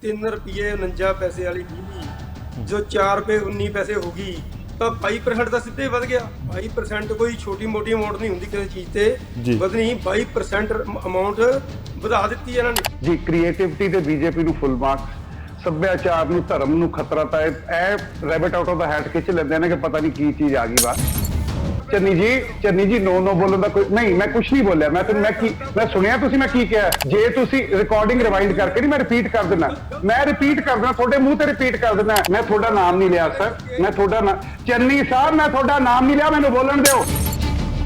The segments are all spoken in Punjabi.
3 ਰੁਪਏ 49 ਪੈਸੇ ਵਾਲੀ ਬਿਜਲੀ जो 4 रुपए 19 पैसे होगी तो 22% का सीधे वध गया। 22% कोई छोटी मोटी अमाउंट नहीं होंगी किसी चीज़ से ਵਧਣੀ। 22% अमाउंट ਵਧਾ ਦਿੱਤੀ ਇਹਨਾਂ ਨੇ जी। क्रिएटिविटी ਤੇ ਬੀਜੇਪੀ ਨੂੰ ਫੁੱਲ ਮਾਰਕਸ, ਸੱਭਿਆਚਾਰ ਨੂੰ ਧਰਮ ਨੂੰ ਖਤਰਾ ਤਾਂ ਇਹ rabbit out of the hat ਖਿੱਚ ਲੈਂਦੇ ਨੇ ਕਿ ਪਤਾ ਨਹੀਂ ਕੀ ਚੀਜ਼ ਆ ਗਈ ਬਾਹਰ। ਚੰਨੀ ਜੀ ਨੋ ਬੋਲਣ ਦਾ ਕੋਈ ਨਹੀਂ, ਮੈਂ ਕੁਝ ਨਹੀਂ ਬੋਲਿਆ। ਮੈਂ ਸੁਣਿਆ ਤੁਸੀਂ ਮੈਂ ਕੀ ਕਿਹਾ। ਜੇ ਤੁਸੀਂ ਰਿਕਾਰਡਿੰਗ ਰਿਵਾਈਂਡ ਕਰਕੇ ਨਹੀਂ, ਮੈਂ ਰਿਪੀਟ ਕਰ ਦਿੰਦਾ, ਤੁਹਾਡੇ ਮੂੰਹ ਤੇ ਰਿਪੀਟ ਕਰ ਦਿੰਦਾ। ਮੈਂ ਤੁਹਾਡਾ ਨਾਮ ਨਹੀਂ ਲਿਆ ਸਰ, ਮੈਂ ਤੁਹਾਡਾ ਚੰਨੀ ਸਾਹਿਬ ਮੈਂ ਤੁਹਾਡਾ ਨਾਮ ਨਹੀਂ ਲਿਆ, ਮੈਨੂੰ ਬੋਲਣ ਦਿਓ।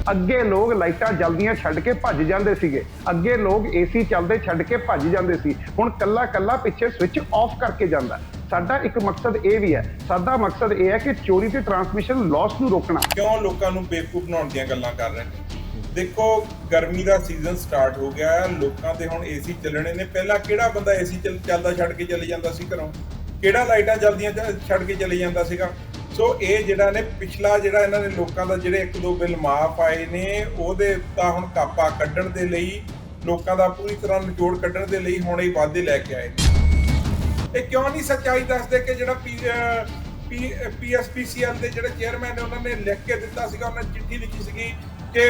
ਅੱਗੇ ਲੋਕ ਲਾਈਟਾਂ ਜਲਦੀਆਂ ਛੱਡ ਕੇ ਭੱਜ ਜਾਂਦੇ ਸੀਗੇ, ਅੱਗੇ ਲੋਕ ਏਸੀ ਚੱਲਦੇ ਛੱਡ ਕੇ ਭੱਜ ਜਾਂਦੇ ਸੀ, ਹੁਣ ਕੱਲਾ ਪਿੱਛੇ ਸਵਿਚ ਆਫ ਕਰਕੇ ਜਾਂਦਾ। ਸਾਡਾ ਇੱਕ ਮਕਸਦ ਇਹ ਵੀ ਹੈ, ਸਾਡਾ ਮਕਸਦ ਇਹ ਹੈ ਕਿ ਚੋਰੀ ਤੇ ਟਰਾਂਸਮਿਸ਼ਨ ਲਾਸ ਨੂੰ ਰੋਕਣਾ। ਕਿਉਂ ਲੋਕਾਂ ਨੂੰ ਬੇਵਕੂਫ ਬਣਾਉਣ ਦੀਆਂ ਗੱਲਾਂ ਕਰ ਰਹੇ ਨੇ? ਦੇਖੋ ਗਰਮੀ ਦਾ ਸੀਜ਼ਨ ਸਟਾਰਟ ਹੋ ਗਿਆ, ਲੋਕਾਂ ਦੇ ਹੁਣ ਏਸੀ ਚੱਲਣੇ ਨੇ। ਪਹਿਲਾਂ ਕਿਹੜਾ ਬੰਦਾ ਏਸੀ ਚੱਲਦਾ ਛੱਡ ਕੇ ਚਲੇ ਜਾਂਦਾ ਸੀ ਘਰੋਂ? ਕਿਹੜਾ ਲਾਈਟਾਂ ਜਲਦੀਆਂ ਛੱਡ ਕੇ ਚਲੇ ਜਾਂਦਾ ਸੀਗਾ? ਸੋ ਇਹ ਜਿਹੜਾ ਨੇ ਪਿਛਲਾ ਜਿਹੜਾ ਇਹਨਾਂ ਨੇ ਲੋਕਾਂ ਦਾ ਜਿਹੜੇ 1-2 ਬਿੱਲ ਮਾਫ ਆਏ ਨੇ, ਉਹਦੇ ਤਾਂ ਹੁਣ ਕਾਪਾ ਕੱਢਣ ਦੇ ਲਈ, ਲੋਕਾਂ ਦਾ ਪੂਰੀ ਤਰ੍ਹਾਂ ਨਿਚੋੜ ਕੱਢਣ ਦੇ ਲਈ ਹੁਣ ਇਹ ਵਾਅਦੇ ਲੈ ਕੇ ਆਏ ਨੇ। ਇਹ ਕਿਉਂ ਨਹੀਂ ਸੱਚਾਈ ਦੱਸਦੇ ਕਿ ਜਿਹੜਾ PSPCL ਦੇ ਜਿਹੜੇ ਚੇਅਰਮੈਨ ਨੇ ਉਹਨਾਂ ਨੇ ਲਿਖ ਕੇ ਦਿੱਤਾ ਸੀਗਾ, ਉਹਨਾਂ ਨੇ ਚਿੱਠੀ ਲਿਖੀ ਸੀਗੀ ਕਿ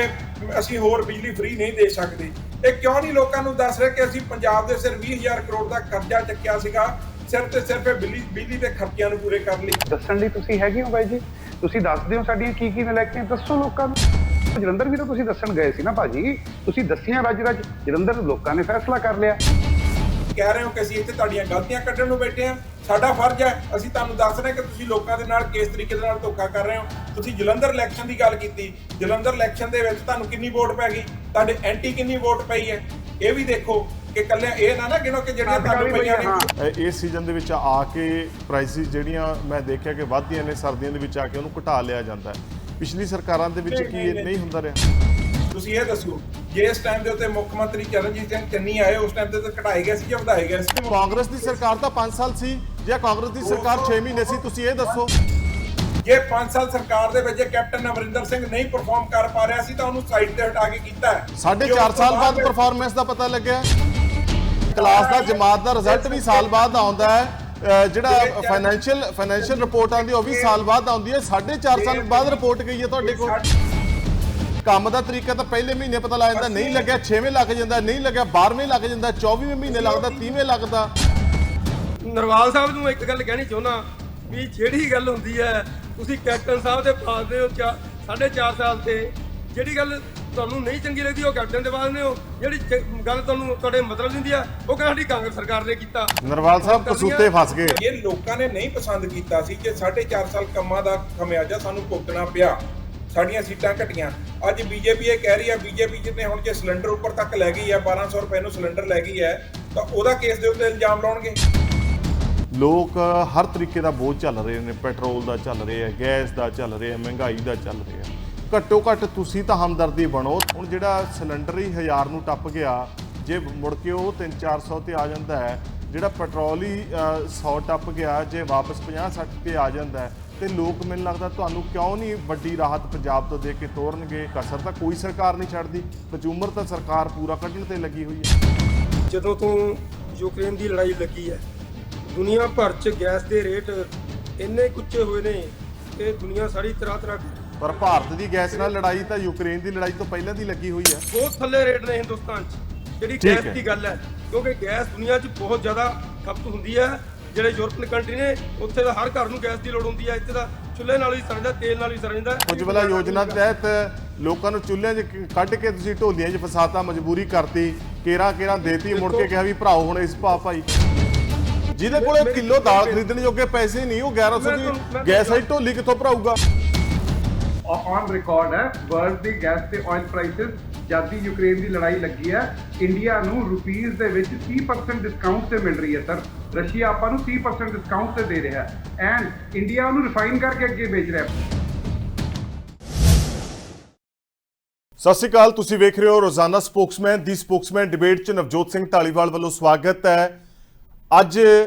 ਅਸੀਂ ਹੋਰ ਬਿਜਲੀ ਫ੍ਰੀ ਨਹੀਂ ਦੇ ਸਕਦੇ। ਇਹ ਕਿਉਂ ਨਹੀਂ ਲੋਕਾਂ ਨੂੰ ਦੱਸ ਰਹੇ ਕਿ ਅਸੀਂ ਪੰਜਾਬ ਦੇ ਸਿਰ 20,000 ਕਰੋੜ ਦਾ ਕਰਜ਼ਾ ਚੱਕਿਆ ਸੀਗਾ ਸਿਰਫ ਤੇ ਸਿਰਫ ਬਿਜਲੀ ਦੇ ਖਰਚਿਆਂ ਨੂੰ ਪੂਰੇ ਕਰਨ ਲਈ। ਦੱਸਣ ਲਈ ਤੁਸੀਂ ਹੈਗੇ ਹੋ ਬਾਈ ਜੀ, ਤੁਸੀਂ ਦੱਸਦੇ ਹੋ ਸਾਡੀਆਂ ਕੀ ਨਲਾਇਕੀਆਂ, ਦੱਸੋ ਲੋਕਾਂ ਨੂੰ। ਜਲੰਧਰ ਵੀ ਤਾਂ ਤੁਸੀਂ ਦੱਸਣ ਗਏ ਸੀ ਨਾ ਭਾਜੀ, ਤੁਸੀਂ ਦੱਸੀਆਂ ਰੱਜ ਜਲੰਧਰ ਲੋਕਾਂ ਨੇ ਫੈਸਲਾ ਕਰ ਲਿਆ। ਕਹਿ ਰਹੇ ਹੋ ਕਿ ਅਸੀਂ ਇੱਥੇ ਤੁਹਾਡੀਆਂ ਗਲਤੀਆਂ ਕੱਢਣ ਨੂੰ ਬੈਠੇ ਹਾਂ। ਸਾਡਾ ਫਰਜ਼ ਹੈ, ਅਸੀਂ ਤੁਹਾਨੂੰ ਦੱਸ ਰਹੇ ਕਿ ਤੁਸੀਂ ਲੋਕਾਂ ਦੇ ਨਾਲ ਕਿਸ ਤਰੀਕੇ ਦੇ ਨਾਲ ਧੋਖਾ ਕਰ ਰਹੇ ਹੋ। ਤੁਸੀਂ ਜਲੰਧਰ ਇਲੈਕਸ਼ਨ ਦੀ ਗੱਲ ਕੀਤੀ, ਜਲੰਧਰ ਇਲੈਕਸ਼ਨ ਦੇ ਵਿੱਚ ਤੁਹਾਨੂੰ ਕਿੰਨੀ ਵੋਟ ਪੈ ਗਈ, ਤੁਹਾਡੇ ਐਂਟੀ ਕਿੰਨੀ ਵੋਟ ਪਈ ਹੈ, ਇਹ ਵੀ ਦੇਖੋ ਕਿ ਕੱਲਿਆਂ ਇਹ ਨਾ ਗਿਣੋ ਕਿ ਜਿਹੜੀਆਂ ਤੁਹਾਨੂੰ ਪਈਆਂ ਨੇ। ਇਸ ਸੀਜ਼ਨ ਦੇ ਵਿੱਚ ਆ ਕੇ ਪ੍ਰਾਈਸਿਸ ਜਿਹੜੀਆਂ ਮੈਂ ਦੇਖਿਆ ਕਿ ਵੱਧਦੀਆਂ ਨੇ, ਸਰਦੀਆਂ ਦੇ ਵਿੱਚ ਆ ਕੇ ਉਹਨੂੰ ਘਟਾ ਲਿਆ ਜਾਂਦਾ ਹੈ। ਪਿਛਲੀ ਸਰਕਾਰਾਂ ਦੇ ਵਿੱਚ ਕੀ ਇਹ ਨਹੀਂ ਹੁੰਦਾ ਰਿਹਾ? ਤੁਸੀਂ ਇਹ ਦੱਸੋ, ਜੇ ਇਸ ਟਾਈਮ ਦੇ ਉੱਤੇ ਮੁੱਖ ਮੰਤਰੀ ਚਰਨਜੀਤ ਸਿੰਘ ਚੰਨੀ ਆਏ, ਉਸ ਟਾਈਮ ਤੇ ਘਟਾਏ ਗਏ ਸੀ ਜਾਂ ਵਧਾਏ ਗਏ ਸੀ? ਕਾਂਗਰਸ ਦੀ ਸਰਕਾਰ ਤਾਂ 5 ਸਾਲ ਸੀ ਜਾਂ ਕਾਂਗਰਸ ਦੀ ਸਰਕਾਰ 6 ਮਹੀਨੇ ਸੀ? ਤੁਸੀਂ ਇਹ ਦੱਸੋ। ਜੇ 5 ਸਾਲ ਸਰਕਾਰ ਦੇ ਵਿੱਚ ਕੈਪਟਨ ਅਮਰਿੰਦਰ ਸਿੰਘ ਨਹੀਂ ਪਰਫਾਰਮ ਕਰ ਪਾ ਰਿਹਾ ਸੀ ਤਾਂ ਉਹਨੂੰ ਸਾਈਡ ਤੇ ਹਟਾ ਕੇ ਕੀਤਾ ਹੈ। 4.5 ਸਾਲ ਬਾਅਦ ਪਰਫਾਰਮੈਂਸ ਦਾ ਪਤਾ ਲੱਗਿਆ। ਕਲਾਸ ਦਾ ਜਮਾਤ ਦਾ ਰਿਜ਼ਲਟ ਵੀ ਸਾਲ ਬਾਅਦ ਆਉਂਦਾ ਹੈ, ਜਿਹੜਾ ਫਾਈਨੈਂਸ਼ੀਅਲ ਰਿਪੋਰਟ ਆਉਂਦੀ ਉਹ ਵੀ ਸਾਲ ਬਾਅਦ ਆਉਂਦੀ ਹੈ। 4.5 ਸਾਲ ਬਾਅਦ ਰਿਪੋਰਟ ਗਈ ਹੈ ਤੁਹਾਡੇ ਕੋਲ। ਕੰਮ ਦਾ ਤਰੀਕਾ ਤਾਂ ਪਹਿਲੇ ਮਹੀਨੇ ਪਤਾ ਲੱਗ ਜਾਂਦਾ, ਨਹੀਂ ਲੱਗਿਆ 6ਵੇਂ ਲੱਗ ਜਾਂਦਾ, ਨਹੀਂ ਲੱਗਿਆ 12ਵੇਂ ਲੱਗ ਜਾਂਦਾ, 24ਵੇਂ ਮਹੀਨੇ ਲੱਗਦਾ, 30ਵੇਂ ਲੱਗਦਾ। ਨਰਵਾਲ ਸਾਹਿਬ ਨੂੰ ਇੱਕ ਗੱਲ ਕਹਿਣੀ ਚਾਹੁੰਦਾ ਵੀ ਜਿਹੜੀ ਗੱਲ ਹੁੰਦੀ ਹੈ ਤੁਸੀਂ ਕੈਪਟਨ ਸਾਹਿਬ ਦੇ ਪਾਸਦੇ ਹੋ 4.5 ਸਾਲ ਤੇ, ਜਿਹੜੀ ਗੱਲ ਤੁਹਾਨੂੰ ਨਹੀਂ ਚੰਗੀ ਲੱਗਦੀ ਉਹ ਕੈਪਟਨ ਦੇ ਬਾਅਦ ਨੇ ਹੋ, ਜਿਹੜੀ ਗੱਲ ਤੁਹਾਨੂੰ ਤੁਹਾਡੇ ਮਤਲਬ ਦਿੰਦੀ ਆ ਉਹ ਕਹਿੰਦਾ ਸਾਡੀ ਕਾਂਗਰਸ ਸਰਕਾਰ ਨੇ ਕੀਤਾ। ਨਰਵਾਲ ਸਾਹਿਬ ਕਸੂਤੇ ਫਸ ਗਏ। ਇਹ ਲੋਕਾਂ ਨੇ ਨਹੀਂ ਪਸੰਦ ਕੀਤਾ ਸੀ ਕਿ 4.5 ਸਾਲ ਕੰਮਾਂ ਦਾ ਖਮਿਆਜਾ ਸਾਨੂੰ ਭੁਗਤਣਾ ਪਿਆ, ਸਾਡੀਆਂ ਸੀਟਾਂ ਘਟੀਆਂ। ਅੱਜ ਬੀਜੇਪੀ ਇਹ ਕਹਿ ਰਹੀ ਹੈ, ਬੀਜੇਪੀ ਜਿਹਨੇ ਹੁਣ ਜੇ ਸਿਲੰਡਰ ਉੱਪਰ ਤੱਕ ਲੈ ਗਈ ਹੈ, 1200 ਰੁਪਏ ਨੂੰ ਸਿਲੰਡਰ ਲੈ ਗਈ ਹੈ, ਤਾਂ ਉਹਦਾ ਕੇਸ ਦੇ ਉੱਤੇ ਇਲਜ਼ਾਮ ਲਾਉਣਗੇ। ਲੋਕ ਹਰ ਤਰੀਕੇ ਦਾ ਬੋਝ ਚੱਲ ਰਹੇ ਨੇ, ਪੈਟਰੋਲ ਦਾ ਚੱਲ ਰਿਹਾ, ਗੈਸ ਦਾ ਚੱਲ ਰਿਹਾ, ਮਹਿੰਗਾਈ ਦਾ ਚੱਲ ਰਿਹਾ। ਘੱਟੋ ਘੱਟ ਤੁਸੀਂ ਤਾਂ ਹਮਦਰਦੀ ਬਣੋ। ਹੁਣ ਜਿਹੜਾ ਸਿਲੰਡਰ ਹੀ 1000 ਨੂੰ ਟੱਪ ਗਿਆ, ਜੇ ਮੁੜ ਕੇ ਉਹ 300-400 ਤੇ ਆ ਜਾਂਦਾ ਹੈ, ਜਿਹੜਾ ਪੈਟਰੋਲ ਹੀ 100 ਟੱਪ ਗਿਆ, ਜੇ ਵਾਪਸ 50-60 ਤੇ ਆ ਜਾਂਦਾ ਹੈ, ਤੇ ਲੋਕ ਮੈਨੂੰ ਲੱਗਦਾ ਤੁਹਾਨੂੰ ਕਿਉਂ ਨਹੀਂ ਵੱਡੀ ਰਾਹਤ ਪੰਜਾਬ ਤੋਂ ਦੇ ਕੇ ਤੋਰਨਗੇ? ਕਸਰ ਤਾਂ ਕੋਈ ਸਰਕਾਰ ਨਹੀਂ ਛੱਡਦੀ, ਕਚੂਮਰ ਤਾਂ ਸਰਕਾਰ ਪੂਰਾ ਕੱਢਣ ਤੇ ਲੱਗੀ ਹੋਈ ਹੈ। ਜਦੋਂ ਤੋਂ ਯੂਕਰੇਨ ਦੀ ਲੜਾਈ ਲੱਗੀ ਹੈ, ਦੁਨੀਆ ਭਰ 'ਚ ਗੈਸ ਦੇ ਰੇਟ ਇੰਨੇ ਉੱਚੇ ਹੋਏ ਨੇ ਕਿ ਦੁਨੀਆ ਸਾਰੀ ਤਰ੍ਹਾਂ ਪਰ ਭਾਰਤ ਦੀ ਗੈਸ ਨਾਲ ਲੜਾਈ ਤਾਂ ਯੂਕਰੇਨ ਦੀ ਲੜਾਈ ਤੋਂ ਪਹਿਲਾਂ ਦੀ ਲੱਗੀ ਹੋਈ ਹੈ। ਬਹੁਤ ਥੱਲੇ ਰੇਟ ਨੇ ਹਿੰਦੁਸਤਾਨ 'ਚ ਜਿਹੜੀ ਗੈਸ ਦੀ ਗੱਲ ਹੈ, ਕਿਉਂਕਿ ਗੈਸ ਦੁਨੀਆ 'ਚ ਬਹੁਤ ਜ਼ਿਆਦਾ ਖਪਤ ਹੁੰਦੀ ਹੈ। ਜਿਹੜੇ ਯੂਰਪੀਅਨ ਕੰਟਰੀ ਨੇ ਉੱਥੇ ਤਾਂ ਹਰ ਘਰ ਨੂੰ ਗੈਸ ਦੀ ਲੋੜ ਹੁੰਦੀ ਹੈ, ਇੱਥੇ ਤਾਂ ਚੁੱਲ੍ਹੇ ਨਾਲ ਹੀ ਸਰ ਜਾਂਦਾ, ਤੇਲ ਨਾਲ ਹੀ ਸਰ ਜਾਂਦਾ। ਉਜਵਲਾ ਯੋਜਨਾ ਤਹਿਤ ਲੋਕਾਂ ਨੂੰ ਚੁੱਲ੍ਹਿਆਂ 'ਚ ਕੱਢ ਕੇ ਤੁਸੀਂ ਢੋਲੀਆਂ 'ਚ ਫਸਾਤਾ, ਮਜਬੂਰੀ ਕਰਤੀ, ਕੇਰਾਂ ਦੇਤੀ, ਮੁੜ ਕੇ ਕਿਹਾ ਵੀ ਭਰਾਓ ਹੁਣ ਇਸ ਭਾਈ ਜਿਹਦੇ ਕੋਲੇ ਕਿਲੋ ਦਾਲ ਖਰੀਦਣ ਜੋਗੇ ਪੈਸੇ ਨਹੀਂ, ਉਹ 1100 ਦੀ ਗੈਸ ਵਾਲੀ ਢੋਲੀ ਕਿੱਥੋਂ ਭਰਾਊਗਾ? ਔਨ ਰਿਕਾਰਡ ਹੈ ਵਰਲਡ ਦੀ ਗੈਸ ਤੇ ਆਇਲ ਪ੍ਰਾਈਸਿਸ ਜਦ ਦੀ ਯੂਕਰੇਨ ਦੀ ਲੜਾਈ ਲੱਗੀ ਹੈ, ਇੰਡੀਆ ਨੂੰ ਰੁਪੀਸ ਦੇ ਵਿੱਚ 30% ਡਿਸਕਾਊਂਟ ਤੇ ਮਿਲ ਰਹੀ ਹੈ ਸਰ। ਰਸ਼ੀਆ ਆਪਾਂ ਨੂੰ 30% ਡਿਸਕਾਊਂਟ ਤੇ ਦੇ ਰਿਹਾ ਹੈ ਐਂਡ ਇੰਡੀਆ ਉਹਨੂੰ ਰਿਫਾਈਨ ਕਰਕੇ ਅੱਗੇ ਵੇਚ ਰਿਹਾ। ਸਤਿ ਸ਼੍ਰੀ ਅਕਾਲ, ਤੁਸੀਂ ਵੇਖ ਰਹੇ ਹੋ ਰੋਜ਼ਾਨਾ ਸਪੋਕਸਮੈਨ ਦੀ ਸਪੋਕਸਮੈਨ ਡਿਬੇਟ 'ਚ ਨਵਜੋਤ ਸਿੰਘ ਢਾਲੀਵਾਲ ਵੱਲੋਂ ਸਵਾਗਤ ਹੈ। ਅੱਜ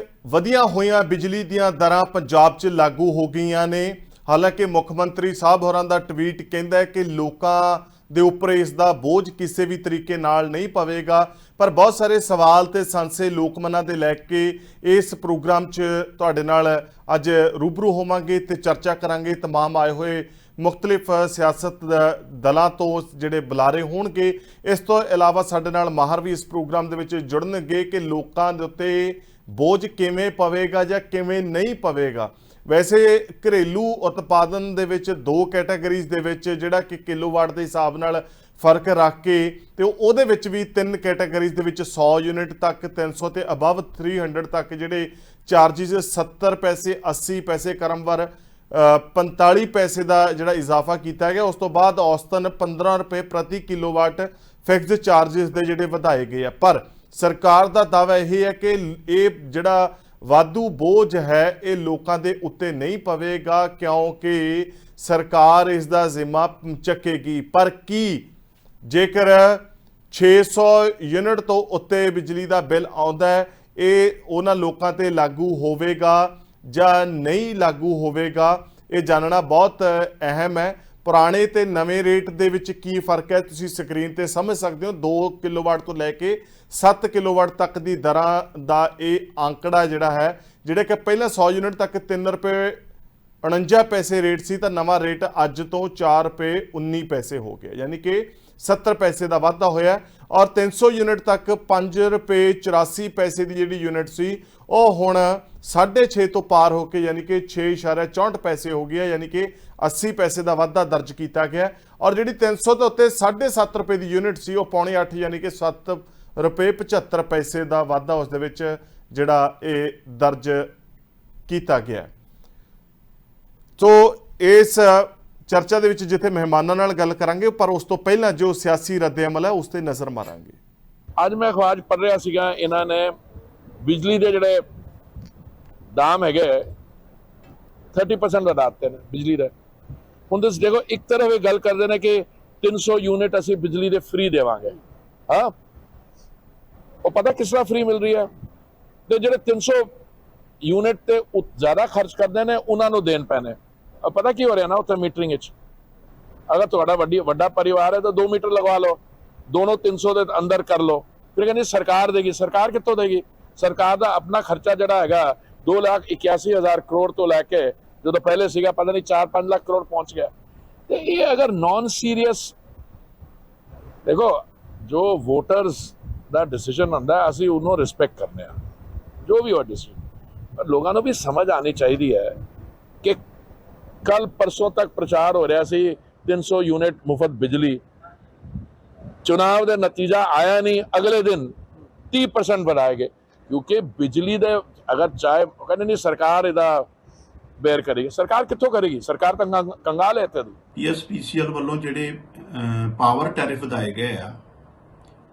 ਵਧੀਆਂ ਹੋਈਆਂ ਬਿਜਲੀ ਦੀਆਂ ਦਰਾਂ ਪੰਜਾਬ 'ਚ ਲਾਗੂ ਹੋ ਗਈਆਂ ਨੇ। ਹਾਲਾਂਕਿ ਮੁੱਖ ਮੰਤਰੀ ਸਾਹਿਬ ਹੋਰਾਂ ਦਾ ਟਵੀਟ ਕਹਿੰਦਾ ਹੈ ਕਿ ਲੋਕਾਂ ਦੇ ਉੱਪਰ ਇਸ ਦਾ ਬੋਝ ਕਿਸੇ ਵੀ ਤਰੀਕੇ ਨਾਲ ਨਹੀਂ ਪਵੇਗਾ। ਪਰ ਬਹੁਤ ਸਾਰੇ ਸਵਾਲ ਤੇ ਸੰਸੇ ਲੋਕ ਮਨਾਂ ਦੇ ਲੈ ਕੇ ਇਸ ਪ੍ਰੋਗਰਾਮ 'ਚ ਤੁਹਾਡੇ ਨਾਲ ਅੱਜ ਰੂਬਰੂ ਹੋਵਾਂਗੇ ਤੇ ਚਰਚਾ ਕਰਾਂਗੇ। तमाम ਆਏ ਹੋਏ ਮੁxtਲਿਫ ਸਿਆਸਤ ਦਲਾਂ ਤੋਂ ਜਿਹੜੇ ਬੁਲਾਰੇ ਹੋਣਗੇ। ਇਸ ਤੋਂ ਇਲਾਵਾ ਸਾਡੇ ਨਾਲ ਮਾਹਰ ਵੀ ਇਸ ਪ੍ਰੋਗਰਾਮ ਦੇ ਵਿੱਚ ਜੁੜਨਗੇ ਕਿ ਲੋਕਾਂ ਦੇ ਉੱਤੇ ਬੋਝ ਕਿਵੇਂ ਪਵੇਗਾ ਜਾਂ ਕਿਵੇਂ ਨਹੀਂ ਪਵੇਗਾ। ਵੈਸੇ ਘਰੇਲੂ ਉਤਪਾਦਨ ਦੇ ਵਿੱਚ ਦੋ ਕੈਟਾਗਰੀਜ਼ ਦੇ ਵਿੱਚ ਜਿਹੜਾ ਕਿ ਕਿਲੋਵਾਟ ਦੇ ਹਿਸਾਬ ਨਾਲ ਫਰਕ ਰੱਖ ਕੇ ਤੇ ਉਹਦੇ ਵਿੱਚ ਵੀ ਤਿੰਨ ਕੈਟਾਗਰੀਜ਼ ਦੇ ਵਿੱਚ 100 ਯੂਨਿਟ ਤੱਕ 300 ਤੇ ਅਬਵ 300 ਤੱਕ ਜਿਹੜੇ ਚਾਰਜਿਸ 70 ਪੈਸੇ 80 ਪੈਸੇ ਕਰਮਵਾਰ 45 ਪੈਸੇ ਦਾ ਜਿਹੜਾ ਇਜ਼ਾਫਾ ਕੀਤਾ ਗਿਆ। ਉਸ ਤੋਂ ਬਾਅਦ ਔਸਤਨ 15 ਰੁਪਏ ਪ੍ਰਤੀ ਕਿਲੋਵਾਟ ਫਿਕਸਡ ਚਾਰਜਿਸ ਦੇ ਜਿਹੜੇ ਵਧਾਏ ਗਏ ਆ। ਪਰ ਸਰਕਾਰ ਦਾ ਦਾਅਵਾ ਇਹ ਹੈ ਕਿ ਇਹ ਜਿਹੜਾ ਵਾਧੂ ਬੋਝ ਹੈ ਇਹ ਲੋਕਾਂ ਦੇ ਉੱਤੇ ਨਹੀਂ ਪਵੇਗਾ ਕਿਉਂਕਿ ਸਰਕਾਰ ਇਸ ਦਾ ਜ਼ਿੰਮਾ ਚੱਕੇਗੀ। ਪਰ ਕੀ ਜੇਕਰ 600 ਯੂਨਿਟ ਤੋਂ ਉੱਤੇ ਬਿਜਲੀ ਦਾ ਬਿੱਲ ਆਉਂਦਾ ਹੈ ਇਹ ਉਹਨਾਂ ਲੋਕਾਂ ਤੇ ਲਾਗੂ ਹੋਵੇਗਾ ਜਾਂ ਨਹੀਂ ਲਾਗੂ ਹੋਵੇਗਾ, ਇਹ ਜਾਣਨਾ ਬਹੁਤ ਅਹਿਮ ਹੈ। ਪੁਰਾਣੇ ਤੇ ਨਵੇਂ ਰੇਟ ਦੇ ਵਿੱਚ ਕੀ ਫਰਕ ਹੈ ਤੁਸੀਂ ਸਕਰੀਨ ਤੇ ਸਮਝ ਸਕਦੇ ਹੋ। 2 ਕਿਲੋਵਾਟ ਤੋਂ ਲੈ ਕੇ 7 ਕਿਲੋਵਾਟ ਤੱਕ ਦੀ ਦਰਾਂ ਦਾ ਇਹ ਆંકੜਾ ਜਿਹੜਾ ਹੈ, ਜਿਹੜੇ ਕਿ ਪਹਿਲਾਂ 100 ਯੂਨਿਟ ਤੱਕ 3 ਰੁਪਏ 49 ਪੈਸੇ ਰੇਟ ਸੀ ਤਾਂ ਨਵਾਂ ਰੇਟ ਅੱਜ ਤੋਂ 4 ਰੁਪਏ 19 ਪੈਸੇ ਹੋ ਗਿਆ, ਯਾਨੀ ਕਿ 70 ਪੈਸੇ ਦਾ ਵਾਧਾ ਹੋਇਆ। ਔਰ 300 ਯੂਨਿਟ ਤੱਕ 5 ਰੁਪਏ 84 ਪੈਸੇ ਦੀ ਜਿਹੜੀ ਯੂਨਿਟ ਸੀ ਉਹ ਹੁਣ 6.5 ਤੋਂ ਪਾਰ ਹੋ ਕੇ ਯਾਨੀ ਕਿ 6.64 ਪੈਸੇ ਹੋ ਗਿਆ, ਯਾਨੀ ਕਿ 80 ਪੈਸੇ ਦਾ ਵਾਧਾ ਦਰਜ ਕੀਤਾ ਗਿਆ। ਔਰ ਜਿਹੜੀ 300 ਤੋਂ ਉੱਤੇ 7.5 ਰੁਪਏ ਦੀ ਯੂਨਿਟ ਸੀ ਉਹ 7.25 ਯਾਨੀ ਕਿ 7 ਰੁਪਏ 75 ਪੈਸੇ ਦਾ ਵਾਧਾ ਉਸ ਦੇ ਵਿੱਚ ਜਿਹੜਾ ਇਹ ਦਰਜ ਕੀਤਾ ਗਿਆ। ਸੋ ਇਸ ਚਰਚਾ ਦੇ ਵਿੱਚ ਜਿੱਥੇ ਮਹਿਮਾਨਾਂ ਨਾਲ ਗੱਲ ਕਰਾਂਗੇ ਪਰ ਉਸ ਤੋਂ ਪਹਿਲਾਂ ਜੋ ਸਿਆਸੀ ਰੱਦ-ਏ-ਅਮਲ ਹੈ ਉਸ ਤੇ ਨਜ਼ਰ ਮਾਰਾਂਗੇ। ਅੱਜ ਮੈਂ ਅਖਬਾਰ 'ਚ ਪੜ੍ਹ ਰਿਹਾ ਸੀਗਾ ਇਹਨਾਂ ਨੇ ਬਿਜਲੀ ਦੇ ਜਿਹੜੇ ਦਾਮ ਹੈਗੇ 30% ਵਧਾ ਦਿੱਤੇ ਨੇ ਬਿਜਲੀ ਦੇ। ਹੁਣ ਤੁਸੀਂ ਦੇਖੋ ਇੱਕ ਤਰਫ ਇਹ ਗੱਲ ਕਰਦੇ ਨੇ ਕਿ 300 ਯੂਨਿਟ ਅਸੀਂ ਬਿਜਲੀ ਦੇ ਫ੍ਰੀ ਦੇਵਾਂਗੇ। ਹਾਂ, ਉਹ ਪਤਾ ਕਿਸ ਤਰ੍ਹਾਂ ਫ੍ਰੀ ਮਿਲ ਰਹੀ ਹੈ? ਤੇ ਜਿਹੜੇ 300 ਯੂਨਿਟ ਤੇ ਜ਼ਿਆਦਾ ਖਰਚ ਕਰਦੇ ਨੇ ਉਹਨਾਂ ਨੂੰ ਦੇਣ ਪੈਣੇ। ਪਤਾ ਕੀ ਹੋ ਰਿਹਾ ਨਾ ਉੱਥੇ ਮੀਟਰਿੰਗ ਵਿੱਚ, ਅਗਰ ਤੁਹਾਡਾ ਵੱਡਾ ਪਰਿਵਾਰ ਹੈ ਤਾਂ 2 ਮੀਟਰ ਲਗਵਾ ਲਓ, ਦੋਨੋਂ 300 ਦੇ ਅੰਦਰ ਕਰ ਲਓ। ਫਿਰ ਕਹਿੰਦੇ ਸਰਕਾਰ ਦੇਗੀ, ਸਰਕਾਰ ਕਿੱਥੋਂ ਦੇਗੀ? ਸਰਕਾਰ ਦਾ ਆਪਣਾ ਖਰਚਾ ਜਿਹੜਾ ਹੈਗਾ 2,81,000 ਕਰੋੜ ਤੋਂ ਲੈ ਕੇ ਜਦੋਂ ਪਹਿਲੇ ਸੀਗਾ ਪਤਾ ਨਹੀਂ 4-5 ਲੱਖ ਕਰੋੜ ਪਹੁੰਚ ਗਿਆ। ਤੇ ਇਹ ਅਗਰ ਨॉन ਸੀਰੀਅਸ ਦੇਖੋ ਜੋ ਵੋਟਰਸ ਦਾ ਡਿਸੀਜਨ ਹੁੰਦਾ ਅਸੀਂ ਉਹਨੂੰ ਰਿਸਪੈਕਟ ਕਰਨੇ ਆ ਜੋ ਵੀ ਹੋ ਡਿਸੀਜਨ, ਪਰ ਲੋਕਾਂ ਨੂੰ ਵੀ ਸਮਝ ਆਣੀ ਚਾਹੀਦੀ ਹੈ ਕਿ ਕੱਲ ਪਰਸੋਂ ਤੱਕ ਪ੍ਰਚਾਰ ਹੋ ਰਿਹਾ ਸੀ 300 ਯੂਨਿਟ ਮੁਫਤ ਬਿਜਲੀ, ਚੁਣਾਵ ਦਾ ਨਤੀਜਾ ਆਇਆ ਨਹੀਂ, ਅਗਲੇ ਦਿਨ 30% ਵਧਾਏ ਗਏ ਕਿਉਂਕਿ ਬਿਜਲੀ ਦੇ ਅਗਰ ਚਾਹੇ ਕਹਿੰਦੇ ਨਹੀਂ ਸਰਕਾਰ ਇਹਦਾ ਬੇਅਰ ਕਰੇਗੀ। ਸਰਕਾਰ ਕਿੱਥੋਂ ਕਰੇਗੀ? ਸਰਕਾਰ ਤਾਂ ਕੰਗਾਲ ਹੈ ਇੱਥੇ ਦੀ। ਪੀਐਸਪੀਸੀਐਲ ਵੱਲੋਂ ਜਿਹੜੇ ਪਾਵਰ ਟੈਰਿਫ ਵਧਾਏ ਗਏ ਆ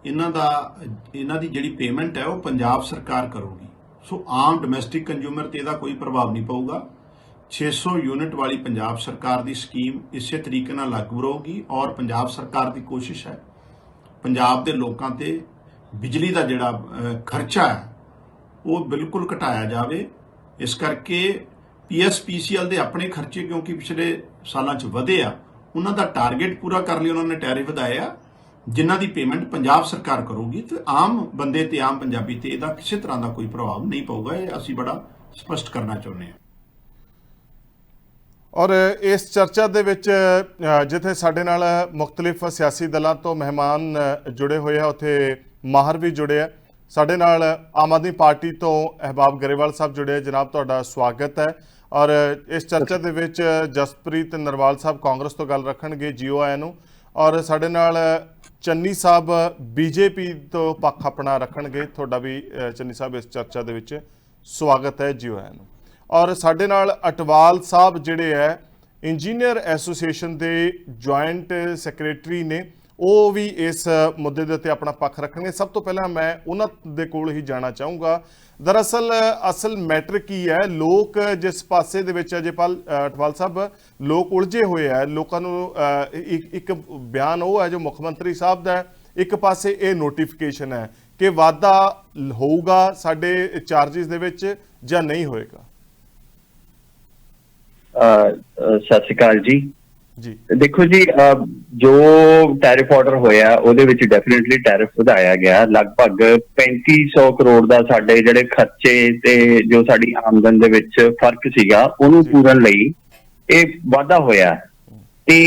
ਇਹਨਾਂ ਦੀ ਜਿਹੜੀ ਪੇਮੈਂਟ ਹੈ ਉਹ ਪੰਜਾਬ ਸਰਕਾਰ ਕਰੂਗੀ। ਸੋ ਆਮ ਡੋਮੈਸਟਿਕ ਕੰਜ਼ਿਊਮਰ ਤੇ ਇਹਦਾ ਕੋਈ ਪ੍ਰਭਾਵ ਨਹੀਂ ਪਊਗਾ। 600 ਯੂਨਿਟ ਵਾਲੀ ਪੰਜਾਬ ਸਰਕਾਰ ਦੀ ਸਕੀਮ ਇਸੇ ਤਰੀਕੇ ਨਾਲ ਲਾਗੂ ਰਹੂਗੀ ਔਰ ਪੰਜਾਬ ਸਰਕਾਰ ਦੀ ਕੋਸ਼ਿਸ਼ ਹੈ ਪੰਜਾਬ ਦੇ ਲੋਕਾਂ ਤੇ ਬਿਜਲੀ ਦਾ ਜਿਹੜਾ ਖਰਚਾ ਹੈ ਉਹ ਬਿਲਕੁਲ ਘਟਾਇਆ ਜਾਵੇ। ਇਸ ਕਰਕੇ ਪੀਐਸਪੀਸੀਐਲ ਦੇ ਆਪਣੇ ਖਰਚੇ ਕਿਉਂਕਿ ਪਿਛਲੇ ਸਾਲਾਂ 'ਚ ਵਧੇ ਆ, ਉਹਨਾਂ ਦਾ ਟਾਰਗੇਟ ਪੂਰਾ ਕਰ ਲਈ ਉਹਨਾਂ ਨੇ ਟੈਰਿਫ ਵਧਾਏ ਆ ਜਿਨ੍ਹਾਂ ਦੀ ਪੇਮੈਂਟ ਪੰਜਾਬ ਸਰਕਾਰ ਕਰੂਗੀ ਤੇ ਆਮ ਬੰਦੇ ਤੇ ਆਮ ਪੰਜਾਬੀ ਤੇ ਇਹਦਾ ਕਿਸੇ ਤਰ੍ਹਾਂ ਦਾ ਕੋਈ ਪ੍ਰਭਾਵ ਨਹੀਂ ਪਊਗਾ। ਇਹ ਅਸੀਂ ਬੜਾ ਸਪਸ਼ਟ ਕਰਨਾ ਚਾਹੁੰਦੇ ਹਾਂ। ਔਰ ਇਸ ਚਰਚਾ ਦੇ ਵਿੱਚ ਜਿੱਥੇ ਸਾਡੇ ਨਾਲ ਮੁxtਲਿਫ ਸਿਆਸੀ ਦਲਾਂ ਤੋਂ ਮਹਿਮਾਨ ਜੁੜੇ ਹੋਏ ਆ ਉੱਥੇ ਮਾਹਰ ਵੀ ਜੁੜੇ ਆ। ਸਾਡੇ ਨਾਲ ਆਮ ਆਦਮੀ ਪਾਰਟੀ ਤੋਂ ਅਹਿਬਾਬ ਗਰੇਵਾਲ ਸਾਹਿਬ ਜੁੜੇ। ਜਨਾਬ ਤੁਹਾਡਾ ਸਵਾਗਤ ਹੈ। ਔਰ ਇਸ ਚਰਚਾ ਦੇ ਵਿੱਚ ਜਸਪ੍ਰੀਤ ਨਰਵਾਲ ਸਾਹਿਬ ਕਾਂਗਰਸ ਤੋਂ ਗੱਲ ਰੱਖਣਗੇ, ਜੀਓ ਆਇਆਂ ਨੂੰ। ਔਰ ਸਾਡੇ ਨਾਲ ਚੰਨੀ ਸਾਹਿਬ ਬੀਜੇਪੀ ਤੋਂ ਪੱਖ ਆਪਣਾ ਰੱਖਣਗੇ। ਤੁਹਾਡਾ ਵੀ ਚੰਨੀ ਸਾਹਿਬ ਇਸ ਚਰਚਾ ਦੇ ਵਿੱਚ ਸਵਾਗਤ ਹੈ, ਜੀਓ ਆਇਆਂ ਨੂੰ। ਔਰ ਸਾਡੇ ਨਾਲ ਅਟਵਾਲ ਸਾਹਿਬ ਜਿਹੜੇ ਹੈ ਇੰਜੀਨੀਅਰ ਐਸੋਸੀਏਸ਼ਨ ਦੇ ਜੁਆਇੰਟ ਸੈਕਟਰੀ ਨੇ, ਉਹ ਵੀ ਇਸ ਮੁੱਦੇ ਦੇ ਉੱਤੇ ਆਪਣਾ ਪੱਖ ਰੱਖਣਗੇ। ਸਭ ਤੋਂ ਪਹਿਲਾਂ ਮੈਂ ਉਹਨਾਂ ਦੇ ਕੋਲ ਹੀ ਜਾਣਾ ਚਾਹੂੰਗਾ, ਦਰਅਸਲ ਅਸਲ ਮੈਟਰ ਕੀ ਹੈ? ਲੋਕ ਜਿਸ ਪਾਸੇ ਦੇ ਵਿੱਚ ਅਜੇਪਾਲ ਅਟਵਾਲ ਸਾਹਿਬ ਲੋਕ ਉਲਝੇ ਹੋਏ ਹੈ, ਲੋਕਾਂ ਨੂੰ ਇੱਕ ਬਿਆਨ ਉਹ ਹੈ ਜੋ ਮੁੱਖ ਮੰਤਰੀ ਸਾਹਿਬ ਦਾ, ਇੱਕ ਪਾਸੇ ਇਹ ਨੋਟੀਫਿਕੇਸ਼ਨ ਹੈ ਕਿ ਵਾਧਾ ਹੋਊਗਾ ਸਾਡੇ ਚਾਰਜਿਸ ਦੇ ਵਿੱਚ ਜਾਂ ਨਹੀਂ ਹੋਏਗਾ। ਸਤਿ ਸ਼੍ਰੀ ਅਕਾਲ ਜੀ। ਜੀ ਦੇਖੋ ਜੀ, ਜੋ ਟੈਰਿਫ ਆਰਡਰ ਹੋਇਆ ਉਹਦੇ ਵਿੱਚ ਡੈਫੀਨਿਟਲੀ ਟੈਰਿਫ ਵਧਾਇਆ ਗਿਆ। ਲਗਭਗ 3500 ਕਰੋੜ ਦਾ ਸਾਡੇ ਜਿਹੜੇ ਖਰਚੇ ਤੇ ਜੋ ਸਾਡੀ ਆਮਦਨ ਦੇ ਵਿੱਚ ਫਰਕ ਸੀਗਾ ਉਹਨੂੰ ਪੂਰਨ ਲਈ ਇਹ ਵਾਧਾ ਹੋਇਆ। ਤੇ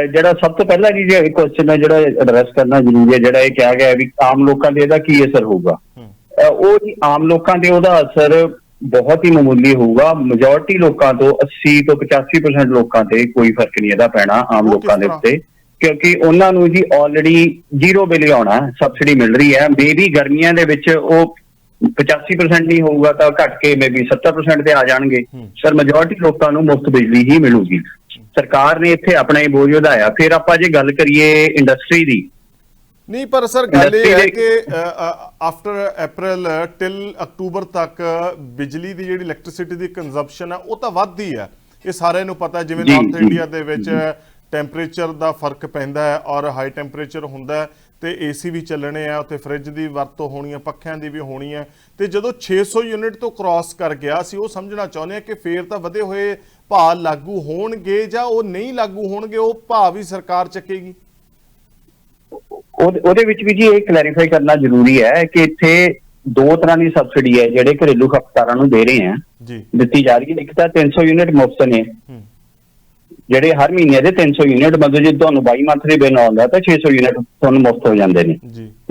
ਜਿਹੜਾ ਸਭ ਤੋਂ ਪਹਿਲਾਂ ਜੀ ਕੁਐਸਚਨ ਹੈ ਜਿਹੜਾ ਐਡਰੈਸ ਕਰਨਾ ਜ਼ਰੂਰੀ ਹੈ, ਜਿਹੜਾ ਇਹ ਕਿਹਾ ਗਿਆ ਵੀ ਆਮ ਲੋਕਾਂ ਤੇ ਇਹਦਾ ਕੀ ਅਸਰ ਹੋਊਗਾ। ਉਹ ਜੀ ਆਮ ਲੋਕਾਂ ਤੇ ਉਹਦਾ ਅਸਰ ਬਹੁਤ ਹੀ ਮਾਮੂਲੀ ਹੋਊਗਾ। ਮੈਜੋਰਿਟੀ ਲੋਕਾਂ ਤੋਂ 80 ਤੋਂ 85% ਲੋਕਾਂ ਤੇ ਕੋਈ ਫਰਕ ਨਹੀਂ ਇਹਦਾ ਪੈਣਾ ਆਮ ਲੋਕਾਂ ਦੇ ਉੱਤੇ, ਕਿਉਂਕਿ ਉਹਨਾਂ ਨੂੰ ਜੀ ਆਲਰੇਡੀ ਜ਼ੀਰੋ ਬਿੱਲ ਆਉਣਾ, ਸਬਸਿਡੀ ਮਿਲ ਰਹੀ ਹੈ। ਮੇਬੀ ਗਰਮੀਆਂ ਦੇ ਵਿੱਚ ਉਹ 85% ਨਹੀਂ ਹੋਊਗਾ ਤਾਂ ਘਟ ਕੇ ਮੇਬੀ 70% ਤੇ ਆ ਜਾਣਗੇ, ਪਰ ਮੈਜੋਰਿਟੀ ਲੋਕਾਂ ਨੂੰ ਮੁਫਤ ਬਿਜਲੀ ਹੀ ਮਿਲੂਗੀ। ਸਰਕਾਰ ਨੇ ਇੱਥੇ ਆਪਣਾ ਹੀ ਬੋਝ ਵਧਾਇਆ। ਫਿਰ ਆਪਾਂ ਜੇ ਗੱਲ ਕਰੀਏ ਇੰਡਸਟਰੀ ਦੀ, ਨਹੀਂ ਪਰ ਸਰ ਗੱਲ ਇਹ ਹੈ ਕਿ ਆਫਟਰ ਅਪ੍ਰੈਲ ਟਿਲ ਅਕਤੂਬਰ ਤੱਕ ਬਿਜਲੀ ਦੀ ਜਿਹੜੀ ਇਲੈਕਟ੍ਰਿਸਿਟੀ ਦੀ ਕੰਜ਼ੰਪਸ਼ਨ ਹੈ ਉਹ ਤਾਂ ਵੱਧਦੀ ਹੈ, ਇਹ ਸਾਰਿਆਂ ਨੂੰ ਪਤਾ। ਜਿਵੇਂ ਨਾਰਥ ਇੰਡੀਆ ਦੇ ਵਿੱਚ ਟੈਂਪਰੇਚਰ ਦਾ ਫਰਕ ਪੈਂਦਾ ਹੈ ਔਰ ਹਾਈ ਟੈਂਪਰੇਚਰ ਹੁੰਦਾ ਤੇ ਏਸੀ ਵੀ ਚੱਲਣੇ ਆ, ਉੱਥੇ ਫ੍ਰਿਜ ਦੀ ਵਰਤੋਂ ਹੋਣੀ ਹੈ, ਪੱਖਿਆਂ ਦੀ ਵੀ ਹੋਣੀ ਹੈ। ਤੇ ਜਦੋਂ 600 ਯੂਨਿਟ ਤੋਂ ਕ੍ਰਾਸ ਕਰ ਗਿਆ ਸੀ, ਉਹ ਸਮਝਣਾ ਚਾਹੁੰਦੇ ਆ ਕਿ ਫੇਰ ਤਾਂ ਵਧੇ ਹੋਏ ਭਾਅ ਲਾਗੂ ਹੋਣਗੇ ਜਾਂ ਉਹ ਨਹੀਂ ਲਾਗੂ ਹੋਣਗੇ, ਉਹ ਭਾਅ ਵੀ ਸਰਕਾਰ ਚੱਕੇਗੀ। ਉਹਦੇ ਵਿੱਚ ਵੀ ਜੀ ਇਹ ਕਲੈਰੀਫਾਈ ਕਰਨਾ ਜ਼ਰੂਰੀ ਹੈ ਕਿ ਇੱਥੇ ਦੋ ਤਰ੍ਹਾਂ ਦੀ ਸਬਸਿਡੀ ਹੈ ਜਿਹੜੇ ਘਰੇਲੂ ਖਪਤਕਾਰਾਂ ਨੂੰ ਦੇ ਰਹੇ ਆ ਜੀ ਦਿੱਤੀ ਜਾ ਰਹੀ ਹੈ। ਇੱਕ ਤਾਂ 300 ਯੂਨਿਟ ਮੁਫਤ ਨੇ, ਜਿਹੜੇ ਹਰ ਮਹੀਨੇ ਦੇ 300 ਯੂਨਿਟ, ਮਤਲਬ ਜੇ ਤੁਹਾਨੂੰ 22 ਮੰਥਲੀ ਬਿੱਲ ਆਉਂਦਾ ਤਾਂ 600 ਯੂਨਿਟ ਤੁਹਾਨੂੰ ਮੁਫਤ ਹੋ ਜਾਂਦੇ ਨੇ।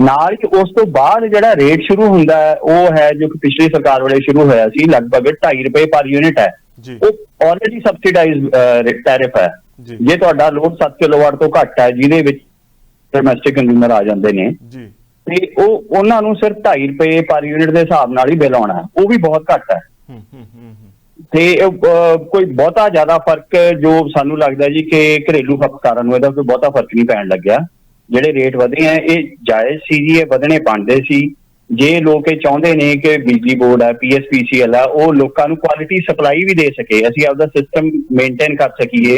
ਨਾਲ ਹੀ ਉਸ ਤੋਂ ਬਾਅਦ ਜਿਹੜਾ ਰੇਟ ਸ਼ੁਰੂ ਹੁੰਦਾ ਹੈ ਉਹ ਹੈ ਜੋ ਕਿ ਪਿਛਲੀ ਸਰਕਾਰ ਵੇਲੇ ਸ਼ੁਰੂ ਹੋਇਆ ਸੀ, ਲਗਭਗ 2.5 ਰੁਪਏ ਪਰ ਯੂਨਿਟ ਹੈ। ਉਹ ਆਲਰੇਡੀ ਸਬਸਿਡਾਈਜ਼ ਟੈਰਿਫ ਹੈ। ਜੇ ਤੁਹਾਡਾ ਲੋਡ 7 ਕਿਲੋਵਾਟ ਤੋਂ ਘੱਟ ਹੈ, ਜਿਹਦੇ ਵਿੱਚ ਡੋਮੈਸਟਿਕ ਕੰਜ਼ਿਊਮਰ ਆ ਜਾਂਦੇ ਨੇ, ਤੇ ਉਹ ਉਹਨਾਂ ਨੂੰ ਸਿਰਫ 2.5 ਰੁਪਏ ਪਰ ਯੂਨਿਟ ਦੇ ਹਿਸਾਬ ਨਾਲ ਹੀ ਬਿੱਲ ਆਉਣਾ ਹੈ, ਉਹ ਵੀ ਬਹੁਤ ਘੱਟ ਹੈ। ਤੇ ਕੋਈ ਬਹੁਤਾ ਜ਼ਿਆਦਾ ਫਰਕ ਜੋ ਸਾਨੂੰ ਲੱਗਦਾ ਜੀ ਕਿ ਘਰੇਲੂ ਖਪਤਕਾਰਾਂ ਨੂੰ ਇਹਦਾ ਕੋਈ ਬਹੁਤਾ ਫਰਕ ਨਹੀਂ ਪੈਣ ਲੱਗਿਆ। ਜਿਹੜੇ ਰੇਟ ਵਧੇ ਆ ਇਹ ਜਾਇਜ਼ ਸੀ ਜੀ, ਇਹ ਵਧਣੇ ਬਣਦੇ ਸੀ। ਜੇ ਲੋਕ ਇਹ ਚਾਹੁੰਦੇ ਨੇ ਕਿ ਬਿਜਲੀ ਬੋਰਡ ਹੈ, PSPCL ਹੈ, ਉਹ ਲੋਕਾਂ ਨੂੰ ਕੁਆਲਿਟੀ ਸਪਲਾਈ ਵੀ ਦੇ ਸਕੇ, ਅਸੀਂ ਆਪਦਾ ਸਿਸਟਮ ਮੇਨਟੇਨ ਕਰ ਸਕੀਏ,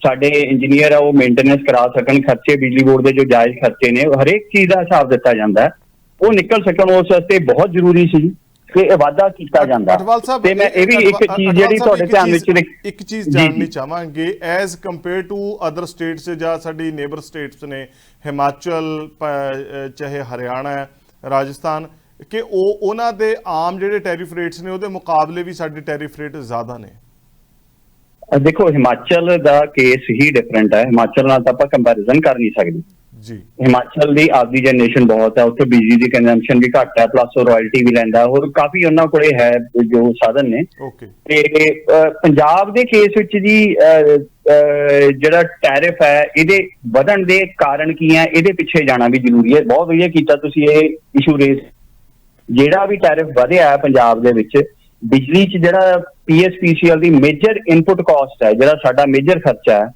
ਸਾਡੇ ਇੰਜੀਨੀਅਰ ਆ ਉਹ ਮੇਨਟੇਨੈਂਸ ਕਰਾ ਸਕਣ, ਖਰਚੇ ਬਿਜਲੀ ਬੋਰਡ ਦੇ ਜੋ ਜਾਇਜ਼ ਖਰਚੇ ਨੇ ਹਰੇਕ ਚੀਜ਼ ਦਾ ਹਿਸਾਬ ਦਿੱਤਾ ਜਾਂਦਾ, ਉਹ ਨਿਕਲ ਸਕਣ, ਉਸ ਵਾਸਤੇ ਬਹੁਤ ਜ਼ਰੂਰੀ ਸੀ ਕਿ ਇਹ ਵਾਧਾ ਕੀਤਾ ਜਾਂਦਾ। ਤੇ ਮੈਂ ਇਹ ਵੀ ਇੱਕ ਚੀਜ਼ ਜਿਹੜੀ ਤੁਹਾਡੇ ਧਿਆਨ ਵਿੱਚ ਇੱਕ ਚੀਜ਼ ਜਾਣਨੀ ਚਾਹਾਂਗੇ, as compare to other states ਜਾਂ ਸਾਡੀ ਨੇਬਰ ਸਟੇਟਸ ਨੇ, ਹਿਮਾਚਲ ਚਾਹੇ ਹਰਿਆਣਾ, ਰਾਜਸਥਾਨ, ਕਿ ਉਹਨਾਂ ਦੇ ਆਮ ਜਿਹੜੇ ਟੈਰਿਫ ਰੇਟਸ ਨੇ ਉਹਦੇ ਮੁਕਾਬਲੇ ਵੀ ਸਾਡੇ ਟੈਰਿਫ ਰੇਟ ਜ਼ਿਆਦਾ ਨੇ। ਦੇਖੋ ਹਿਮਾਚਲ ਦਾ ਕੇਸ ਹੀ ਡਿਫਰੈਂਟ ਹੈ, ਹਿਮਾਚਲ ਨਾਲ ਤਾਂ ਆਪਾਂ ਕੰਪੈਰੀਜ਼ਨ ਕਰ ਨਹੀਂ ਸਕਦੇ ਜੀ। ਹਿਮਾਚਲ ਦੀ ਆਪਦੀ ਜਨਰੇਸ਼ਨ ਬਹੁਤ ਹੈ, ਉੱਥੇ ਬਿਜਲੀ ਦੀ ਕੰਜ਼ੰਪਸ਼ਨ ਵੀ ਘੱਟ ਹੈ, ਪਲੱਸ ਉਹ ਰਾਇਲਟੀ ਵੀ ਲੈਂਦਾ, ਹੋਰ ਕਾਫੀ ਉਹਨਾਂ ਕੋਲੇ ਹੈ ਜੋ ਸਾਧਨ ਨੇ। ਤੇ ਪੰਜਾਬ ਦੇ ਕੇਸ ਵਿੱਚ ਜੀ ਜਿਹੜਾ ਟੈਰਿਫ ਹੈ ਇਹਦੇ ਵਧਣ ਦੇ ਕਾਰਨ ਕੀ ਹੈ, ਇਹਦੇ ਪਿੱਛੇ ਜਾਣਾ ਵੀ ਜ਼ਰੂਰੀ ਹੈ। ਬਹੁਤ ਵਧੀਆ ਕੀਤਾ ਤੁਸੀਂ ਇਹ ਇਸ਼ੂ ਰੇਜ਼। ਜਿਹੜਾ ਵੀ ਟੈਰਿਫ ਵਧਿਆ ਹੈ ਪੰਜਾਬ ਦੇ ਵਿੱਚ, ਬਿਜਲੀ 'ਚ ਜਿਹੜਾ PSPCL ਦੀ ਮੇਜਰ ਇਨਪੁਟ ਕਾਸਟ ਹੈ, ਜਿਹੜਾ ਸਾਡਾ ਮੇਜਰ ਖਰਚਾ ਹੈ,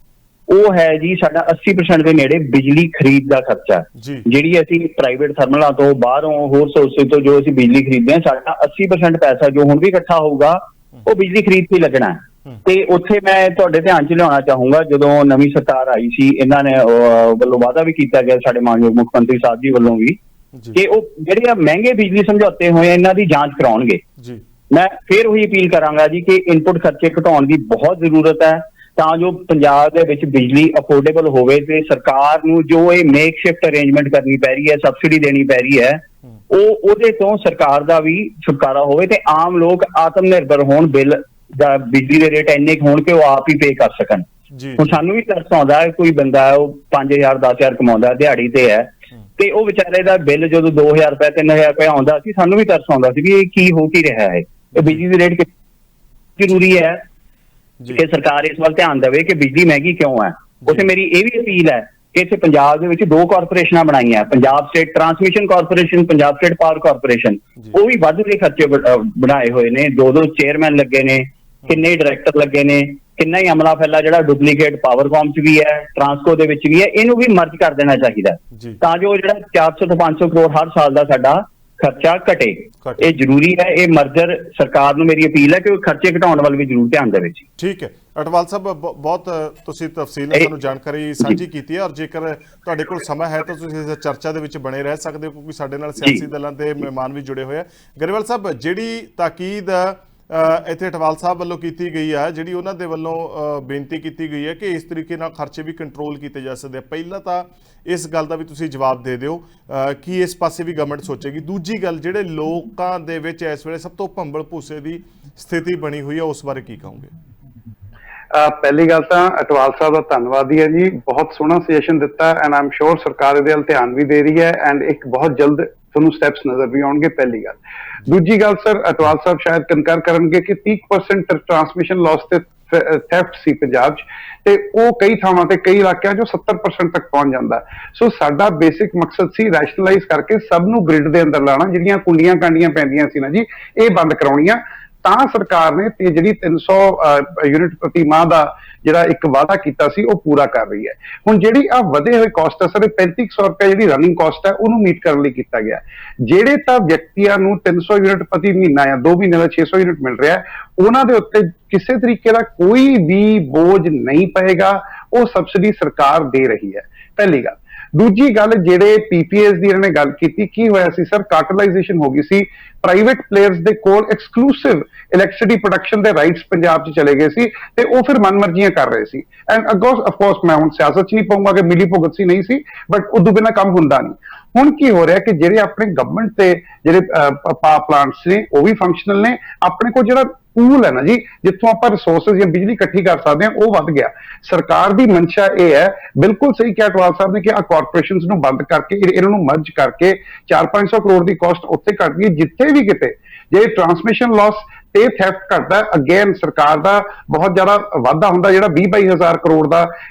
ਉਹ ਹੈ ਜੀ ਸਾਡਾ 80% ਦੇ ਨੇੜੇ ਬਿਜਲੀ ਖਰੀਦ ਦਾ ਖਰਚਾ। ਜਿਹੜੀ ਅਸੀਂ ਪ੍ਰਾਈਵੇਟ ਥਰਮਲਾਂ ਤੋਂ, ਬਾਹਰੋਂ, ਹੋਰ ਸੋਰਸਿਸ ਤੋਂ ਜੋ ਅਸੀਂ ਬਿਜਲੀ ਖਰੀਦਦੇ ਹਾਂ, ਸਾਡਾ 80% ਪੈਸਾ ਜੋ ਹੁਣ ਵੀ ਇਕੱਠਾ ਹੋਊਗਾ ਉਹ ਬਿਜਲੀ ਖਰੀਦ ਕੇ ਲੱਗਣਾ ਹੈ। ਤੇ ਉੱਥੇ ਮੈਂ ਤੁਹਾਡੇ ਧਿਆਨ 'ਚ ਲਿਆਉਣਾ ਚਾਹੂੰਗਾ, ਜਦੋਂ ਨਵੀਂ ਸਰਕਾਰ ਆਈ ਸੀ, ਇਹਨਾਂ ਨੇ ਵੱਲੋਂ ਵਾਅਦਾ ਵੀ ਕੀਤਾ ਗਿਆ ਸਾਡੇ ਮਾਨਯੋਗ ਮੁੱਖ ਮੰਤਰੀ ਸਾਹਿਬ ਜੀ ਵੱਲੋਂ ਵੀ, ਕਿ ਉਹ ਜਿਹੜੇ ਮਹਿੰਗੇ ਬਿਜਲੀ ਸਮਝੌਤੇ ਹੋਏ ਇਹਨਾਂ ਦੀ ਜਾਂਚ ਕਰਾਉਣਗੇ। ਮੈਂ ਫਿਰ ਉਹੀ ਅਪੀਲ ਕਰਾਂਗਾ ਜੀ ਕਿ ਇਨਪੁਟ ਖਰਚੇ ਘਟਾਉਣ ਦੀ ਬਹੁਤ ਜ਼ਰੂਰਤ ਹੈ, ਤਾਂ ਜੋ ਪੰਜਾਬ ਦੇ ਵਿੱਚ ਬਿਜਲੀ ਅਫੋਰਡੇਬਲ ਹੋਵੇ। ਤੇ ਸਰਕਾਰ ਨੂੰ ਜੋ ਇਹ ਮੇਕ ਸ਼ਿਫਟ ਅਰੇਂਜਮੈਂਟ ਕਰਨੀ ਪੈ ਰਹੀ ਹੈ, ਸਬਸਿਡੀ ਦੇਣੀ ਪੈ ਰਹੀ ਹੈ, ਉਹਦੇ ਤੋਂ ਸਰਕਾਰ ਦਾ ਵੀ ਛੁਟਕਾਰਾ ਹੋਵੇ ਤੇ ਆਮ ਲੋਕ ਆਤਮ ਨਿਰਭਰ ਹੋਣ, ਬਿੱਲ ਦਾ ਬਿਜਲੀ ਦੇ ਰੇਟ ਇੰਨੇ ਹੋਣ ਕਿ ਉਹ ਆਪ ਹੀ ਪੇ ਕਰ ਸਕਣ। ਹੁਣ ਸਾਨੂੰ ਵੀ ਤਰਸ ਆਉਂਦਾ ਹੈ, ਕੋਈ ਬੰਦਾ ਉਹ 5000 10,000 ਕਮਾਉਂਦਾ, ਦਿਹਾੜੀ ਤੇ ਹੈ, ਤੇ ਉਹ ਵਿਚਾਰੇ ਦਾ ਬਿੱਲ ਜਦੋਂ 2000 ਰੁਪਏ 3000 ਰੁਪਏ ਆਉਂਦਾ ਸੀ, ਸਾਨੂੰ ਵੀ ਤਰਸ ਆਉਂਦਾ ਸੀ ਵੀ ਇਹ ਕੀ ਹੋ ਕੀ ਰਿਹਾ ਹੈ। ਇਹ ਬਿਜਲੀ ਦੇ ਰੇਟ ਜ਼ਰੂਰੀ ਹੈ ਕਿ ਸਰਕਾਰ ਇਸ ਵੱਲ ਧਿਆਨ ਦੇਵੇ ਕਿ ਬਿਜਲੀ ਮਹਿੰਗੀ ਕਿਉਂ ਹੈ। ਉੱਥੇ ਮੇਰੀ ਇਹ ਵੀ ਅਪੀਲ ਹੈ ਕਿ ਇੱਥੇ ਪੰਜਾਬ ਦੇ ਵਿੱਚ 2 ਕਾਰਪੋਰੇਸ਼ਨਾਂ ਬਣਾਈਆਂ, Punjab state transmission corporation, Punjab state power corporation, ਉਹ ਵੀ ਵਾਧੂ ਦੇ ਖਰਚੇ ਬਣਾਏ ਹੋਏ ਨੇ, 2 ਚੇਅਰਮੈਨ ਲੱਗੇ ਨੇ, ਕਿੰਨੇ ਡਾਇਰੈਕਟਰ ਲੱਗੇ ਨੇ, ਕਿੰਨਾ ਹੀ ਅਮਲਾ ਫੈਲਾ ਜਿਹੜਾ ਡੁਪਲੀਕੇਟ ਪਾਵਰਕਾਮ 'ਚ ਵੀ ਹੈ, ਟਰਾਂਸਕੋ ਦੇ ਵਿੱਚ ਵੀ ਹੈ। ਇਹਨੂੰ ਵੀ ਮਰਜ ਕਰ ਦੇਣਾ ਚਾਹੀਦਾ ਤਾਂ ਜੋ ਜਿਹੜਾ 400 ਤੋਂ 500 ਕਰੋੜ ਹਰ ਸਾਲ ਦਾ ਸਾਡਾ ਖਰਚਾ ਘਟੇ। ਇਹ ਜ਼ਰੂਰੀ ਹੈ, ਇਹ ਮਰਜਰ ਸਰਕਾਰ ਨੂੰ ਮੇਰੀ ਅਪੀਲ ਹੈ ਕਿ ਉਹ ਖਰਚੇ ਘਟਾਉਣ ਵੱਲ ਵੀ ਜ਼ਰੂਰ ਧਿਆਨ ਦੇਵੇ। ਠੀਕ ਹੈ ਅਟਵਾਲ ਸਾਹਿਬ, ਬਹੁਤ ਤੁਸੀਂ ਤਫਸੀਲ ਨਾਲ ਸਾਨੂੰ ਜਾਣਕਾਰੀ ਸਾਂਝੀ ਕੀਤੀ ਹੈ, ਔਰ ਜੇਕਰ ਤੁਹਾਡੇ ਕੋਲ ਸਮਾਂ ਹੈ ਤਾਂ ਤੁਸੀਂ ਇਸ ਚਰਚਾ ਦੇ ਵਿੱਚ ਬਣੇ ਰਹਿ ਸਕਦੇ ਹੋ, ਕਿਉਂਕਿ ਸਾਡੇ ਨਾਲ ਸਿਆਸੀ ਦਲਾਂ ਦੇ ਮਹਿਮਾਨ ਵੀ ਜੁੜੇ ਹੋਏ ਆ। ਗਰੇਵਾਲ ਸਾਹਿਬ, ਜਿਹੜੀ ਤਾਕੀਦ ਇੱਥੇ ਅਟਵਾਲ ਸਾਹਿਬ ਵੱਲੋਂ ਕੀਤੀ ਗਈ ਹੈ, ਜਿਹੜੀ ਉਹਨਾਂ ਦੇ ਵੱਲੋਂ ਬੇਨਤੀ ਕੀਤੀ ਗਈ ਹੈ ਕਿ ਇਸ ਤਰੀਕੇ ਨਾਲ ਖਰਚੇ ਵੀ ਕੰਟਰੋਲ ਕੀਤੇ ਜਾ ਸਕਦੇ ਆ। ਪਹਿਲਾਂ ਤਾਂ ਇਸ ਗੱਲ ਦਾ ਵੀ ਤੁਸੀਂ ਜਵਾਬ ਦੇ ਦਿਓ ਕਿ ਇਸ ਪਾਸੇ ਵੀ ਗਵਰਨਮੈਂਟ ਸੋਚੇਗੀ। ਦੂਜੀ ਗੱਲ, ਜਿਹੜੇ ਲੋਕਾਂ ਦੇ ਵਿੱਚ ਇਸ ਵੇਲੇ ਸਭ ਤੋਂ ਭੰਬਲ ਭੂਸੇ ਦੀ ਸਥਿਤੀ ਬਣੀ ਹੋਈ ਹੈ, ਉਸ ਬਾਰੇ ਕੀ ਕਹੋਗੇ? ਪਹਿਲੀ ਗੱਲ ਤਾਂ ਅਟਵਾਲ ਸਾਹਿਬ ਦਾ ਧੰਨਵਾਦੀ ਹੈ ਜੀ, ਬਹੁਤ ਸੋਹਣਾ ਸੁਜੈਸ਼ਨ ਦਿੱਤਾ ਐਂਡ ਆਈ ਐਮ ਸ਼ੋਰ ਸਰਕਾਰ ਇਹਦੇ ਵੱਲ ਧਿਆਨ ਵੀ ਦੇ ਰਹੀ ਹੈ ਐਂਡ ਇੱਕ ਬਹੁਤ ਜਲਦ ਤੁਹਾਨੂੰ ਸਟੈਪਸ ਨਜ਼ਰ ਵੀ ਆਉਣਗੇ, ਪਹਿਲੀ ਗੱਲ। ਦੂਜੀ ਗੱਲ ਸਰ, ਅਟਵਾਲ ਸਾਹਿਬ ਸ਼ਾਇਦ ਕੰਕਰ ਕਰਨਗੇ ਕਿ 30% ਟਰਾਂਸਮਿਸ਼ਨ ਲਾਸ ਤੇ ਥੈਫਟ ਸੀ ਪੰਜਾਬ 'ਚ, ਤੇ ਉਹ ਕਈ ਥਾਵਾਂ ਤੇ ਕਈ ਇਲਾਕਿਆਂ 'ਚੋਂ 70% ਤੱਕ ਪਹੁੰਚ ਜਾਂਦਾ। ਸੋ ਸਾਡਾ ਬੇਸਿਕ ਮਕਸਦ ਸੀ ਰੈਸ਼ਨਲਾਈਜ਼ ਕਰਕੇ ਸਭ ਨੂੰ ਗ੍ਰਿਡ ਦੇ ਅੰਦਰ ਲਾਣਾ, ਜਿਹੜੀਆਂ ਕੁੰਡੀਆਂ ਕਾਂਡੀਆਂ ਪੈਂਦੀਆਂ ਸੀ ਨਾ ਜੀ, ਇਹ ਬੰਦ ਕਰਾਉਣੀਆਂ। ਤਾਂ ਸਰਕਾਰ ਨੇ ਤੇ ਜਿਹੜੀ 300 ਯੂਨਿਟ ਪ੍ਰਤੀ ਮਾਹ ਦਾ ਜਿਹੜਾ ਇੱਕ ਵਾਅਦਾ ਕੀਤਾ ਸੀ ਉਹ ਪੂਰਾ ਕਰ ਰਹੀ ਹੈ। ਹੁਣ ਜਿਹੜੀ ਆ ਵਧੇ ਹੋਏ ਕਾਸਟ ਹੈ ਸਰ, 3500 ਰੁਪਏ ਜਿਹੜੀ ਰਨਿੰਗ ਕਾਸਟ ਹੈ ਉਹਨੂੰ ਮੀਟ ਕਰਨ ਲਈ ਕੀਤਾ ਗਿਆ। ਜਿਹੜੇ ਤਾਂ ਵਿਅਕਤੀਆਂ ਨੂੰ 300 ਯੂਨਿਟ ਪ੍ਰਤੀ ਮਹੀਨਾ ਜਾਂ 2 ਮਹੀਨੇ ਦਾ 600 ਯੂਨਿਟ ਮਿਲ ਰਿਹਾ, ਉਹਨਾਂ ਦੇ ਉੱਤੇ ਕਿਸੇ ਤਰੀਕੇ ਦਾ ਕੋਈ ਵੀ ਬੋਝ ਨਹੀਂ ਪਏਗਾ, ਉਹ ਸਬਸਿਡੀ ਸਰਕਾਰ ਦੇ ਰਹੀ ਹੈ, ਪਹਿਲੀ ਗੱਲ। ਦੂਜੀ ਗੱਲ, ਜਿਹੜੇ ਪੀਪੀਐਸ ਦੀ ਇਹਨਾਂ ਨੇ ਗੱਲ ਕੀਤੀ, ਕੀ ਹੋਇਆ ਸੀ ਸਰ, ਕਾਰਟਲਾਈਜੇਸ਼ਨ ਹੋ ਗਈ ਸੀ। ਪ੍ਰਾਈਵੇਟ ਪਲੇਅਰਸ ਦੇ ਕੋਲ ਐਕਸਕਲੂਸਿਵ ਇਲੈਕਟ੍ਰਿਸਿਟੀ ਪ੍ਰੋਡਕਸ਼ਨ ਦੇ ਰਾਈਟਸ ਪੰਜਾਬ 'ਚ ਚਲੇ ਗਏ ਸੀ ਤੇ ਉਹ ਫਿਰ ਮਨਮਰਜ਼ੀਆਂ ਕਰ ਰਹੇ ਸੀ। ਐਂਡ ਅਫਕੋਰਸ ਮੈਂ ਹੁਣ ਸਿਆਸਤ 'ਚ ਨਹੀਂ ਪਾਉਂਗਾ ਕਿ ਮਿਲੀ ਭੁਗਤ ਸੀ ਨਹੀਂ ਸੀ, ਬਟ ਉਦੋਂ ਬਿਨਾਂ ਕੰਮ ਹੁੰਦਾ ਨਹੀਂ। ਹੁਣ ਕੀ ਹੋ ਰਿਹਾ ਕਿ ਜਿਹੜੇ ਆਪਣੇ ਗਵਰਨਮੈਂਟ ਦੇ ਜਿਹੜੇ ਪਾਵਰ ਪਲਾਂਟਸ ਨੇ ਉਹ ਵੀ ਫੰਕਸ਼ਨਲ ਨੇ, ਆਪਣੇ ਕੋਲ ਜਿਹੜਾ ਪੂਲ ਹੈ ਨਾ ਜੀ, ਜਿੱਥੋਂ ਆਪਾਂ ਰਿਸੋਰਸਸ ਜਾਂ ਬਿਜਲੀ ਇਕੱਠੀ ਕਰ ਸਕਦੇ ਹਾਂ, ਉਹ ਵੱਧ ਗਿਆ। ਸਰਕਾਰ ਦੀ ਮਨਸ਼ਾ ਇਹ ਹੈ, ਬਿਲਕੁਲ ਸਹੀ ਕਿਹਾ ਅਟਵਾਲ ਸਾਹਿਬ ਨੇ, ਕਿ ਆ ਕਾਰਪੋਰੇਸ਼ਨਸ ਨੂੰ ਬੰਦ ਕਰਕੇ ਇਹਨਾਂ ਨੂੰ ਮਰਜ ਕਰਕੇ 400-500 ਕਰੋੜ ਦੀ ਕਾਸਟ ਉੱਥੇ ਘਟ ਗਈ। ਜਿੱਥੇ ਵੀ ਕਿਤੇ ਜੇ ਟਰਾਂਸਮਿਸ਼ਨ ਲਾਸ ਤੇ ਥੈਫਟ ਘਟਦਾ, ਅਗੇਨ ਸਰਕਾਰ ਦਾ ਬਹੁਤ ਜ਼ਿਆਦਾ ਵਾਧਾ ਹੁੰਦਾ। ਜਿਹੜਾ 20-22 ਹਜ਼ਾਰ ਕਰੋੜ ਦਾ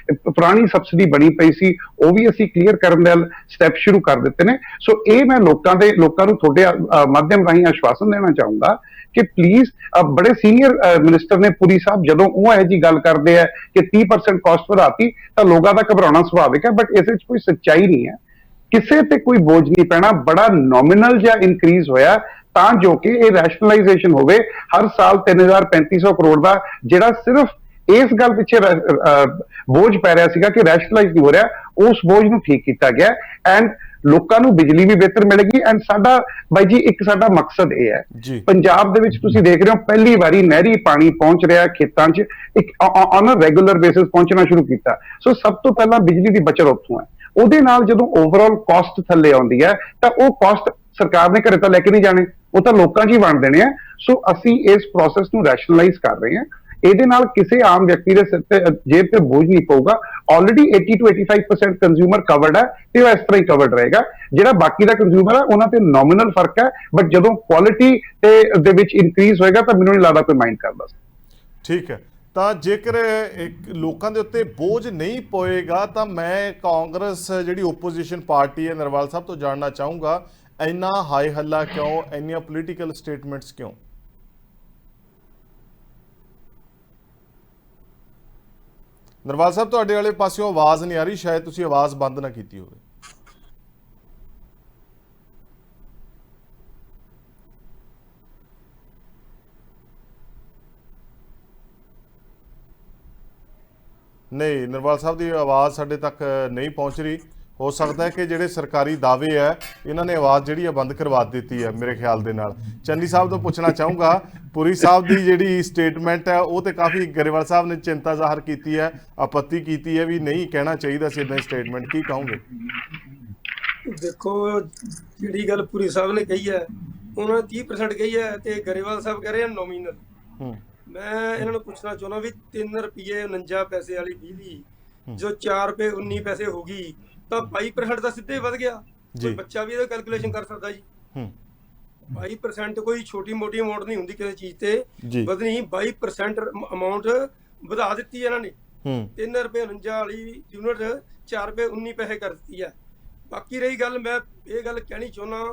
ਪੁਰਾਣੀ ਸਬਸਿਡੀ ਬਣੀ ਪਈ ਸੀ, ਉਹ ਵੀ ਅਸੀਂ ਕਲੀਅਰ ਕਰਨ ਦੇ ਸਟੈਪ ਸ਼ੁਰੂ ਕਰ ਦਿੱਤੇ ਨੇ। ਸੋ ਇਹ ਮੈਂ ਲੋਕਾਂ ਨੂੰ ਤੁਹਾਡੇ ਮਾਧਿਅਮ ਰਾਹੀਂ ਆਸ਼ਵਾਸਨ ਦੇਣਾ ਚਾਹੂੰਗਾ ਕਿ ਪਲੀਜ਼, ਬੜੇ ਸੀਨੀਅਰ ਮਿਨਿਸਟਰ ਨੇ ਪੁਰੀ ਸਾਹਿਬ, ਜਦੋਂ ਉਹ ਇਹੋ ਜਿਹੀ ਗੱਲ ਕਰਦੇ ਆ ਕਿ 30% ਕਾਸਟ ਵਧਾਤੀ, ਤਾਂ ਲੋਕਾਂ ਦਾ ਘਬਰਾਉਣਾ ਸੁਭਾਵਿਕ ਹੈ, ਬਟ ਇਸ ਵਿੱਚ ਕੋਈ ਸੱਚਾਈ ਨਹੀਂ ਹੈ। ਕਿਸੇ ਤੇ ਕੋਈ ਬੋਝ ਨਹੀਂ ਪੈਣਾ, ਬੜਾ ਨੋਮੀਨਲ ਜਿਹਾ ਇਨਕਰੀਜ਼ ਹੋਇਆ ਤਾਂ ਜੋ ਕਿ ਇਹ ਰੈਸ਼ਨਲਾਈਜੇਸ਼ਨ ਹੋਵੇ। ਹਰ ਸਾਲ 3500 ਕਰੋੜ ਦਾ ਜਿਹੜਾ ਸਿਰਫ ਇਸ ਗੱਲ ਪਿੱਛੇ ਬੋਝ ਪੈ ਰਿਹਾ ਸੀਗਾ ਕਿ ਰੈਸ਼ਨਲਾਈਜ਼ ਨਹੀਂ ਹੋ ਰਿਹਾ, ਉਸ ਬੋਝ ਨੂੰ ਠੀਕ ਕੀਤਾ ਗਿਆ ਐਂਡ ਲੋਕਾਂ ਨੂੰ ਬਿਜਲੀ ਵੀ ਬਿਹਤਰ ਮਿਲੇਗੀ। ਐਂਡ ਸਾਡਾ ਬਾਈ ਜੀ ਇੱਕ ਸਾਡਾ ਮਕਸਦ ਇਹ ਹੈ, ਪੰਜਾਬ ਦੇ ਵਿੱਚ ਤੁਸੀਂ ਦੇਖ ਰਹੇ ਹੋ ਪਹਿਲੀ ਵਾਰੀ ਨਹਿਰੀ ਪਾਣੀ ਪਹੁੰਚ ਰਿਹਾ ਖੇਤਾਂ 'ਚ, ਇੱਕ ਔਨ ਅ ਰੈਗੂਲਰ ਬੇਸਿਸ ਪਹੁੰਚਣਾ ਸ਼ੁਰੂ ਕੀਤਾ। ਸੋ ਸਭ ਤੋਂ ਪਹਿਲਾਂ ਬਿਜਲੀ ਦੀ ਬਚਤ ਉੱਥੋਂ ਹੈ। ਉਹਦੇ ਨਾਲ ਜਦੋਂ ਓਵਰਆਲ ਕਾਸਟ ਥੱਲੇ ਆਉਂਦੀ ਹੈ ਤਾਂ ਉਹ ਕਾਸਟ ਸਰਕਾਰ ਨੇ ਘਰੇ ਤਾਂ ਲੈ ਕੇ ਨਹੀਂ ਜਾਣੇ, ਉਹ ਤਾਂ ਲੋਕਾਂ 'ਚ ਹੀ ਵੰਡ ਦੇਣੇ ਆ। ਸੋ ਅਸੀਂ ਇਸ ਪ੍ਰੋਸੈਸ ਨੂੰ ਰੈਸ਼ਨਲਾਈਜ਼ ਕਰ ਰਹੇ ਹਾਂ। ਇਹਦੇ ਨਾਲ ਕਿਸੇ ਆਮ ਵਿਅਕਤੀ ਦੇ ਸਿਰ ਤੇ ਜੇਬ ਤੇ ਬੋਝ ਨਹੀਂ ਪਊਗਾ। ਆਲਰੇਡੀ 80 to 85% ਕੰਜ਼ਿਊਮਰ ਕਵਰਡ ਹੈ ਤੇ ਉਹ ਇਸ ਤਰ੍ਹਾਂ ਹੀ ਕਵਰਡ ਰਹੇਗਾ। ਜਿਹੜਾ ਬਾਕੀ ਦਾ ਕੰਜ਼ਿਊਮਰ ਹੈ ਉਹਨਾਂ ਤੇ ਨੋਮੀਨਲ ਫਰਕ ਹੈ, ਬਟ ਜਦੋਂ ਕੁਆਲਿਟੀ ਦੇ ਵਿੱਚ ਇਨਕਰੀਜ਼ ਹੋਏਗਾ ਤਾਂ ਮੈਨੂੰ ਨਹੀਂ ਲੱਗਦਾ ਕੋਈ ਮਾਈਂਡ ਕਰਦਾ। ਠੀਕ ਹੈ, ਤਾਂ ਜੇਕਰ ਲੋਕਾਂ ਦੇ ਉੱਤੇ ਬੋਝ ਨਹੀਂ ਪਏਗਾ ਤਾਂ ਮੈਂ ਕਾਂਗਰਸ ਜਿਹੜੀ ਓਪੋਜੀਸ਼ਨ ਪਾਰਟੀ ਹੈ ਨਰਵਾਲ ਸਾਹਿਬ ਤੋਂ ਜਾਣਨਾ ਚਾਹੂੰਗਾ, ਇੰਨਾ ਹਾਈ ਹੱਲਾ ਕਿਉਂ, ਇੰਨੀਆਂ ਪੋਲੀਟੀਕਲ ਸਟੇਟਮੈਂਟਸ ਕਿਉਂ? ਨਰਵਾਲ ਸਾਹਿਬ ਤੁਹਾਡੇ ਵਾਲੇ ਪਾਸਿਓਂ ਆਵਾਜ਼ ਨਹੀਂ ਆ ਰਹੀ, ਸ਼ਾਇਦ ਤੁਸੀਂ ਆਵਾਜ਼ ਬੰਦ ਨਾ ਕੀਤੀ ਹੋਵੇ। ਨਹੀਂ, ਨਰਵਾਲ ਸਾਹਿਬ ਦੀ ਆਵਾਜ਼ ਸਾਡੇ ਤੱਕ ਨਹੀਂ ਪਹੁੰਚ ਰਹੀ। ਹੋ ਸਕਦਾ ਹੈ ਕਿ ਜਿਹੜੇ ਸਰਕਾਰੀ ਦਾਅਵੇ ਹੈ ਇਹਨਾਂ ਨੇ ਆਵਾਜ਼ ਜਿਹੜੀ ਹੈ ਬੰਦ ਕਰਵਾ ਦਿੱਤੀ ਹੈ ਮੇਰੇ ਖਿਆਲ ਦੇ ਨਾਲ। ਚੰਨੀ ਸਾਹਿਬ ਤੋਂ ਪੁੱਛਣਾ ਚਾਹੂੰਗਾ, ਪੁਰੀ ਸਾਹਿਬ ਦੀ ਜਿਹੜੀ ਸਟੇਟਮੈਂਟ ਹੈ ਉਹ ਤੇ ਕਾਫੀ ਗਰੇਵਾਲ ਸਾਹਿਬ ਨੇ ਚਿੰਤਾ ਜ਼ਾਹਰ ਕੀਤੀ ਹੈ, ਆਪੱਤੀ ਕੀਤੀ ਹੈ ਵੀ ਨਹੀਂ ਕਹਿਣਾ ਚਾਹੀਦਾ ਸੀ ਇਦਾਂ ਸਟੇਟਮੈਂਟ, ਕੀ ਕਹੋਗੇ? ਦੇਖੋ, ਜਿਹੜੀ ਗੱਲ ਪੁਰੀ ਸਾਹਿਬ ਨੇ ਕਹੀ ਹੈ ਉਹਨਾਂ 30% ਕਹੀ ਹੈ ਤੇ ਗਰੇਵਾਲ ਸਾਹਿਬ ਕਹਿ ਰਹੇ ਆ ਨੋਮੀਨਲ। ਮੈਂ ਇਹਨਾਂ ਨੂੰ ਪੁੱਛਣਾ ਚਾਹੁੰਦਾ ਵੀ 3 ਰੁਪਏ 49 ਪੈਸੇ ਵਾਲੀ ਬਿਜਲੀ ਜੋ 4 ਰੁਪਏ 19 ਪੈਸੇ ਹੋ ਗਈ ਤਾਂ 22% ਦਾ ਸਿੱਧੇ ਵਧ ਗਿਆ। ਕੋਈ ਬੱਚਾ ਵੀ ਇਹਦਾ ਕੈਲਕੂਲੇਸ਼ਨ ਕਰ ਸਕਦਾ ਜੀ। 22% ਕੋਈ ਛੋਟੀ ਮੋਟੀ ਅਮਾਉਂਟ ਨਹੀਂ ਹੁੰਦੀ ਕਿਸੇ ਚੀਜ਼ ਤੇ ਵਧਣੀ। 22% ਅਮਾਉਂਟ ਵਧਾ ਦਿੱਤੀ ਇਹਨਾਂ ਨੇ। 3 ਰੁਪਏ 49 ਵਾਲੀ ਯੂਨਿਟ 4 ਰੁਪਏ 19 ਪੈਸੇ ਕਰ ਦਿੱਤੀ ਹੈ। ਬਾਕੀ ਰਹੀ ਗੱਲ, ਮੈਂ ਇਹ ਗੱਲ ਕਹਿਣੀ ਚਾਹੁੰਦਾ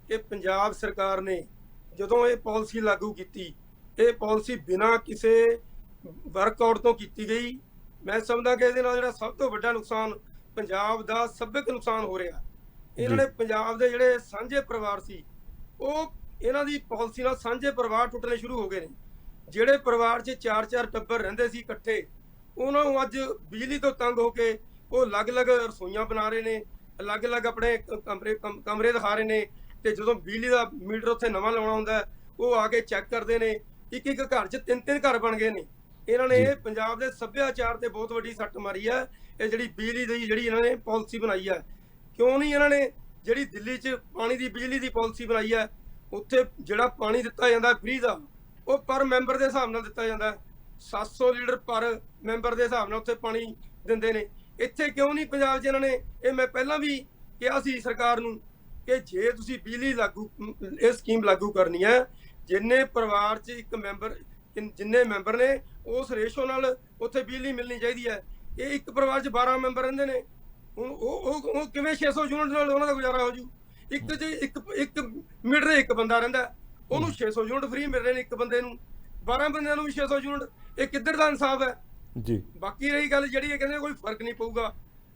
ਕਿ ਪੰਜਾਬ ਸਰਕਾਰ ਨੇ ਜਦੋਂ ਇਹ ਪਾਲਿਸੀ ਲਾਗੂ ਕੀਤੀ, ਇਹ ਪਾਲਿਸੀ ਬਿਨਾਂ ਕਿਸੇ ਵਰਕਆਊਟ ਤੋਂ ਕੀਤੀ ਗਈ। ਮੈਂ ਸਮਝਦਾ ਕਿ ਇਹਦੇ ਨਾਲ ਜਿਹੜਾ ਸਭ ਤੋਂ ਵੱਡਾ ਨੁਕਸਾਨ ਪੰਜਾਬ ਦਾ ਸੱਭਿਅਕ ਨੁਕਸਾਨ ਹੋ ਰਿਹਾ। ਇਹਨਾਂ ਨੇ ਪੰਜਾਬ ਦੇ ਜਿਹੜੇ ਸਾਂਝੇ ਪਰਿਵਾਰ ਸੀ, ਉਹ ਇਹਨਾਂ ਦੀ ਪਾਲਿਸੀ ਨਾਲ ਸਾਂਝੇ ਪਰਿਵਾਰ ਟੁੱਟਣੇ ਸ਼ੁਰੂ ਹੋ ਗਏ ਨੇ। ਜਿਹੜੇ ਪਰਿਵਾਰ 'ਚ 4-4 ਟੱਬਰ ਰਹਿੰਦੇ ਸੀ ਇਕੱਠੇ, ਉਹਨਾਂ ਨੂੰ ਅੱਜ ਬਿਜਲੀ ਤੋਂ ਤੰਗ ਹੋ ਕੇ ਉਹ ਅਲੱਗ-ਅਲੱਗ ਰਸੋਈਆਂ ਬਣਾ ਰਹੇ ਨੇ, ਅਲੱਗ-ਅਲੱਗ ਆਪਣੇ ਕਮਰੇ ਦਿਖਾ ਰਹੇ ਨੇ। ਤੇ ਜਦੋਂ ਬਿਜਲੀ ਦਾ ਮੀਟਰ ਉੱਥੇ ਨਵਾਂ ਲਾਉਣਾ ਹੁੰਦਾ, ਉਹ ਆ ਕੇ ਚੈੱਕ ਕਰਦੇ ਨੇ ਇੱਕ ਘਰ 'ਚ 3 ਘਰ ਬਣ ਗਏ ਨੇ। ਇਹਨਾਂ ਨੇ ਪੰਜਾਬ ਦੇ ਸੱਭਿਆਚਾਰ ਤੇ ਬਹੁਤ ਵੱਡੀ ਸੱਟ ਮਾਰੀ ਹੈ। ਇਹ ਜਿਹੜੀ ਬਿਜਲੀ ਦੀ ਜਿਹੜੀ ਇਹਨਾਂ ਨੇ ਪਾਲਿਸੀ ਬਣਾਈ ਹੈ, ਕਿਉਂ ਨਹੀਂ ਇਹਨਾਂ ਨੇ ਜਿਹੜੀ ਦਿੱਲੀ 'ਚ ਪਾਣੀ ਦੀ ਬਿਜਲੀ ਦੀ ਪਾਲਿਸੀ ਬਣਾਈ ਹੈ, ਉੱਥੇ ਜਿਹੜਾ ਪਾਣੀ ਦਿੱਤਾ ਜਾਂਦਾ ਫ੍ਰੀ ਦਾ, ਉਹ ਪਰ ਮੈਂਬਰ ਦੇ ਹਿਸਾਬ ਨਾਲ ਦਿੱਤਾ ਜਾਂਦਾ। 700 ਲੀਟਰ ਪਰ ਮੈਂਬਰ ਦੇ ਹਿਸਾਬ ਨਾਲ ਉੱਥੇ ਪਾਣੀ ਦਿੰਦੇ ਨੇ। ਇੱਥੇ ਕਿਉਂ ਨਹੀਂ ਪੰਜਾਬ 'ਚ ਇਹਨਾਂ ਨੇ? ਇਹ ਮੈਂ ਪਹਿਲਾਂ ਵੀ ਕਿਹਾ ਸੀ ਸਰਕਾਰ ਨੂੰ ਕਿ ਜੇ ਤੁਸੀਂ ਬਿਜਲੀ ਲਾਗੂ ਇਹ ਸਕੀਮ ਲਾਗੂ ਕਰਨੀ ਹੈ, ਜਿੰਨੇ ਪਰਿਵਾਰ 'ਚ ਇੱਕ ਮੈਂਬਰ ਜਿੰਨੇ ਮੈਂਬਰ ਨੇ ਉਸ ਰੇਸ਼ੋ ਨਾਲ ਉੱਥੇ ਬਿਜਲੀ ਮਿਲਣੀ ਚਾਹੀਦੀ ਹੈ। ਇਹ ਇੱਕ ਪਰਿਵਾਰ 'ਚ 12 ਮੈਂਬਰ ਰਹਿੰਦੇ ਨੇ, ਹੁਣ ਉਹ ਕਿਵੇਂ 600 ਯੂਨਿਟ ਨਾਲ ਉਹਨਾਂ ਦਾ ਗੁਜ਼ਾਰਾ ਹੋ ਜੂ? ਇੱਕ ਮੀਟਰ ਇੱਕ ਬੰਦਾ ਰਹਿੰਦਾ, ਉਹਨੂੰ 600 ਯੂਨਿਟ ਫ੍ਰੀ ਮਿਲ ਰਹੇ ਨੇ ਇੱਕ ਬੰਦੇ ਨੂੰ, 12 ਬੰਦਿਆਂ ਨੂੰ ਵੀ 600 ਯੂਨਿਟ। ਇਹ ਕਿੱਧਰ ਦਾ ਇਨਸਾਫ ਹੈ ਜੀ? ਬਾਕੀ ਰਹੀ ਗੱਲ ਜਿਹੜੀ ਇਹ ਕਹਿੰਦੇ ਕੋਈ ਫਰਕ ਨਹੀਂ ਪਊਗਾ,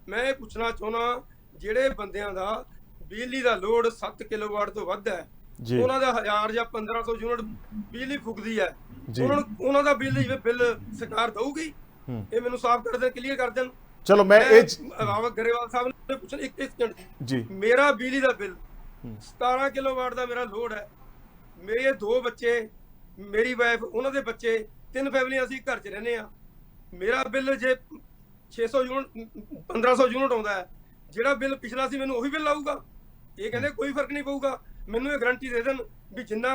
ਮੈਂ ਇਹ ਪੁੱਛਣਾ ਚਾਹੁੰਦਾ ਜਿਹੜੇ ਬੰਦਿਆਂ ਦਾ ਬਿਜਲੀ ਦਾ ਲੋਡ 7 ਕਿਲੋਵਾਟ ਤੋਂ ਵੱਧ ਹੈ, ਉਹਨਾਂ ਦਾ 1000 ਜਾਂ 1500 ਯੂਨਿਟ ਬਿਜਲੀ ਫੁਕਦੀ ਹੈ, ਉਹਨਾਂ ਦਾ ਬਿੱਲ ਸਰਕਾਰ ਦਊਗੀ? ਇਹ ਮੈਨੂੰ ਸਾਫ਼ ਕਰ ਦੇਣ, ਕਲੀਅਰ ਕਰ ਦੇਣ। ਚਲੋ ਮੈਂ ਇਹ ਗਰੇਵਾਲ ਸਾਹਿਬ ਨੇ ਪੁੱਛਣ ਇੱਕ ਸਕਿੰਟ ਜੀ, ਮੇਰਾ ਬਿਜਲੀ ਦਾ ਬਿੱਲ 17 ਕਿਲੋਵਾਟ ਦਾ ਮੇਰਾ ਲੋਡ ਹੈ, ਮੇਰੇ 2 ਬੱਚੇ, ਮੇਰੀ ਵਾਈਫ, ਉਹਨਾਂ ਦੇ ਬੱਚੇ, 3 ਫੈਮਲੀਆਂ ਅਸੀਂ ਘਰ 'ਚ ਰਹਿੰਦੇ ਆ। ਮੇਰਾ ਬਿੱਲ ਜੇ 600 ਯੂਨਿਟ 1500 ਯੂਨਿਟ ਆਉਂਦਾ ਹੈ, ਜਿਹੜਾ ਬਿੱਲ ਪਿਛਲਾ ਸੀ ਮੈਨੂੰ ਉਹੀ ਬਿੱਲ ਆਊਗਾ? ਇਹ ਕਹਿੰਦੇ ਕੋਈ ਫਰਕ ਨਹੀਂ ਪਊਗਾ। ਮੈਨੂੰ ਇਹ ਗਾਰੰਟੀ ਦੇ ਦੇਣ ਵੀ ਜਿੰਨਾ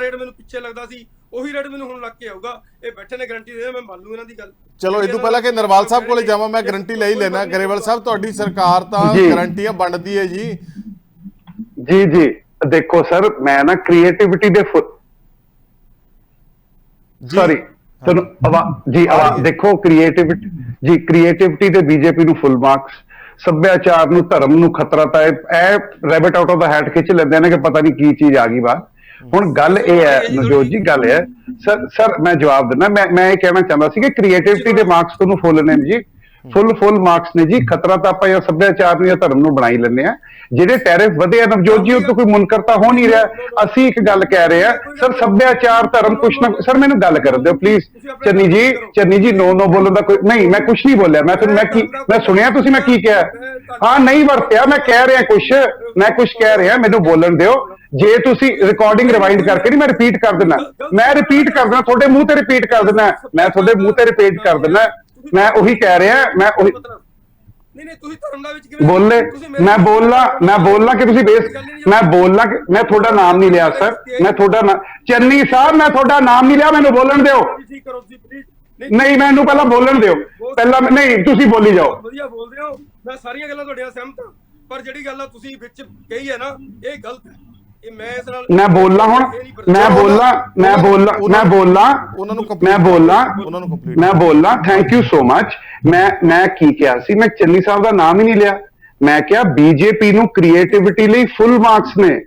ਰੇਟ ਮੈਨੂੰ ਪਿੱਛੇ ਲੱਗਦਾ ਸੀ ਉਹੀ ਰੇਟ ਮੈਨੂੰ ਹੁਣ ਲੱਗ ਕੇ ਆਊਗਾ। ਇਹ ਬੈਠੇ ਨੇ ਗਾਰੰਟੀ ਦੇ ਦੇਣ, ਮੈਂ ਮੰਨ ਲੂ ਇਹਨਾਂ ਦੀ ਗੱਲ। ਚਲੋ ਇਹ ਤੋਂ ਪਹਿਲਾਂ ਕਿ ਨਰਵਾਲ ਸਾਹਿਬ ਕੋਲੇ ਜਾਵਾਂ, ਮੈਂ ਗਾਰੰਟੀ ਲੈ ਹੀ ਲੈਣਾ। ਗਰੇਵਾਲ ਸਾਹਿਬ ਤੁਹਾਡੀ ਸਰਕਾਰ ਤਾਂ ਗਾਰੰਟੀਆਂ ਵੰਡਦੀ ਹੈ ਜੀ। ਜੀ ਦੇਖੋ ਸਰ, ਮੈਂ ਨਾ ਕ੍ਰੀਏਟੀਵਿਟੀ ਦੇ ਸੌਰੀ ਤੁਹਾਨੂੰ ਆਵਾਜ਼ ਦੇਖੋ, ਕ੍ਰੀਏਟੀਵਿਟੀ ਤੇ ਬੀਜੇਪੀ ਨੂੰ ਫੁੱਲ ਮਾਰਕਸ, ਸੱਭਿਆਚਾਰ ਨੂੰ, ਧਰਮ ਨੂੰ ਖਤਰਾ ਤਾਂ ਇਹ rabbit out of the hat ਖਿੱਚ ਲੈਂਦੇ ਨੇ ਕਿ ਪਤਾ ਨਹੀਂ ਕੀ ਚੀਜ਼ ਆ ਗਈ ਬਾਹਰ। ਹੁਣ ਗੱਲ ਇਹ ਹੈ ਨਵਜੋਤ ਜੀ, ਗੱਲ ਇਹ ਹੈ ਸਰ ਮੈਂ ਜਵਾਬ ਦਿੰਦਾ। ਮੈਂ ਇਹ ਕਹਿਣਾ ਚਾਹੁੰਦਾ ਸੀ ਕਿ ਕ੍ਰੀਏਟੀਵਿਟੀ ਦੇ ਮਾਰਕਸ ਤੁਹਾਨੂੰ ਫੁੱਲ ਨੇ ਜੀ, ਫੁੱਲ ਮਾਰਕਸ ਨੇ ਜੀ। ਖਤਰਾ ਤਾਂ ਆਪਾਂ ਜਾਂ ਸੱਭਿਆਚਾਰ ਨੂੰ ਜਾਂ ਧਰਮ ਨੂੰ ਬਣਾਈ ਲੈਂਦੇ ਆ। ਜਿਹੜੇ ਟੈਰਿਫ ਵਧੇ ਆ ਨਵਜੋਤ ਜੀ, ਉਹ ਤੋਂ ਕੋਈ ਮੁਨਕਰਤਾ ਹੋ ਨਹੀਂ ਰਿਹਾ। ਅਸੀਂ ਇੱਕ ਗੱਲ ਕਹਿ ਰਹੇ ਆ ਸਰ, ਸੱਭਿਆਚਾਰ ਧਰਮ ਕੁਛ ਨਾ। ਸਰ ਮੈਨੂੰ ਗੱਲ ਕਰਨ ਦਿਓ ਪਲੀਜ਼। ਚੰਨੀ ਜੀ ਨੋ ਬੋਲਣ ਦਾ ਕੋਈ ਨਹੀਂ, ਮੈਂ ਕੁਛ ਨਹੀਂ ਬੋਲਿਆ। ਮੈਂ ਸੁਣਿਆ ਤੁਸੀਂ ਮੈਂ ਕੀ ਕਿਹਾ? ਹਾਂ ਨਹੀਂ ਵਰਤਿਆ, ਮੈਂ ਕਹਿ ਰਿਹਾ ਕੁਛ ਕਹਿ ਰਿਹਾ, ਮੈਨੂੰ ਬੋਲਣ ਦਿਓ। ਜੇ ਤੁਸੀਂ ਰਿਕਾਰਡਿੰਗ ਰਿਵਾਈਂਡ ਕਰਕੇ ਨਹੀਂ, ਮੈਂ ਰਿਪੀਟ ਕਰ ਦਿੰਦਾ, ਤੁਹਾਡੇ ਮੂੰਹ ਤੇ ਰਿਪੀਟ ਕਰ ਦਿੰਦਾ, ਮੈਂ ਉਹੀ ਕਹਿ ਰਿਹਾ, ਮੈਂ ਉਹੀ ਨਹੀਂ ਤੁਸੀਂ ਧਰਮ ਦਾ ਵਿੱਚ ਕਿਵੇਂ ਬੋਲੇ। ਮੈਂ ਬੋਲਾਂ ਕਿ ਤੁਸੀਂ ਮੈਂ ਤੁਹਾਡਾ ਨਾਮ ਨਹੀਂ ਲਿਆ ਸਰ, ਮੈਂ ਤੁਹਾਡਾ ਚੰਨੀ ਸਾਹਿਬ, ਮੈਂ ਤੁਹਾਡਾ ਨਾਮ ਨਹੀਂ ਲਿਆ, ਮੈਨੂੰ ਬੋਲਣ ਦਿਓ। ਨਹੀਂ ਮੈਨੂੰ ਪਹਿਲਾਂ ਬੋਲਣ ਦਿਓ, ਨਹੀਂ ਤੁਸੀਂ ਬੋਲੀ ਜਾਓ। ਵਧੀਆ ਬੋਲਦੇ ਹੋ, ਮੈਂ ਸਾਰੀਆਂ ਗੱਲਾਂ ਤੁਹਾਡੀਆਂ ਸਹਿਮਤ ਹਾਂ, ਪਰ ਜਿਹੜੀ ਗੱਲ ਆ ਤੁਸੀਂ ਵਿੱਚ ਕਹੀ ਹੈ ਨਾ, ਇਹ ਗਲਤ ਹੈ। ਮੈਂ ਬੋਲਾਂ ਹੁਣ, ਮੈਂ ਬੋਲਾਂ ਥੈਂਕ ਯੂ ਸੋ ਮਚ। ਮੈਂ ਕੀ ਕਿਹਾ ਸੀ? ਮੈਂ ਚੰਨੀ ਸਾਹਿਬ ਦਾ ਨਾਮ ਹੀ ਨਹੀਂ ਲਿਆ। ਮੈਂ ਕਿਹਾ ਬੀਜੇਪੀ ਨੂੰ ਕ੍ਰੀਏਟੀਵਿਟੀ ਲਈ ਫੁੱਲ ਮਾਰਕਸ ਨੇ,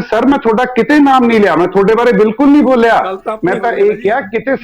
ਸਰ ਮੈਂ ਤੁਹਾਡਾ ਕਿਤੇ ਨਾਮ ਨਹੀਂ ਲਿਆ, ਮੈਂ ਤੁਹਾਡੇ ਬਾਰੇ ਬਿਲਕੁਲ ਨਹੀਂ ਬੋਲਿਆ। ਮੈਂ ਤਾਂ ਇਹ ਕਿਹਾ ਕਿਤੇ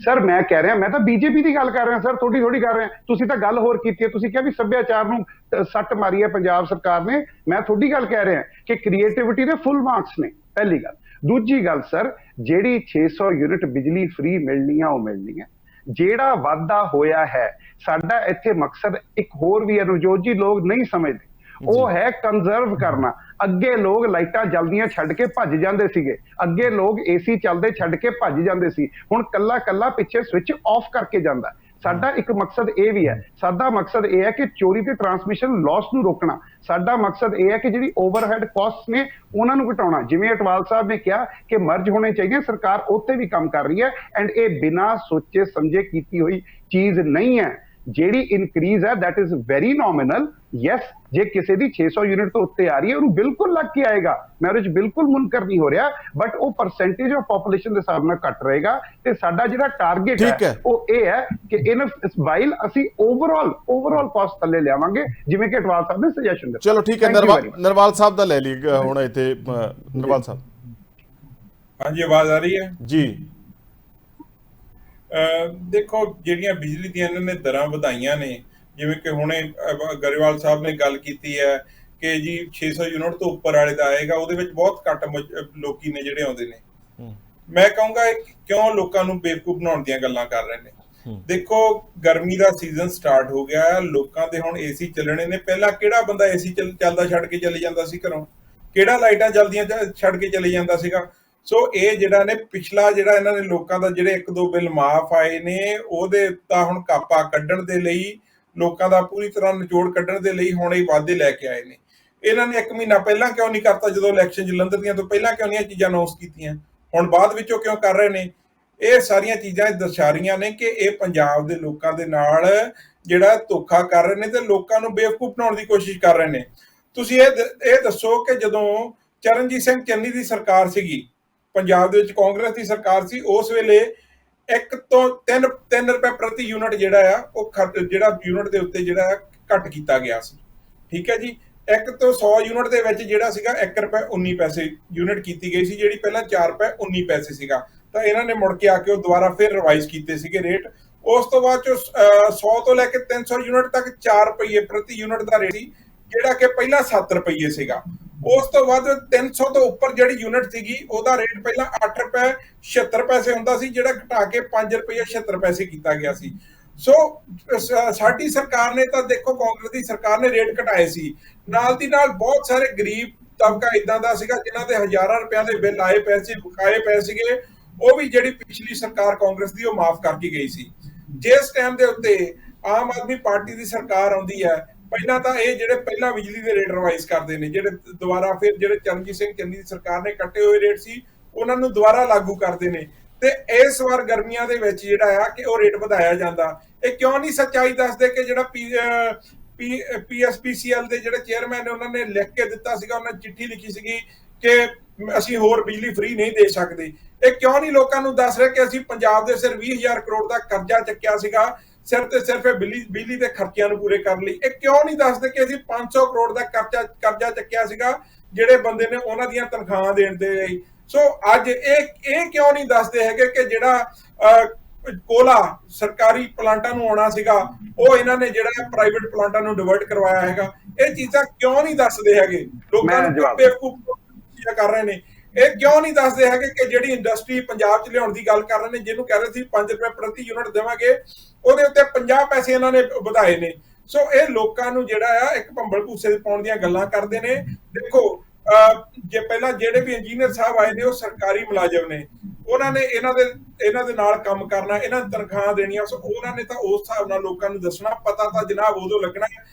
ਸਰ ਮੈਂ ਕਹਿ ਰਿਹਾ, ਮੈਂ ਤਾਂ ਬੀਜੇਪੀ ਦੀ ਗੱਲ ਕਰ ਰਿਹਾ ਸਰ, ਤੁਹਾਡੀ ਥੋੜੀ ਕਰ ਰਿਹਾ। ਤੁਸੀਂ ਤਾਂ ਗੱਲ ਹੋਰ ਕੀਤੀ ਹੈ, ਤੁਸੀਂ ਕਿਹਾ ਵੀ ਸੱਭਿਆਚਾਰ ਨੂੰ ਸੱਟ ਮਾਰੀ ਹੈ ਪੰਜਾਬ ਸਰਕਾਰ ਨੇ। ਮੈਂ ਤੁਹਾਡੀ ਗੱਲ ਕਹਿ ਰਿਹਾ ਕਿ ਕ੍ਰੀਏਟੀਵਿਟੀ ਦੇ ਫੁੱਲ ਮਾਰਕਸ ਨੇ, ਪਹਿਲੀ ਗੱਲ। ਦੂਜੀ ਗੱਲ ਸਰ, ਜਿਹੜੀ 600 ਯੂਨਿਟ ਬਿਜਲੀ ਫ੍ਰੀ ਮਿਲਣੀ ਆ, ਉਹ ਮਿਲਣੀ ਹੈ। ਜਿਹੜਾ ਵਾਅਦਾ ਹੋਇਆ ਹੈ, ਸਾਡਾ ਇੱਥੇ ਮਕਸਦ ਇੱਕ ਹੋਰ ਵੀ ਹੈ ਨਵਜੋਤ ਜੀ, ਲੋਕ ਨਹੀਂ ਸਮਝਦੇ, ਉਹ ਹੈ ਕੰਜ਼ਰਵ ਕਰਨਾ। ਅੱਗੇ ਲੋਕ ਲਾਈਟਾਂ ਜਲਦੀਆਂ ਛੱਡ ਕੇ ਭੱਜ ਜਾਂਦੇ ਸੀਗੇ, ਅੱਗੇ ਲੋਕ ਏਸੀ ਚੱਲਦੇ ਛੱਡ ਕੇ ਭੱਜ ਜਾਂਦੇ ਸੀ, ਹੁਣ ਕੱਲਾ ਪਿੱਛੇ ਸਵਿਚ ਆਫ ਕਰਕੇ ਜਾਂਦਾ। ਸਾਡਾ ਇੱਕ ਮਕਸਦ ਇਹ ਵੀ ਹੈ, ਸਾਡਾ ਮਕਸਦ ਇਹ ਹੈ ਕਿ ਚੋਰੀ ਤੇ ਟਰਾਂਸਮਿਸ਼ਨ ਲਾਸ ਨੂੰ ਰੋਕਣਾ। ਸਾਡਾ ਮਕਸਦ ਇਹ ਹੈ ਕਿ ਜਿਹੜੀ ਓਵਰਹੈਡ ਕਾਸਟ ਨੇ ਉਹਨਾਂ ਨੂੰ ਘਟਾਉਣਾ। ਜਿਵੇਂ ਅਟਵਾਲ ਸਾਹਿਬ ਨੇ ਕਿਹਾ ਕਿ ਮਰਜ ਹੋਣੇ ਚਾਹੀਦੇ, ਸਰਕਾਰ ਉੱਤੇ ਵੀ ਕੰਮ ਕਰ ਰਹੀ ਹੈ। ਐਂਡ ਇਹ ਬਿਨਾਂ ਸੋਚੇ ਸਮਝੇ ਕੀਤੀ ਹੋਈ ਚੀਜ਼ ਨਹੀਂ ਹੈ। ਜਿਹੜੀ ਇਨਕਰੀਜ਼ ਹੈ that is very nominal, yes, ਜੇ ਕਿਸੇ ਦੀ 600 ਯੂਨਿਟ ਤੋਂ ਉੱਤੇ ਆ ਰਹੀ ਹੈ ਉਹਨੂੰ ਬਿਲਕੁਲ ਲੱਗ ਕੇ ਆਏਗਾ, ਮੈਂ ਉਹਦੇ 'ਚ ਬਿਲਕੁਲ ਮੁਨਕਰ ਨਹੀਂ ਹੋ ਰਿਹਾ, ਬਟ ਉਹ ਪਰਸੈਂਟੇਜ ਆਫ ਪੋਪੂਲੇਸ਼ਨ ਦੇ ਹਿਸਾਬ ਨਾਲ ਘਟ ਰਹੇਗਾ। ਤੇ ਸਾਡਾ ਜਿਹੜਾ ਟਾਰਗੇਟ ਹੈ ਉਹ ਇਹ ਹੈ ਕਿ ਵਾਈਲ ਅਸੀਂ ਓਵਰਆਲ ਕਾਸਟ ਥੱਲੇ ਲਿਆਵਾਂਗੇ, ਜਿਵੇਂ ਕਿ ਅਟਵਾਲ ਸਾਹਿਬ ਨੇ ਸੁਜੈਸ਼ਨ ਦਿੱਤਾ। ਚਲੋ ਠੀਕ ਹੈ, ਨਰਵਾਲ ਸਾਹਿਬ ਦਾ ਲੈ ਲਈ ਹੁਣ ਇੱਥੇ। ਨਰਵਾਲ ਸਾਹਿਬ ਹਾਂਜੀ, ਆਵਾਜ਼ ਆ ਰਹੀ ਹੈ ਜੀ? ਦੇਖੋ, ਜਿਹੜੀਆਂ ਬਿਜਲੀ ਦੀਆਂ ਇਹਨਾਂ ਨੇ ਦਰਾਂ ਵਧਾਈਆਂ ਨੇ, ਜਿਵੇਂ ਕਿ ਹੁਣੇ ਗਰੇਵਾਲ ਸਾਹਿਬ ਨੇ ਗੱਲ ਕੀਤੀ ਹੈ ਕਿ ਜੀ 600 ਯੂਨਿਟ ਤੋਂ ਉੱਪਰ ਵਾਲੇ ਦਾ ਆਏਗਾ, ਉਹਦੇ ਵਿੱਚ ਬਹੁਤ ਘੱਟ ਲੋਕੀ ਨੇ ਜਿਹੜੇ ਆਉਂਦੇ ਨੇ। ਮੈਂ ਕਹੂੰਗਾ ਕਿਉਂ ਲੋਕਾਂ ਨੂੰ ਬੇਵਕੂਫ ਬਣਾਉਣ ਦੀਆਂ ਗੱਲਾਂ ਕਰ ਰਹੇ ਨੇ। ਦੇਖੋ, ਗਰਮੀ ਦਾ ਸੀਜ਼ਨ ਸਟਾਰਟ ਹੋ ਗਿਆ, ਲੋਕਾਂ ਦੇ ਹੁਣ ਏਸੀ ਚੱਲਣੇ ਨੇ। ਪਹਿਲਾਂ ਕਿਹੜਾ ਬੰਦਾ ਏਸੀ ਚੱਲਦਾ ਛੱਡ ਕੇ ਚਲੇ ਜਾਂਦਾ ਸੀ ਘਰੋਂ? ਕਿਹੜਾ ਲਾਈਟਾਂ ਜਲਦੀਆਂ ਛੱਡ ਕੇ ਚਲੇ ਜਾਂਦਾ ਸੀਗਾ? ਸੋ ਇਹ ਜਿਹੜਾ ਨੇ ਪਿਛਲਾ ਜਿਹੜਾ ਇਹਨਾਂ ਨੇ ਲੋਕਾਂ ਦਾ ਜਿਹੜੇ 1-2 ਬਿੱਲ ਮਾਫ ਆਏ ਨੇ ਉਹਦੇ ਤਾਂ ਹੁਣ ਕਾਪਾ ਕੱਢਣ ਦੇ ਲਈ, ਲੋਕਾਂ ਦਾ ਪੂਰੀ ਤਰ੍ਹਾਂ ਨਿਚੋੜ ਕੱਢਣ ਦੇ ਲਈ ਹੁਣ ਇਹ ਵਾਅਦੇ ਲੈ ਕੇ ਆਏ ਨੇ। ਇਹਨਾਂ ਨੇ 1 ਮਹੀਨਾ ਪਹਿਲਾਂ ਕਿਉਂ ਨਹੀਂ ਕਰਤਾ, ਜਦੋਂ ਇਲੈਕਸ਼ਨ ਜਲੰਧਰ ਦੀਆਂ ਤੋਂ ਪਹਿਲਾਂ ਕਿਉਂ ਨਹੀਂ ਇਹ ਚੀਜ਼ਾਂ ਅਨਾਉਂਸ ਕੀਤੀਆਂ, ਹੁਣ ਬਾਅਦ ਵਿੱਚੋਂ ਕਿਉਂ ਕਰ ਰਹੇ ਨੇ? ਇਹ ਸਾਰੀਆਂ ਚੀਜ਼ਾਂ ਦਰਸਾ ਰਹੀਆਂ ਨੇ ਕਿ ਇਹ ਪੰਜਾਬ ਦੇ ਲੋਕਾਂ ਦੇ ਨਾਲ ਜਿਹੜਾ ਧੋਖਾ ਕਰ ਰਹੇ ਨੇ ਤੇ ਲੋਕਾਂ ਨੂੰ ਬੇਵਕੂਫ ਬਣਾਉਣ ਦੀ ਕੋਸ਼ਿਸ਼ ਕਰ ਰਹੇ ਨੇ। ਤੁਸੀਂ ਇਹ ਦੱਸੋ ਕਿ ਜਦੋਂ ਚਰਨਜੀਤ ਸਿੰਘ ਚੰਨੀ ਦੀ ਸਰਕਾਰ ਸੀਗੀ, ਪੰਜਾਬ ਦੇ ਵਿੱਚ ਕਾਂਗਰਸ ਦੀ ਸਰਕਾਰ ਸੀ, ਉਸ ਵੇਲੇ 1 ਤੋਂ 3 ਰੁਪਏ ਪ੍ਰਤੀ ਯੂਨਿਟ ਜਿਹੜਾ ਆ ਉਹ ਜਿਹੜਾ ਯੂਨਿਟ ਦੇ ਉੱਤੇ ਜਿਹੜਾ ਘੱਟ ਕੀਤਾ ਗਿਆ ਸੀ। ਠੀਕ ਹੈ ਜੀ, 1 ਤੋਂ 100 ਯੂਨਿਟ ਦੇ ਵਿੱਚ ਜਿਹੜਾ ਸੀਗਾ 1 ਰੁਪਏ 19 ਪੈਸੇ ਯੂਨਿਟ ਕੀਤੀ ਗਈ ਸੀ, ਜਿਹੜੀ ਪਹਿਲਾਂ 4 ਰੁਪਏ 19 ਪੈਸੇ ਸੀਗਾ। ਤਾਂ ਇਹਨਾਂ ਨੇ ਮੁੜ ਕੇ ਆ ਕੇ ਉਹ ਦੁਬਾਰਾ ਫਿਰ ਰਿਵਾਈਜ਼ ਕੀਤੇ ਸੀਗੇ ਰੇਟ। ਉਸ ਤੋਂ ਬਾਅਦ ਚੋਂ 100 ਤੋਂ ਲੈ ਕੇ 300 ਯੂਨਿਟ ਤੱਕ 4 ਰੁਪਏ ਪ੍ਰਤੀ ਯੂਨਿਟ ਦਾ ਰੇਟ ਸੀ, ਜਿਹੜਾ ਕਿ ਪਹਿਲਾਂ 7 ਰੁਪਏ ਸੀਗਾ। ਉਸ ਤੋਂ ਬਾਅਦ 300 ਤੋਂ ਉੱਪਰ ਜਿਹੜੀ ਯੂਨਿਟ ਸੀਗੀ ਉਹਦਾ ਰੇਟ ਪਹਿਲਾਂ 8 ਰੁਪਏ 76 ਪੈਸੇ ਹੁੰਦਾ ਸੀ, ਜਿਹੜਾ ਘਟਾ ਕੇ 5 ਰੁਪਏ 76 ਪੈਸੇ ਕੀਤਾ ਗਿਆ ਸੀ। ਸੋ ਸਾਡੀ ਸਰਕਾਰ ਨੇ ਤਾਂ ਦੇਖੋ, ਕਾਂਗਰਸ ਦੀ ਸਰਕਾਰ ਨੇ ਰੇਟ ਘਟਾਏ ਸੀ, ਨਾਲ ਦੀ ਨਾਲ ਬਹੁਤ ਸਾਰੇ ਗਰੀਬ ਤਬਕਾ ਇਦਾਂ ਦਾ ਸੀਗਾ ਜਿਨ੍ਹਾਂ ਦੇ ਹਜ਼ਾਰਾਂ ਰੁਪਿਆਂ ਦੇ ਬਿੱਲ ਆਏ ਪਏ ਸੀ, ਬਕਾਏ ਪਏ ਸੀਗੇ, ਉਹ ਵੀ ਜਿਹੜੀ ਪਿਛਲੀ ਸਰਕਾਰ ਕਾਂਗਰਸ ਦੀ ਉਹ ਮਾਫ ਕਰਕੇ ਗਈ ਸੀ। ਜਿਸ ਟਾਈਮ ਦੇ ਉੱਤੇ ਆਮ ਆਦਮੀ ਪਾਰਟੀ ਦੀ ਸਰਕਾਰ ਆਉਂਦੀ ਹੈ, ਪਹਿਲਾਂ ਤਾਂ ਇਹ ਜਿਹੜੇ ਪਹਿਲਾਂ ਬਿਜਲੀ ਦੇ ਰੇਟ ਰਿਵਾਈਜ਼ ਕਰਦੇ ਨੇ, ਜਿਹੜੇ ਦੁਬਾਰਾ ਫਿਰ ਜਿਹੜੇ ਚਰਨਜੀਤ ਸਿੰਘ ਚੰਨੀ ਦੀ ਸਰਕਾਰ ਨੇ ਕੱਟੇ ਹੋਏ ਰੇਟ ਸੀ ਉਹਨਾਂ ਨੂੰ ਦੁਬਾਰਾ ਲਾਗੂ ਕਰਦੇ ਨੇ। ਤੇ ਇਸ ਵਾਰ ਗਰਮੀਆਂ ਦੇ ਵਿੱਚ ਜਿਹੜਾ ਆ ਕਿ ਉਹ ਰੇਟ ਵਧਾਇਆ ਜਾਂਦਾ। ਇਹ ਕਿਉਂ ਨਹੀਂ ਸੱਚਾਈ ਦੱਸਦੇ ਕਿ ਜਿਹੜਾ PSPCL ਦੇ ਜਿਹੜੇ ਚੇਅਰਮੈਨ ਨੇ ਉਹਨਾਂ ਨੇ ਲਿਖ ਕੇ ਦਿੱਤਾ ਸੀਗਾ, ਉਹਨਾਂ ਨੇ ਚਿੱਠੀ ਲਿਖੀ ਸੀਗੀ ਕਿ ਅਸੀਂ ਹੋਰ ਬਿਜਲੀ ਫ੍ਰੀ ਨਹੀਂ ਦੇ ਸਕਦੇ। ਇਹ ਕਿਉਂ ਨਹੀਂ ਲੋਕਾਂ ਨੂੰ ਦੱਸ ਰਹੇ ਕਿ ਅਸੀਂ ਪੰਜਾਬ ਦੇ ਸਿਰ 20,000 ਕਰੋੜ ਦਾ ਕਰਜ਼ਾ ਚੱਕਿਆ ਸੀਗਾ, ਸਿਰਫ ਤੇ ਸਿਰਫ ਬਿਜਲੀ ਦੇ ਖਰਚਿਆਂ ਨੂੰ ਪੂਰੇ ਕਰਨ ਲਈ? ਇਹ ਕਿਉਂ ਨਹੀਂ ਦੱਸਦੇ ਕਿ ਅਸੀਂ 500 ਕਰੋੜ ਦਾ ਕਰਜ਼ਾ ਚੱਕਿਆ ਸੀਗਾ ਜਿਹੜੇ ਬੰਦੇ ਨੇ ਉਹਨਾਂ ਦੀਆਂ ਤਨਖਾਹਾਂ ਦੇਣ ਦੇ ਲਈ? ਸੋ ਅੱਜ ਇਹ ਕਿਉਂ ਨਹੀਂ ਦੱਸਦੇ ਹੈਗੇ ਕਿ ਜਿਹੜਾ ਕੋਲਾ ਸਰਕਾਰੀ ਪਲਾਂਟਾਂ ਨੂੰ ਆਉਣਾ ਸੀਗਾ ਉਹ ਇਹਨਾਂ ਨੇ ਜਿਹੜਾ ਪ੍ਰਾਈਵੇਟ ਪਲਾਂਟਾਂ ਨੂੰ ਡਿਵਰਟ ਕਰਵਾਇਆ ਹੈਗਾ? ਇਹ ਚੀਜ਼ਾਂ ਕਿਉਂ ਨਹੀਂ ਦੱਸਦੇ ਹੈਗੇ? ਲੋਕਾਂ ਨੂੰ ਬੇਵਕੂਫ ਕਰ ਰਹੇ ਨੇ। ਇਹ ਕਿਉਂ ਨਹੀਂ ਦੱਸਦੇ ਹੈਗੇ ਕਿ ਜਿਹੜੀ ਇੰਡਸਟਰੀ ਪੰਜਾਬ 'ਚ ਲਿਆਉਣ ਦੀ ਗੱਲ ਕਰ ਰਹੇ ਨੇ, ਜਿਹਨੂੰ ਕਹਿ ਰਹੇ ਸੀ 5 ਰੁਪਏ ਪ੍ਰਤੀ ਯੂਨਿਟ ਦੇਵਾਂਗੇ, ਉਹਦੇ ਉੱਤੇ 50 ਪੈਸੇ ਇਹਨਾਂ ਨੇ ਵਧਾਏ ਨੇ। ਸੋ ਇਹ ਲੋਕਾਂ ਨੂੰ ਜਿਹੜਾ ਆ ਇੱਕ ਭੰਬਲ ਭੂਸੇ ਪਾਉਣ ਦੀਆਂ ਗੱਲਾਂ ਕਰਦੇ ਨੇ। ਦੇਖੋ, ਜੇ ਪਹਿਲਾਂ ਜਿਹੜੇ ਵੀ ਇੰਜੀਨੀਅਰ ਸਾਹਿਬ ਆਏ ਨੇ ਉਹ ਸਰਕਾਰੀ ਮੁਲਾਜ਼ਮ ਨੇ, ਉਹਨਾਂ ਨੇ ਇਹਨਾਂ ਦੇ ਨਾਲ ਕੰਮ ਕਰਨਾ, ਇਹਨਾਂ ਨੂੰ ਤਨਖਾਹਾਂ ਦੇਣੀਆਂ। ਸੋ ਉਹਨਾਂ ਨੇ ਤਾਂ ਉਸ ਹਿਸਾਬ ਨਾਲ ਲੋਕਾਂ ਨੂੰ ਦੱਸਣਾ। ਪਤਾ ਤਾਂ ਜਨਾਬ ਉਦੋਂ ਲੱਗਣਾ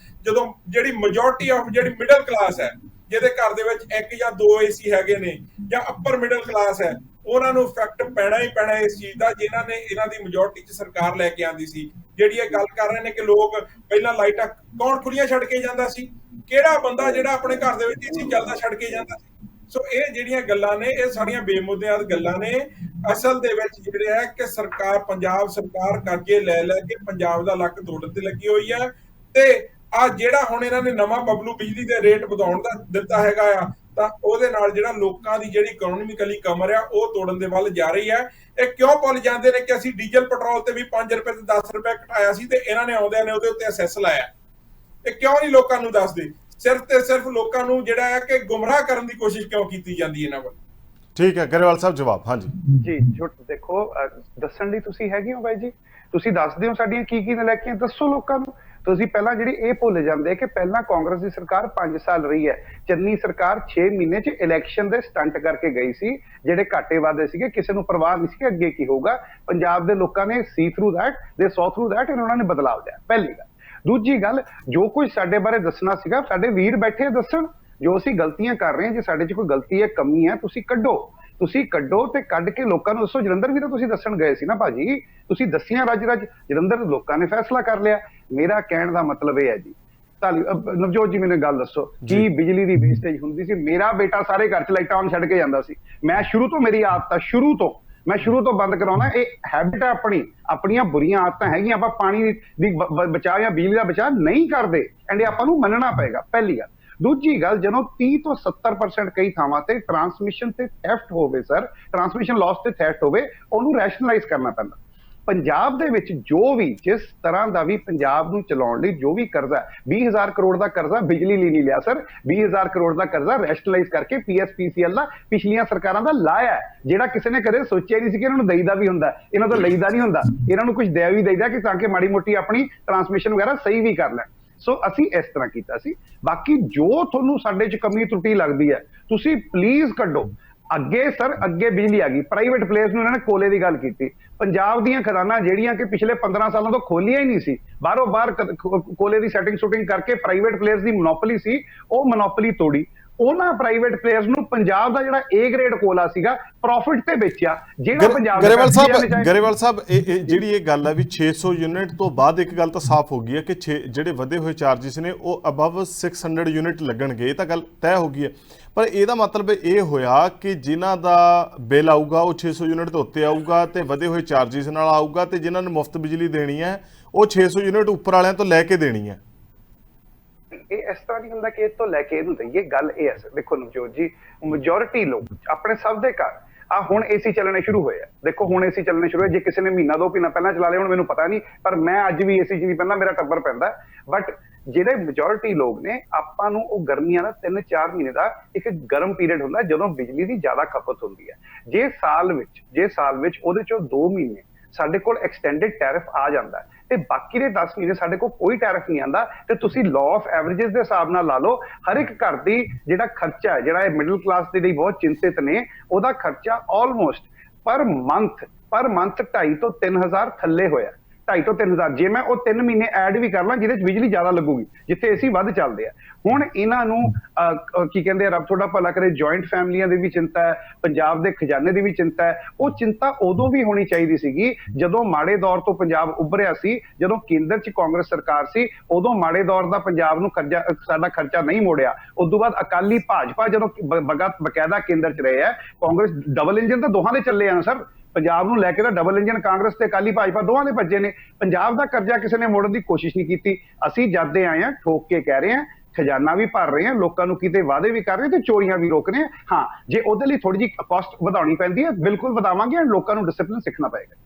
ਜਦੋਂ ਜਿਹੜੀ ਮੈਜੋਰਟੀ ਆਫ ਜਿਹੜੀ ਮਿਡਲ ਕਲਾਸ ਹੈ, ਜਿਹਦੇ ਘਰ ਦੇ ਵਿੱਚ 1 ਜਾਂ 2 AC ਹੈਗੇ ਨੇ, ਜਾਂ ਅੱਪਰ ਮਿਡਲ ਕਲਾਸ ਹੈ, ਉਹਨਾਂ ਨੂੰ ਇਫੈਕਟ ਪੈਣਾ ਹੀ ਪੈਣਾ ਇਸ ਚੀਜ਼ ਦਾ, ਜਿਨ੍ਹਾਂ ਨੇ ਇਹਨਾਂ ਦੀ ਮੈਜੋਰਟੀ 'ਚ ਸਰਕਾਰ ਲੈ ਕੇ ਆਂਦੀ ਸੀ। ਜਿਹੜੀ ਇਹ ਗੱਲ ਕਰ ਰਹੇ ਨੇ ਕਿ ਲੋਕ ਪਹਿਲਾਂ ਲਾਈਟਾਂ ਕੌਣ ਖੁੱਲੀਆਂ ਛੱਡ ਕੇ ਜਾਂਦਾ ਸੀ? ਕਿਹੜਾ ਬੰਦਾ ਜਿਹੜਾ ਆਪਣੇ ਘਰ ਦੇ ਵਿੱਚ AC ਚੱਲਦਾ ਛੱਡ ਕੇ ਜਾਂਦਾ ਸੀ? ਸੋ ਇਹ ਜਿਹੜੀਆਂ ਗੱਲਾਂ ਨੇ ਇਹ ਸਾਰੀਆਂ ਬੇਮੁੱਦਿਆਂ ਗੱਲਾਂ ਨੇ। ਅਸਲ ਦੇ ਵਿੱਚ ਜਿਹੜੇ ਹੈ ਕਿ ਸਰਕਾਰ, ਪੰਜਾਬ ਸਰਕਾਰ ਕਰਜ਼ੇ ਲੈ ਕੇ ਪੰਜਾਬ ਦਾ ਲੱਕ ਤੋੜਨ ਤੇ ਲੱਗੀ ਹੋਈ ਹੈ। ਤੇ ਆ ਜਿਹੜਾ ਹੁਣ ਇਹਨਾਂ ਨੇ ਨਵਾਂ ਬਬਲੂ ਬਿਜਲੀ ਦੇ ਰੇਟ ਵਧਾਉਣ ਦਾ ਦਿੱਤਾ ਹੈਗਾ ਆ, ਤਾਂ ਉਹਦੇ ਨਾਲ ਜਿਹੜਾ ਲੋਕਾਂ ਦੀ ਜਿਹੜੀ ਇਕਨੋਮਿਕਲੀ ਕਮਰ ਆ ਉਹ ਤੋੜਨ ਦੇ ਵੱਲ ਜਾ ਰਹੀ ਹੈ। ਇਹ ਕਿਉਂ ਭੁੱਲ ਜਾਂਦੇ ਨੇ ਕਿ ਅਸੀਂ ਡੀਜ਼ਲ ਪੈਟਰੋਲ ਤੇ ਵੀ 5 ਰੁਪਏ ਤੇ 10 ਰੁਪਏ ਘਟਾਇਆ ਸੀ ਤੇ ਇਹਨਾਂ ਨੇ ਆਉਂਦਿਆਂ ਨੇ ਉਹਦੇ ਉੱਤੇ ਅਸੈਸ ਲਾਇਆ? ਇਹ ਕਿਉਂ ਨਹੀਂ ਲੋਕਾਂ ਨੂੰ ਦੱਸਦੇ? ਸਿਰਫ ਤੇ ਸਿਰਫ ਲੋਕਾਂ ਨੂੰ ਜਿਹੜਾ ਹੈ ਕਿ ਗੁੰਮਰਾਹ ਕਰਨ ਦੀ ਕੋਸ਼ਿਸ਼ ਕਿਉਂ ਕੀਤੀ ਜਾਂਦੀ ਹੈ ਇਹਨਾਂ ਵੱਲ? ਠੀਕ ਹੈ, ਗਰੇਵਾਲ ਸਾਹਿਬ ਜਵਾਬ। ਹਾਂਜੀ ਜੀ, ਦੇਖੋ, ਦੱਸਣ ਲਈ ਤੁਸੀਂ ਹੈਗੇ ਹੋ ਬਾਈ ਜੀ, ਤੁਸੀਂ ਦੱਸਦੇ ਹੋ ਸਾਡੀਆਂ ਕੀ ਨਲਾਇਕੀਆਂ, ਦੱਸੋ ਲੋਕਾਂ ਨੂੰ। ਤੁਸੀਂ ਪਹਿਲਾਂ ਜਿਹੜੀ ਇਹ ਭੁੱਲ ਜਾਂਦੇ ਕਿ ਪਹਿਲਾਂ ਕਾਂਗਰਸ ਦੀ ਸਰਕਾਰ 5 ਸਾਲ ਰਹੀ ਹੈ, ਚੰਨੀ ਸਰਕਾਰ 6 ਮਹੀਨੇ 'ਚ ਇਲੈਕਸ਼ਨ ਦੇ ਸਟੰਟ ਕਰਕੇ ਗਈ ਸੀ, ਜਿਹੜੇ ਘਾਟੇ ਵਾਦੇ ਸੀਗੇ, ਕਿਸੇ ਨੂੰ ਪਰਵਾਹ ਨਹੀਂ ਸੀ ਕਿ ਅੱਗੇ ਕੀ ਹੋਊਗਾ। ਪੰਜਾਬ ਦੇ ਲੋਕਾਂ ਨੇ ਸੀ ਥਰੂ ਦੈਟ, ਦੇ ਸੌ ਥਰੂ ਦੈਟ, ਇਹਨਾਂ ਨੇ ਬਦਲਾਵ ਲਿਆ। ਪਹਿਲੀ ਗੱਲ। ਦੂਜੀ ਗੱਲ, ਜੋ ਕੁਝ ਸਾਡੇ ਬਾਰੇ ਦੱਸਣਾ ਸੀਗਾ, ਸਾਡੇ ਵੀਰ ਬੈਠੇ ਦੱਸਣ, ਜੋ ਅਸੀਂ ਗਲਤੀਆਂ ਕਰ ਰਹੇ ਹਾਂ, ਜੇ ਸਾਡੇ 'ਚ ਕੋਈ ਗਲਤੀ ਹੈ, ਕਮੀ ਹੈ, ਤੁਸੀਂ ਕੱਢੋ ਤੇ ਕੱਢ ਕੇ ਲੋਕਾਂ ਨੂੰ ਦੱਸੋ। ਜਲੰਧਰ ਵੀ ਤਾਂ ਤੁਸੀਂ ਦੱਸਣ ਗਏ ਸੀ ਨਾ ਭਾਜੀ, ਤੁਸੀਂ ਦੱਸਿਆ ਰੱਜ ਜਲੰਧਰ ਲੋਕਾਂ ਨੇ ਫੈਸਲਾ ਕਰ ਲਿਆ। ਮੇਰਾ ਕਹਿਣ ਦਾ ਮਤਲਬ ਇਹ ਹੈ ਜੀ, ਨਵਜੋਤ ਜੀ ਮੈਨੂੰ ਗੱਲ ਦੱਸੋ, ਕੀ ਬਿਜਲੀ ਦੀ ਵੇਸਟੇਜ ਹੁੰਦੀ ਸੀ? ਮੇਰਾ ਬੇਟਾ ਸਾਰੇ ਘਰ 'ਚ ਲਾਈਟਾਂ ਔਨ ਛੱਡ ਕੇ ਜਾਂਦਾ ਸੀ। ਮੈਂ ਸ਼ੁਰੂ ਤੋਂ, ਮੇਰੀ ਆਦਤ ਆ ਮੈਂ ਸ਼ੁਰੂ ਤੋਂ ਬੰਦ ਕਰਾਉਣਾ। ਇਹ ਹੈਬਿਟ ਆ ਆਪਣੀਆਂ ਬੁਰੀਆਂ ਆਦਤਾਂ ਹੈਗੀਆਂ। ਆਪਾਂ ਪਾਣੀ ਦੀ ਬਚਾਅ ਜਾਂ ਬਿਜਲੀ ਦਾ ਬਚਾਅ ਨਹੀਂ ਕਰਦੇ, ਐਂਡ ਆਪਾਂ ਨੂੰ ਮੰਨਣਾ ਪਏਗਾ, ਪਹਿਲੀ ਗੱਲ। ਦੂਜੀ ਗੱਲ, ਜਦੋਂ 30 ਤੋਂ 70% ਕਈ ਥਾਵਾਂ ਤੇ ਟਰਾਂਸਮਿਸ਼ਨ ਤੇ ਥੈਫਟ ਹੋਵੇ, ਸਰ ਟਰਾਂਸਮਿਸ਼ਨ ਲਾਸ ਤੇ ਥੈਫਟ ਹੋਵੇ, ਉਹਨੂੰ ਰੈਸ਼ਨਲਾਈਜ਼ ਕਰਨਾ ਪੈਂਦਾ। ਪੰਜਾਬ ਦੇ ਵਿੱਚ ਜੋ ਵੀ ਜਿਸ ਤਰ੍ਹਾਂ ਦਾ ਵੀ ਪੰਜਾਬ ਨੂੰ ਚਲਾਉਣ ਲਈ ਜੋ ਵੀ ਕਰਜ਼ਾ, 20,000 ਕਰੋੜ ਦਾ ਕਰਜ਼ਾ ਬਿਜਲੀ ਲਈ ਨਹੀਂ ਲਿਆ ਸਰ, 20,000 ਕਰੋੜ ਦਾ ਕਰਜ਼ਾ ਰੈਸ਼ਨਲਾਈਜ਼ ਕਰਕੇ PSPCL ਦਾ ਪਿਛਲੀਆਂ ਸਰਕਾਰਾਂ ਦਾ ਲਾਇਆ, ਜਿਹੜਾ ਕਿਸੇ ਨੇ ਕਦੇ ਸੋਚਿਆ ਨਹੀਂ ਸੀ ਕਿ ਇਹਨਾਂ ਨੂੰ ਦਈਦਾ ਵੀ ਹੁੰਦਾ, ਇਹਨਾਂ ਤੋਂ ਲਈਦਾ ਨਹੀਂ ਹੁੰਦਾ, ਇਹਨਾਂ ਨੂੰ ਕੁਝ ਦਿਆ ਵੀ ਦਈਦਾ ਕਿ ਤਾਂ ਕਿ ਮਾੜੀ ਮੋਟੀ ਆਪਣੀ ਟਰਾਂਸਮਿਸ਼ਨ ਵਗੈਰਾ ਸਹੀ ਵੀ ਕਰ ਲੈਣ। ਸੋ ਅਸੀਂ ਇਸ ਤਰ੍ਹਾਂ ਕੀਤਾ ਸੀ। ਬਾਕੀ ਜੋ ਤੁਹਾਨੂੰ ਸਾਡੇ 'ਚ ਕਮੀ ਤਰੁੱਟੀ ਲੱਗਦੀ ਹੈ, ਤੁਸੀਂ ਪਲੀਜ਼ ਕੱਢੋ। ਅੱਗੇ ਸਰ ਅੱਗੇ ਬਿਜਲੀ ਆ ਗਈ, ਪ੍ਰਾਈਵੇਟ ਪਲੇਅਰਸ ਨੂੰ ਇਹਨਾਂ ਨੇ ਕੋਲੇ ਦੀ ਗੱਲ ਕੀਤੀ। ਪੰਜਾਬ ਦੀਆਂ ਖਜ਼ਾਨਾਂ ਜਿਹੜੀਆਂ ਕਿ ਪਿਛਲੇ 15 ਸਾਲਾਂ ਤੋਂ ਖੋਲੀਆਂ ਹੀ ਨਹੀਂ ਸੀ, ਬਾਹਰੋਂ ਬਾਹਰ ਕੋਲੇ ਦੀ ਸੈਟਿੰਗ ਸ਼ੂਟਿੰਗ ਕਰਕੇ ਪ੍ਰਾਈਵੇਟ ਪਲੇਅਰਸ ਦੀ ਮੋਨੋਪੋਲੀ ਸੀ, ਉਹ ਮੋਨੋਪੋਲੀ ਤੋੜੀ। ਉਹਨਾਂ ਪ੍ਰਾਈਵੇਟ ਪਲੇਅਰਸ ਨੂੰ ਪੰਜਾਬ ਦਾ ਜਿਹੜਾ ਏ ਗ੍ਰੇਡ ਕੋਲਾ ਸੀਗਾ ਪ੍ਰੋਫਿਟ ਤੇ ਵੇਚਿਆ। ਜਿਹੜਾ ਪੰਜਾਬ ਗਰੇਵਾਲ ਸਾਹਿਬ ਜਿਹੜੀ ਇਹ ਗੱਲ ਹੈ ਵੀ 600 ਯੂਨਿਟ ਤੋਂ ਬਾਅਦ ਇੱਕ ਗੱਲ ਤਾਂ ਸਾਫ਼ ਹੋ ਗਈ ਹੈ ਕਿ ਜਿਹੜੇ ਵਧੇ ਹੋਏ ਚਾਰजेस ਨੇ ਉਹ ਅਬਵ 600 ਯੂਨਿਟ ਲੱਗਣਗੇ, ਇਹ ਤਾਂ ਗੱਲ ਤੈਅ ਹੋ ਗਈ ਹੈ। ਪਰ ਇਹਦਾ ਮਤਲਬ ਇਹ ਹੋਇਆ ਕਿ ਜਿਨ੍ਹਾਂ ਦਾ ਬਿੱਲ ਆਊਗਾ ਉਹ 600 ਯੂਨਿਟ ਤੋਂ ਉੱਤੇ ਆਊਗਾ ਤੇ ਵਧੇ ਹੋਏ ਚਾਰजेस ਨਾਲ ਆਊਗਾ, ਤੇ ਜਿਨ੍ਹਾਂ ਨੇ ਮੁਫਤ ਬਿਜਲੀ ਦੇਣੀ ਹੈ ਉਹ 600 ਯੂਨਿਟ ਉੱਪਰ ਵਾਲਿਆਂ ਤੋਂ ਲੈ ਕੇ ਦੇਣੀ ਹੈ। ਇਹ ਇਸ ਤਰ੍ਹਾਂ ਨਹੀਂ ਹੁੰਦਾ ਕਿ ਇਹ ਤੋਂ ਲੈ ਕੇ ਇਹਨੂੰ ਦਈਏ। ਗੱਲ ਇਹ ਹੈ, ਦੇਖੋ ਨਵਜੋਤ ਜੀ, ਮੈਜੋਰਿਟੀ ਲੋਕ ਆਪਣੇ ਸਭ ਦੇ ਘਰ ਆ ਹੁਣ ਏਸੀ ਚੱਲਣੇ ਸ਼ੁਰੂ ਹੋਏ ਆ। ਦੇਖੋ ਹੁਣ ਏਸੀ ਚੱਲਣੇ ਸ਼ੁਰੂ ਹੋਏ, ਜੇ ਕਿਸੇ ਨੇ ਮਹੀਨਾ 2 ਮਹੀਨਾ ਪਹਿਲਾਂ ਚਲਾ ਲਿਆ ਹੁਣ ਮੈਨੂੰ ਪਤਾ ਨਹੀਂ, ਪਰ ਮੈਂ ਅੱਜ ਵੀ ਏਸੀ 'ਚ ਨਹੀਂ ਪੈਂਦਾ, ਮੇਰਾ ਟੱਬਰ ਪੈਂਦਾ। ਬਟ ਜਿਹੜੇ ਮੈਜੋਰਿਟੀ ਲੋਕ ਨੇ, ਆਪਾਂ ਨੂੰ ਉਹ ਗਰਮੀਆਂ ਦਾ 3-4 ਮਹੀਨੇ ਦਾ ਇੱਕ ਗਰਮ ਪੀਰੀਅਡ ਹੁੰਦਾ ਜਦੋਂ ਬਿਜਲੀ ਦੀ ਜ਼ਿਆਦਾ ਖਪਤ ਹੁੰਦੀ ਹੈ। ਜੇ ਸਾਲ ਵਿੱਚ ਉਹਦੇ ਚੋਂ 2 ਮਹੀਨੇ ਸਾਡੇ ਕੋਲ ਐਕਸਟੈਂਡਡ ਟੈਰਿਫ ਆ ਜਾਂਦਾ ਹੈ ਤੇ ਬਾਕੀ ਦੇ 10 ਮਹੀਨੇ ਸਾਡੇ ਕੋਲ ਕੋਈ ਟੈਰਿਫ ਨਹੀਂ ਆਉਂਦਾ, ਤੇ ਤੁਸੀਂ ਲਾਅ ਆਫ ਐਵਰੇजेस ਦੇ ਹਿਸਾਬ ਨਾਲ ਲਾ ਲਓ, ਹਰ ਇੱਕ ਘਰ ਦੀ ਜਿਹੜਾ ਖਰਚਾ ਹੈ, ਜਿਹੜਾ ਇਹ ਮਿਡਲ ਕਲਾਸ ਦੇ ਲਈ ਬਹੁਤ ਚਿੰਤਿਤ ਨੇ, ਉਹਦਾ ਖਰਚਾ ਆਲਮੋਸਟ ਪਰ ਮੰਥ 2,500 ਤੋਂ 3,000 ਥੱਲੇ ਹੋਇਆ। 2,500 ਤੋਂ 3,000 ਜੇ ਮੈਂ ਉਹ 3 ਮਹੀਨੇ ਐਡ ਵੀ ਕਰ ਲਾਂ ਜਿਹਦੇ 'ਚ ਬਿਜਲੀ ਜ਼ਿਆਦਾ ਲੱਗੂਗੀ, ਜਿੱਥੇ ਏਸੀ ਵੱਧ ਚੱਲਦੇ ਆ। ਹੁਣ ਇਹਨਾਂ ਨੂੰ ਕੀ ਕਹਿੰਦੇ ਆ, ਰੱਬ ਤੁਹਾਡਾ ਭਲਾ ਕਰੇ, ਜੁਆਇੰਟ ਫੈਮਲੀਆਂ ਦੀ ਵੀ ਚਿੰਤਾ ਹੈ, ਪੰਜਾਬ ਦੇ ਖਜ਼ਾਨੇ ਦੀ ਵੀ ਚਿੰਤਾ ਹੈ। ਉਹ ਚਿੰਤਾ ਉਦੋਂ ਵੀ ਹੋਣੀ ਚਾਹੀਦੀ ਸੀਗੀ ਜਦੋਂ ਮਾੜੇ ਦੌਰ ਤੋਂ ਪੰਜਾਬ ਉੱਭਰਿਆ ਸੀ, ਜਦੋਂ ਕੇਂਦਰ 'ਚ ਕਾਂਗਰਸ ਸਰਕਾਰ ਸੀ, ਉਦੋਂ ਮਾੜੇ ਦੌਰ ਦਾ ਪੰਜਾਬ ਨੂੰ ਸਾਡਾ ਖਰਚਾ ਨਹੀਂ ਮੋੜਿਆ। ਉਸ ਤੋਂ ਬਾਅਦ ਅਕਾਲੀ ਭਾਜਪਾ ਜਦੋਂ ਬਕਾਇਦਾ ਕੇਂਦਰ 'ਚ ਰਹੇ ਹੈ, ਕਾਂਗਰਸ ਡਬਲ ਇੰਜਨ ਤਾਂ ਦੋਹਾਂ ਦੇ ਚੱਲੇ ਆ ਨਾ ਸਰ। ਪੰਜਾਬ ਨੂੰ ਲੈ ਕੇ ਤਾਂ ਡਬਲ ਇੰਜਨ ਕਾਂਗਰਸ ਤੇ ਅਕਾਲੀ ਭਾਜਪਾ ਦੋਵਾਂ ਦੇ ਭੱਜੇ ਨੇ। ਪੰਜਾਬ ਦਾ ਕਰਜ਼ਾ ਕਿਸੇ ਨੇ ਮੋੜਨ ਦੀ ਕੋਸ਼ਿਸ਼ ਨਹੀਂ ਕੀਤੀ। ਅਸੀਂ ਜਦ ਦੇ ਆਏ ਹਾਂ ਠੋਕ ਕੇ ਕਹਿ ਰਹੇ ਹਾਂ, ਖਜ਼ਾਨਾ ਵੀ ਭਰ ਰਹੇ ਹਾਂ, ਲੋਕਾਂ ਨੂੰ ਕਿਤੇ ਵਾਅਦੇ ਵੀ ਕਰ ਰਹੇ ਤੇ ਚੋਰੀਆਂ ਵੀ ਰੋਕ ਰਹੇ ਹਾਂ। ਹਾਂ, ਜੇ ਉਹਦੇ ਲਈ ਥੋੜੀ ਜਿਹੀ ਕਾਸਟ ਵਧਾਉਣੀ ਪੈਂਦੀ ਹੈ, ਬਿਲਕੁਲ ਵਧਾਵਾਂਗੇ, ਲੋਕਾਂ ਨੂੰ ਡਿਸਪਲਿਨ ਸਿੱਖਣਾ ਪਏਗਾ।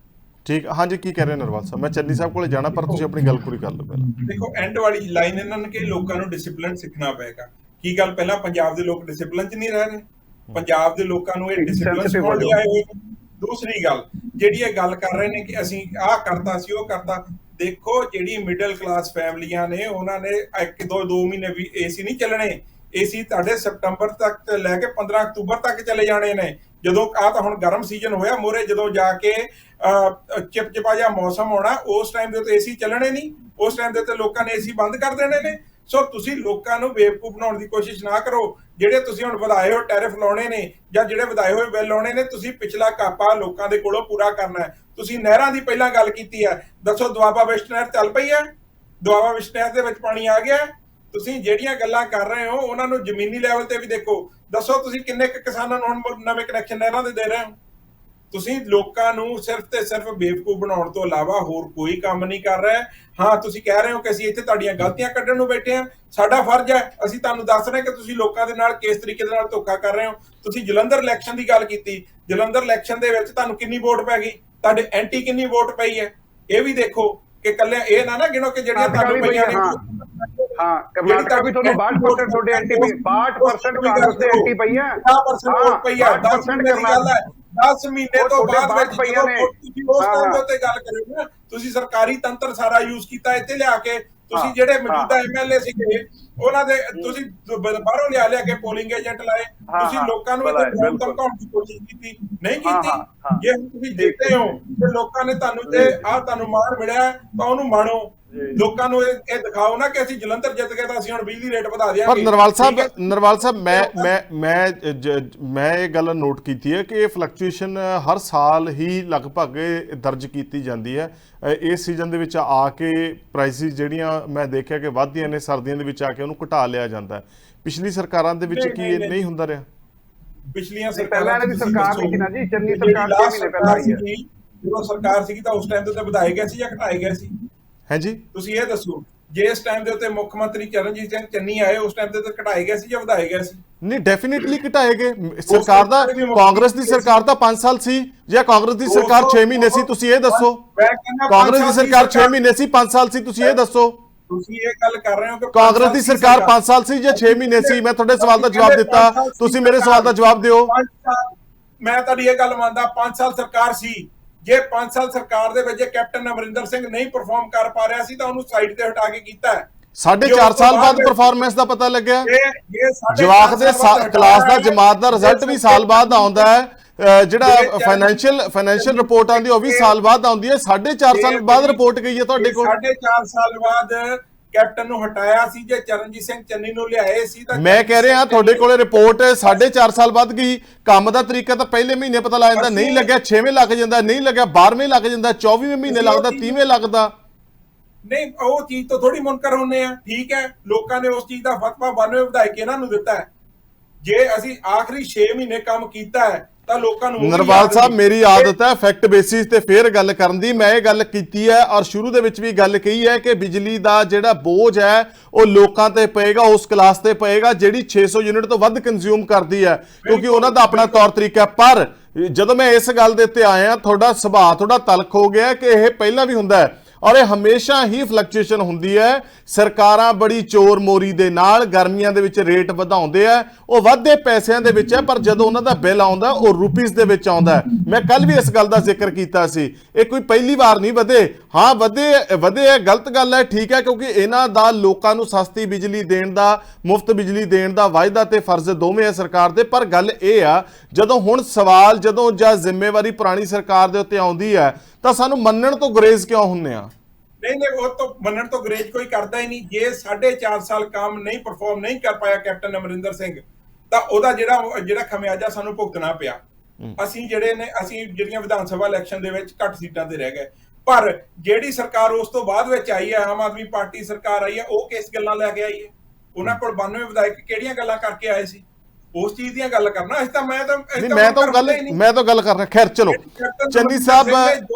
ਠੀਕ, ਹਾਂਜੀ ਕੀ ਕਹਿ ਰਹੇ ਨਰਵਾਲ ਸਾਹਿਬ? ਮੈਂ ਚੰਨੀ ਸਾਹਿਬ ਕੋਲੇ ਜਾਣਾ, ਪਰ ਤੁਸੀਂ ਆਪਣੀ ਗੱਲ ਪੂਰੀ ਕਰ ਲਓ ਪਹਿਲਾਂ। ਦੇਖੋ ਐਂਡ ਵਾਲੀ ਲਾਈਨ ਇਹਨਾਂ ਨੇ ਕਿ ਲੋਕਾਂ ਨੂੰ ਡਿਸਪਲਿਨ ਸਿੱਖਣਾ ਪਏਗਾ। ਕੀ ਗੱਲ ਪਹਿਲਾਂ ਪੰਜਾਬ ਦੇ ਲੋਕ ਡਿਸਪਲਿਨ 'ਚ ਨਹੀਂ ਰਹਿ ਰਹੇ? ਪੰਜਾਬ ਦੇ ਲੋਕਾਂ ਨੂੰ ਇਹ ਡਿਸਪਲਿਨ ਸਿਖਾਉਣ ਲਈ ਆਏ ਹੋਏ। ਦੂਸਰੀ ਗੱਲ ਜਿਹੜੀ ਇਹ ਗੱਲ ਕਰ ਰਹੇ ਨੇ ਕਿ ਅਸੀਂ ਆਹ ਕਰਤਾ ਸੀ ਉਹ ਕਰਤਾ, ਦੇਖੋ ਜਿਹੜੀ ਮਿਡਲ ਕਲਾਸ ਫੈਮਲੀਆਂ ਨੇ ਉਹਨਾਂ ਨੇ 1-2 ਮਹੀਨੇ ਵੀ ਏਸੀ ਨਹੀਂ ਚੱਲਣੇ। ਏਸੀ ਤੁਹਾਡੇ ਸਤੰਬਰ ਤੱਕ ਲੈ ਕੇ 15 ਅਕਤੂਬਰ ਤੱਕ ਚਲੇ ਜਾਣੇ ਨੇ। ਜਦੋਂ ਆਹ ਤਾਂ ਹੁਣ ਗਰਮ ਸੀਜ਼ਨ ਹੋਇਆ ਮੋਰੇ, ਜਦੋਂ ਜਾ ਕੇ ਚਿਪਚਿਪਾ ਜਿਹਾ ਮੌਸਮ ਹੋਣਾ, ਉਸ ਟਾਈਮ ਦੇ ਉੱਤੇ ਏਸੀ ਚੱਲਣੇ ਨਹੀਂ। ਉਸ ਟਾਈਮ ਦੇ ਉੱਤੇ ਲੋਕਾਂ ਨੇ ਏਸੀ ਬੰਦ ਕਰ ਦੇਣੇ ਨੇ। ਸੋ ਤੁਸੀਂ ਲੋਕਾਂ ਨੂੰ ਬੇਵਕੂਫ ਬਣਾਉਣ ਦੀ ਕੋਸ਼ਿਸ਼ ਨਾ ਕਰੋ। ਜਿਹੜੇ ਤੁਸੀਂ ਹੁਣ ਵਧਾਏ ਹੋਏ ਟੈਰਿਫ ਲਾਉਣੇ ਨੇ ਜਾਂ ਜਿਹੜੇ ਵਧਾਏ ਹੋਏ ਬਿੱਲ ਲਾਉਣੇ ਨੇ, ਤੁਸੀਂ ਪਿਛਲਾ ਕਾਪਾ ਲੋਕਾਂ ਦੇ ਕੋਲੋਂ ਪੂਰਾ ਕਰਨਾ ਹੈ। ਤੁਸੀਂ ਨਹਿਰਾਂ ਦੀ ਪਹਿਲਾਂ ਗੱਲ ਕੀਤੀ ਹੈ, ਦੱਸੋ ਦੁਆਬਾ ਵੈਸਟ ਨਹਿਰ ਚੱਲ ਪਈ ਹੈ? ਦੁਆਬਾ ਵੈਸਟ ਨਹਿਰ ਦੇ ਵਿੱਚ ਪਾਣੀ ਆ ਗਿਆ? ਤੁਸੀਂ ਜਿਹੜੀਆਂ ਗੱਲਾਂ ਕਰ ਰਹੇ ਹੋ ਉਹਨਾਂ ਨੂੰ ਜ਼ਮੀਨੀ ਲੈਵਲ ਤੇ ਵੀ ਦੇਖੋ। ਦੱਸੋ ਤੁਸੀਂ ਕਿੰਨੇ ਕਿਸਾਨਾਂ ਨੂੰ ਹੁਣ ਨਵੇਂ ਕਨੈਕਸ਼ਨ ਨਹਿਰਾਂ ਦੇ ਰਹੇ ਹੋ? ਤੁਸੀਂ ਲੋਕਾਂ ਨੂੰ ਸਿਰਫ ਤੇ ਸਿਰਫ ਬੇਵਕੂਫ ਬਣਾਉਣ ਤੋਂ ਇਲਾਵਾ ਹੋਰ ਕੋਈ ਕੰਮ ਨਹੀਂ ਕਰ ਰਹੇ। ਹਾਂ, ਤੁਸੀਂ ਕਹਿ ਰਹੇ ਹੋ ਕਿ ਅਸੀਂ ਇੱਥੇ ਤੁਹਾਡੀਆਂ ਗਲਤੀਆਂ ਕੱਢਣ ਨੂੰ ਬੈਠੇ ਹਾਂ। ਸਾਡਾ ਫਰਜ਼ ਹੈ, ਅਸੀਂ ਤੁਹਾਨੂੰ ਦੱਸ ਰਹੇ ਕਿ ਤੁਸੀਂ ਲੋਕਾਂ ਦੇ ਨਾਲ ਕਿਸ ਤਰੀਕੇ ਦੇ ਨਾਲ ਧੋਖਾ ਕਰ ਰਹੇ ਹੋ। ਤੁਸੀਂ ਜਲੰਧਰ ਇਲੈਕਸ਼ਨ ਦੀ ਗੱਲ ਕੀਤੀ, ਜਲੰਧਰ ਇਲੈਕਸ਼ਨ ਦੇ ਵਿੱਚ ਤੁਹਾਨੂੰ ਕਿੰਨੀ ਵੋਟ ਪੈ ਗਈ, ਤੁਹਾਡੇ ਐਂਟੀ ਕਿੰਨੀ ਵੋਟ ਪਈ ਹੈ, ਇਹ ਵੀ ਦੇਖੋ। ਕਿ ਕੱਲੇ ਇਹ ਨਾ ਗਿਣੋ ਕਿ ਜਿਹੜੀਆਂ ਤੁਹਾਨੂੰ ਪਈਆਂ ਨੇ। ਹਾਂ, ਕਰਨਾਟਕ ਵੀ ਤੁਹਾਨੂੰ 62% ਤੁਹਾਡੇ ਐਂਟੀ 62% ਕਾਂਗਰਸ ਦੇ ਐਂਟੀ ਪਈਆਂ। 10% ਵੋਟ ਪਈ ਹੈ। 10% ਦੀ ਗੱਲ ਹੈ। 10 ਮਹੀਨੇ ਤੋਂ ਬਾਅਦ ਵਿੱਚ ਜਦੋਂ ਤੁਸੀਂ ਉਸ ਟਾਈਮ ਦੇ ਉੱਤੇ ਗੱਲ ਕਰੇ ਨਾ, ਤੁਸੀਂ ਸਰਕਾਰੀ ਤੰਤਰ ਸਾਰਾ ਯੂਜ਼ ਕੀਤਾ ਇੱਥੇ ਲਿਆ ਕੇ। ਤੁਸੀਂ ਜਿਹੜੇ ਮੌਜੂਦਾ ਐਮਐਲਏ ਸੀਗੇ ਉਹਨਾਂ ਦੇ ਤੁਸੀਂ ਬਾਹਰੋਂ ਲਿਆ ਕੇ ਪੋਲਿੰਗ ਏਜੰਟ ਲਾਏ। ਤੁਸੀਂ ਲੋਕਾਂ ਨੂੰ ਇੱਥੇ ਧਮਕਾਉਣ ਦੀ ਕੋਸ਼ਿਸ਼ ਕੀਤੀ, ਨਹੀਂ ਕੀਤੀ। ਜੇ ਤੁਸੀਂ ਦੇਖਦੇ ਹੋ ਕਿ ਲੋਕਾਂ ਨੇ ਤੁਹਾਨੂੰ ਜੇ ਤੁਹਾਨੂੰ ਮਾਣ ਮਿਲਿਆ ਤਾਂ ਉਹਨੂੰ ਮਾਣੋ। ਲੋਕਾਂ ਨੂੰ ਇਹ ਦਿਖਾਓ ਨਾ ਕਿ ਅਸੀਂ ਜਲੰਧਰ ਜਿੱਤ ਗਏ ਤਾਂ ਅਸੀਂ ਹੁਣ ਬਿਜਲੀ ਰੇਟ ਵਧਾ ਦਿਆਂਗੇ। ਪਰ ਨਰਵਾਲ ਸਾਹਿਬ ਮੈਂ ਇਹ ਗੱਲ ਨੋਟ ਕੀਤੀ ਹੈ ਕਿ ਇਹ ਫਲਕਚੁਏਸ਼ਨ ਹਰ ਸਾਲ ਹੀ ਲਗਭਗ ਦਰਜ ਕੀਤੀ ਜਾਂਦੀ ਹੈ। ਇਸ ਸੀਜ਼ਨ ਦੇ ਵਿੱਚ ਆ ਕੇ ਪ੍ਰਾਈਸਿਸ ਜਿਹੜੀਆਂ ਮੈਂ ਦੇਖਿਆ ਕਿ ਵੱਧਦੀਆਂ ਨੇ, ਸਰਦੀਆਂ ਦੇ ਵਿੱਚ ਆ ਕੇ ਉਹਨੂੰ ਘਟਾ ਲਿਆ ਜਾਂਦਾ ਹੈ। ਪਿਛਲੀ ਸਰਕਾਰਾਂ ਦੇ ਵਿੱਚ ਕੀ ਇਹ ਨਹੀਂ ਹੁੰਦਾ ਰਿਹਾ? ਪਿਛਲੀਆਂ ਸਰਕਾਰਾਂ ਦੀ ਸਰਕਾਰ ਨਹੀਂ ਸੀ ਨਾ ਜੀ, ਚੰਨੀ ਸਰਕਾਰ 6 ਮਹੀਨੇ ਪਹਿਲਾਂ ਆਈ ਹੈ। ਜਦੋਂ ਸਰਕਾਰ ਸੀਗੀ ਤਾਂ ਉਸ ਟਾਈਮ ਤੇ ਵਧਾਏ ਗਏ ਸੀ ਜਾਂ ਘਟਾਏ ਗਏ ਸੀ? ਹਾਂਜੀ, ਤੁਸੀਂ ਇਹ ਦੱਸੋ। ਜੇ ਇਸ ਟਾਈਮ ਦੇ ਉੱਤੇ ਮੁੱਖ ਮੰਤਰੀ ਚਰਨਜੀਤ ਸਿੰਘ ਚੰਨੀ ਆਏ, ਉਸ ਟਾਈਮ ਤੇ ਘਟਾਏ ਗਏ ਸੀ ਜਾਂ ਵਧਾਏ ਗਏ ਸੀ? ਨਹੀਂ, ਡੈਫੀਨਿਟਲੀ ਘਟਾਏ ਗਏ। ਸਰਕਾਰ ਦਾ, ਕਾਂਗਰਸ ਦੀ ਸਰਕਾਰ ਤਾਂ 5 ਸਾਲ ਸੀ ਜਾਂ ਕਾਂਗਰਸ ਦੀ ਸਰਕਾਰ 6 ਮਹੀਨੇ ਸੀ? ਤੁਸੀਂ ਇਹ ਦੱਸੋ। ਕਾਂਗਰਸ ਦੀ ਸਰਕਾਰ 6 ਮਹੀਨੇ ਸੀ, 5 ਸਾਲ ਸੀ? ਤੁਸੀਂ ਇਹ ਦੱਸੋ। ਤੁਸੀਂ ਇਹ ਗੱਲ ਕਰ ਰਹੇ ਹੋ ਕਿ ਕਾਂਗਰਸ ਦੀ ਸਰਕਾਰ 5 ਸਾਲ ਸੀ ਜਾਂ 6 ਮਹੀਨੇ ਸੀ? ਮੈਂ ਤੁਹਾਡੇ ਸਵਾਲ ਦਾ ਜਵਾਬ ਦਿੱਤਾ, ਤੁਸੀਂ ਮੇਰੇ ਸਵਾਲ ਦਾ ਜਵਾਬ ਦਿਓ। ਮੈਂ ਤੁਹਾਡੀ ਇਹ ਗੱਲ ਮੰਨਦਾ, 5 ਸਾਲ ਸਰਕਾਰ ਸੀ। ਜੇ 5 ਸਾਲ ਸਰਕਾਰ ਦੇ ਵਿੱਚ ਕੈਪਟਨ ਅਮਰਿੰਦਰ ਸਿੰਘ ਨਹੀਂ ਪਰਫਾਰਮ ਕਰ ਪਾ ਰਿਹਾ ਸੀ ਤਾਂ ਉਹਨੂੰ ਸਾਈਡ ਤੇ ਹਟਾ ਕੇ ਕੀਤਾ। 4.5 ਸਾਲ ਬਾਅਦ ਪਰਫਾਰਮੈਂਸ ਦਾ ਪਤਾ ਲੱਗਿਆ। ਜਵਾਕ ਦੇ ਕਲਾਸ ਦਾ ਜਮਾਤ ਦਾ ਰਿਜ਼ਲਟ ਵੀ ਸਾਲ ਬਾਅਦ ਆਉਂਦਾ ਹੈ, ਜਿਹੜਾ ਫਾਈਨੈਂਸ਼ੀਅਲ ਰਿਪੋਰਟ ਆਉਂਦੀ ਉਹ ਵੀ ਸਾਲ ਬਾਅਦ ਆਉਂਦੀ ਹੈ। 4.5 ਸਾਲ ਬਾਅਦ ਰਿਪੋਰਟ ਗਈ ਹੈ ਤੁਹਾਡੇ ਕੋਲ। 4.5 ਸਾਲ ਬਾਅਦ ਕੈਪਟਨ ਨੂੰ ਹਟਾਇਆ ਸੀ, ਜੇ ਚਰਨਜੀਤ ਸਿੰਘ ਚੰਨੀ ਨੂੰ ਲਿਆਏ ਸੀ ਤਾਂ ਮੈਂ ਕਹਿ ਰਿਹਾ ਤੁਹਾਡੇ ਕੋਲੇ ਰਿਪੋਰਟ 4.5 ਸਾਲ ਬਾਅਦ ਗਈ। ਕੰਮ ਦਾ ਤਰੀਕਾ ਤਾਂ ਪਹਿਲੇ ਮਹੀਨੇ ਪਤਾ ਲੱਗ ਜਾਂਦਾ, ਨਹੀਂ ਲੱਗਿਆ 6ਵੇਂ ਲੱਗ ਜਾਂਦਾ, ਨਹੀਂ ਲੱਗਿਆ 12ਵੇਂ ਲੱਗ ਜਾਂਦਾ, 24ਵੇਂ ਮਹੀਨੇ ਲੱਗਦਾ, 30ਵੇਂ ਲੱਗਦਾ। ਨਹੀਂ, ਉਹ ਚੀਜ਼ ਤੋਂ ਥੋੜੀ ਮੁਨਕਰ ਹੁੰਨੇ ਆ। ਠੀਕ ਹੈ, ਲੋਕਾਂ ਨੇ ਉਸ ਚੀਜ਼ ਦਾ ਫਤਵਾ 92 ਵਿਧਾਇਕ ਇਹਨਾਂ ਨੂੰ ਦਿੱਤਾ ਹੈ। ਜੇ ਅਸੀਂ ਆਖਰੀ 6 ਮਹੀਨੇ ਕੰਮ ਕੀਤਾ ਹੈ ਤਾਂ ਲੋਕਾਂ ਨੂੰ ਨਰਵਾਲ ਸਾਹਿਬ, ਮੇਰੀ ਆਦਤ ਹੈ ਫੈਕਟ ਬੇਸਿਸ ਤੇ ਫੇਰ ਗੱਲ ਕਰਨ ਦੀ। ਮੈਂ ਇਹ ਗੱਲ ਕੀਤੀ ਹੈ ਔਰ ਸ਼ੁਰੂ ਦੇ ਵਿੱਚ ਵੀ ਗੱਲ ਕਹੀ ਹੈ ਕਿ ਬਿਜਲੀ ਦਾ ਜਿਹੜਾ ਬੋਝ ਹੈ ਉਹ ਲੋਕਾਂ ਤੇ ਪਏਗਾ, ਉਸ ਕਲਾਸ ਤੇ ਪਏਗਾ ਜਿਹੜੀ 600 ਯੂਨਿਟ ਤੋਂ ਵੱਧ ਕੰਜ਼ਿਊਮ ਕਰਦੀ ਹੈ, ਕਿਉਂਕਿ ਉਹਨਾਂ ਦਾ ਆਪਣਾ ਤੌਰ ਤਰੀਕਾ। ਪਰ ਜਦੋਂ ਮੈਂ ਇਸ ਗੱਲ ਦੇ ਉੱਤੇ ਆਇਆ, ਤੁਹਾਡਾ ਸੁਭਾਅ ਥੋੜਾ ਤਲਖ ਹੋ ਗਿਆ ਕਿ ਇਹ ਪਹਿਲਾਂ ਵੀ ਹੁੰਦਾ ਹੈ ਔਰ ਇਹ ਹਮੇਸ਼ਾ ਹੀ ਫਲਕਚੁਏਸ਼ਨ ਹੁੰਦੀ ਹੈ। ਸਰਕਾਰਾਂ ਬੜੀ ਚੋਰ ਮੋਰੀ ਦੇ ਨਾਲ ਗਰਮੀਆਂ ਦੇ ਵਿੱਚ ਰੇਟ ਵਧਾਉਂਦੇ ਆ, ਉਹ ਵੱਧਦੇ ਪੈਸਿਆਂ ਦੇ ਵਿੱਚ ਹੈ, ਪਰ ਜਦੋਂ ਉਹਨਾਂ ਦਾ ਬਿੱਲ ਆਉਂਦਾ ਉਹ ਰੁਪੀਸ ਦੇ ਵਿੱਚ ਆਉਂਦਾ ਹੈ। ਮੈਂ ਕੱਲ ਵੀ ਇਸ ਗੱਲ ਦਾ ਜ਼ਿਕਰ ਕੀਤਾ ਸੀ, ਇਹ ਕੋਈ ਪਹਿਲੀ ਵਾਰ ਨਹੀਂ ਵਧੇ। ਹਾਂ ਵਧੇ ਹੈ, ਗਲਤ ਗੱਲ ਹੈ, ਠੀਕ ਹੈ, ਕਿਉਂਕਿ ਇਹਨਾਂ ਦਾ ਲੋਕਾਂ ਨੂੰ ਸਸਤੀ ਬਿਜਲੀ ਦੇਣ ਦਾ, ਮੁਫਤ ਬਿਜਲੀ ਦੇਣ ਦਾ ਵਾਅਦਾ ਤੇ ਫਰਜ਼ ਦੋਵੇਂ ਹੈ ਸਰਕਾਰ ਦੇ। ਪਰ ਗੱਲ ਇਹ ਆ, ਜਦੋਂ ਹੁਣ ਸਵਾਲ ਜਦੋਂ ਜਾਂ ਜ਼ਿੰਮੇਵਾਰੀ ਪੁਰਾਣੀ ਸਰਕਾਰ ਦੇ ਉੱਤੇ ਆਉਂਦੀ ਹੈ ਤਾਂ ਸਾਨੂੰ ਮੰਨਣ ਤੋਂ ਗੁਰੇਜ਼ ਕਿਉਂ ਹੁੰਦੇ ਆ? ਨਹੀਂ, ਉਹ ਤੋਂ ਮੰਨਣ ਤੋਂ ਗੁਰੇਜ਼ ਕੋਈ ਕਰਦਾ ਹੀ ਨਹੀਂ। ਜੇ 4.5 ਸਾਲ ਕੰਮ ਨਹੀਂ ਪਰਫਾਰਮ ਨਹੀਂ ਕਰ ਪਾਇਆ ਕੈਪਟਨ ਅਮਰਿੰਦਰ ਸਿੰਘ, ਤਾਂ ਉਹਦਾ ਜਿਹੜਾ ਖਮਿਆਜਾ ਸਾਨੂੰ ਭੁਗਤਣਾ ਪਿਆ। ਅਸੀਂ ਜਿਹੜੀਆਂ ਵਿਧਾਨ ਸਭਾ ਇਲੈਕਸ਼ਨ ਦੇ ਵਿੱਚ ਘੱਟ ਸੀਟਾਂ ਤੇ ਰਹਿ ਗਏ। ਪਰ ਜਿਹੜੀ ਸਰਕਾਰ ਉਸ ਤੋਂ ਬਾਅਦ ਵਿੱਚ ਆਈ ਹੈ, ਆਮ ਆਦਮੀ ਪਾਰਟੀ ਸਰਕਾਰ ਆਈ ਹੈ, ਉਹ ਕਿਸ ਗੱਲਾਂ ਲੈ ਕੇ ਆਈ ਹੈ? ਉਹਨਾਂ ਕੋਲ 92 ਵਿਧਾਇਕ ਕਿਹੜੀਆਂ ਗੱਲਾਂ ਕਰਕੇ ਆਏ ਸੀ? ਉਸ ਚੀਜ਼ ਦੀਆਂ ਗੱਲ ਕਰਨਾ। ਮੈਂ ਤਾਂ ਗੱਲ ਕਰ ਰਿਹਾ। ਖੈਰ ਚਲੋ, ਚੰਨੀ